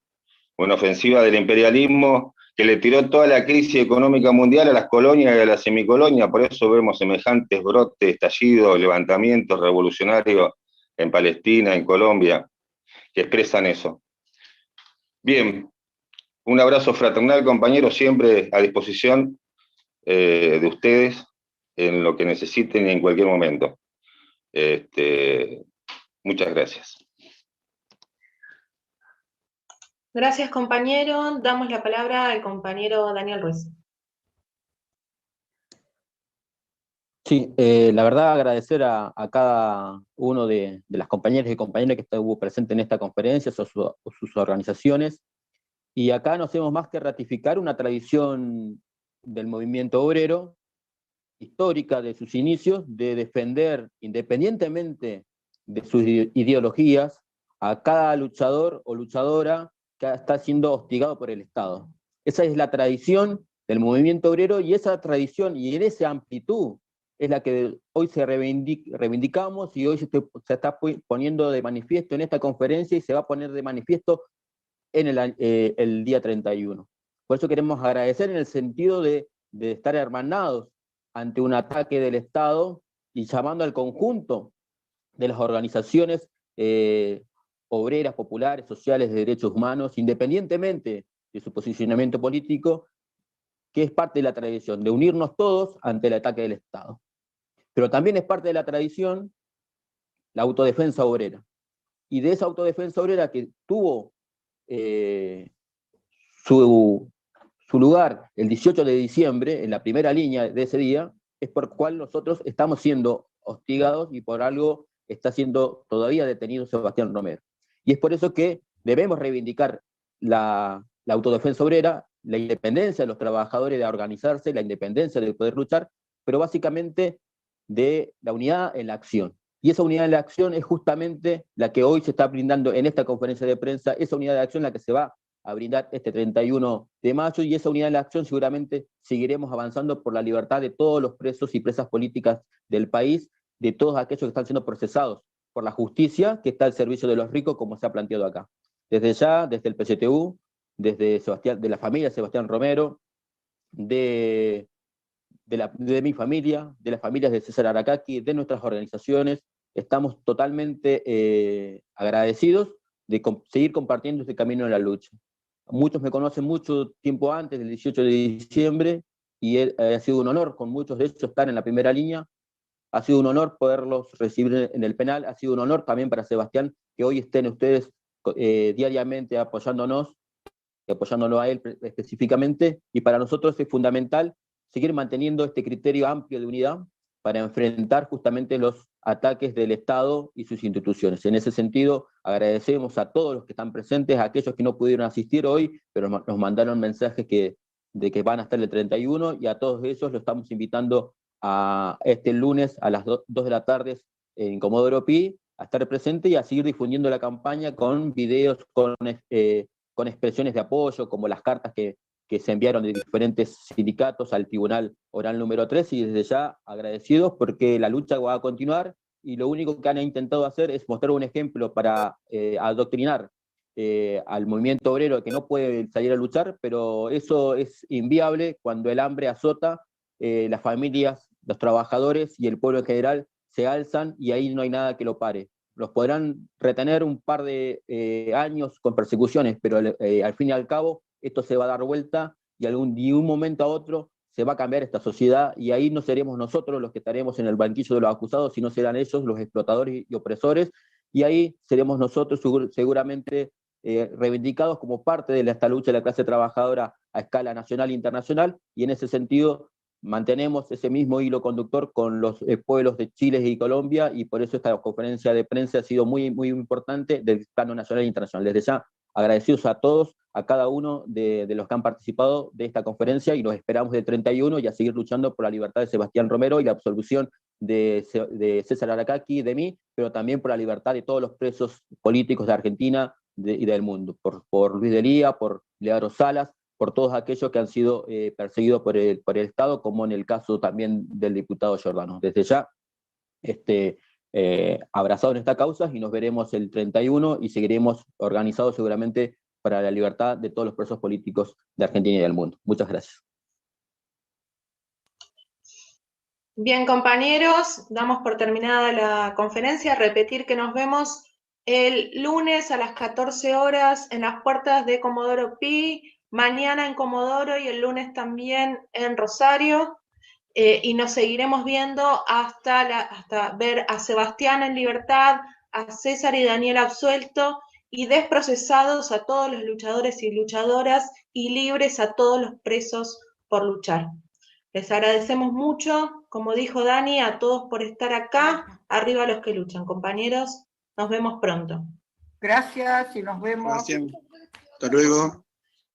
Una ofensiva del imperialismo que le tiró toda la crisis económica mundial a las colonias y a las semicolonias. Por eso vemos semejantes brotes, estallidos, levantamientos revolucionarios en Palestina, en Colombia, que expresan eso. Bien, un abrazo fraternal, compañeros, siempre a disposición de ustedes en lo que necesiten y en cualquier momento. Muchas gracias.
Gracias, compañero. Damos la palabra al compañero Daniel Ruiz.
Sí, la verdad agradecer a cada uno de las compañeras y compañeros que estuvo presente en esta conferencia, sus organizaciones, y acá no hacemos más que ratificar una tradición del movimiento obrero, histórica de sus inicios, de defender, independientemente de sus ideologías, a cada luchador o luchadora que está siendo hostigado por el Estado. Esa es la tradición del movimiento obrero, y esa tradición y en esa amplitud es la que hoy reivindicamos, y hoy se está poniendo de manifiesto en esta conferencia, y se va a poner de manifiesto en el día 31. Por eso queremos agradecer en el sentido de estar hermanados ante un ataque del Estado, y llamando al conjunto de las organizaciones obreras, populares, sociales, de derechos humanos, independientemente de su posicionamiento político, que es parte de la tradición, de unirnos todos ante el ataque del Estado. Pero también es parte de la tradición la autodefensa obrera. Y de esa autodefensa obrera que tuvo su lugar el 18 de diciembre, en la primera línea de ese día, es por cual nosotros estamos siendo hostigados, y por algo está siendo todavía detenido Sebastián Romero. Y es por eso que debemos reivindicar la autodefensa obrera, la independencia de los trabajadores de organizarse, la independencia de poder luchar, pero básicamente de la unidad en la acción. Y esa unidad en la acción es justamente la que hoy se está brindando en esta conferencia de prensa, esa unidad de acción la que se va a brindar este 31 de mayo, y esa unidad en la acción seguramente seguiremos avanzando por la libertad de todos los presos y presas políticas del país, de todos aquellos que están siendo procesados por la justicia, que está al servicio de los ricos, como se ha planteado acá. Desde ya, desde el PCTU, desde de la familia Sebastián Romero, de mi familia, de las familias de César Arakaki, de nuestras organizaciones, estamos totalmente agradecidos de seguir compartiendo este camino en la lucha. Muchos me conocen mucho tiempo antes del 18 de diciembre, y ha sido un honor con muchos de ellos estar en la primera línea. Ha sido un honor poderlos recibir en el penal, ha sido un honor también para Sebastián que hoy estén ustedes diariamente apoyándonos, y apoyándolo a él específicamente, y para nosotros es fundamental seguir manteniendo este criterio amplio de unidad para enfrentar justamente los ataques del Estado y sus instituciones. En ese sentido, agradecemos a todos los que están presentes, a aquellos que no pudieron asistir hoy, pero nos mandaron mensajes de que van a estar el 31, y a todos ellos los estamos invitando a este lunes a las 2 de la tarde en Comodoro Pi, a estar presente y a seguir difundiendo la campaña con videos, con expresiones de apoyo, como las cartas que se enviaron de diferentes sindicatos al Tribunal Oral número 3, y desde ya agradecidos porque la lucha va a continuar, y lo único que han intentado hacer es mostrar un ejemplo para adoctrinar al movimiento obrero que no puede salir a luchar, pero eso es inviable cuando el hambre azota, las familias, los trabajadores y el pueblo en general se alzan, y ahí no hay nada que lo pare. Los podrán retener un par de años con persecuciones, pero al fin y al cabo esto se va a dar vuelta, y de un momento a otro se va a cambiar esta sociedad, y ahí no seremos nosotros los que estaremos en el banquillo de los acusados, sino serán ellos los explotadores y opresores, y ahí seremos nosotros seguramente reivindicados como parte de esta lucha de la clase trabajadora a escala nacional e internacional, y en ese sentido mantenemos ese mismo hilo conductor con los pueblos de Chile y Colombia, y por eso esta conferencia de prensa ha sido muy, muy importante del plano nacional e internacional. Desde ya, agradecidos a todos, a cada uno de los que han participado de esta conferencia, y los esperamos del 31, y a seguir luchando por la libertad de Sebastián Romero y la absolución de César Arakaki, de mí, pero también por la libertad de todos los presos políticos de Argentina y del mundo, por Luis Delía, por Leandro Salas, por todos aquellos que han sido perseguidos por el Estado, como en el caso también del diputado Giordano. Desde ya, abrazados en esta causa, y nos veremos el 31, y seguiremos organizados seguramente para la libertad de todos los presos políticos de Argentina y del mundo. Muchas gracias.
Bien, compañeros, damos por terminada la conferencia. Repetir que nos vemos el lunes a las 14 horas en las puertas de Comodoro Pi, mañana en Comodoro y el lunes también en Rosario, y nos seguiremos viendo hasta ver a Sebastián en libertad, a César y Daniel absuelto, y desprocesados a todos los luchadores y luchadoras, y libres a todos los presos por luchar. Les agradecemos mucho. como dijo Dani, a todos por estar acá. Arriba los que luchan, compañeros. Nos vemos pronto.
Gracias y nos vemos.
Gracias. Hasta luego.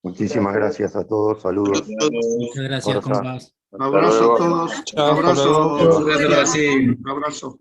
Muchísimas gracias a todos, saludos.
Muchas gracias, compas.
Un abrazo a todos.
Chao,
Un abrazo.
Brasil. Un abrazo.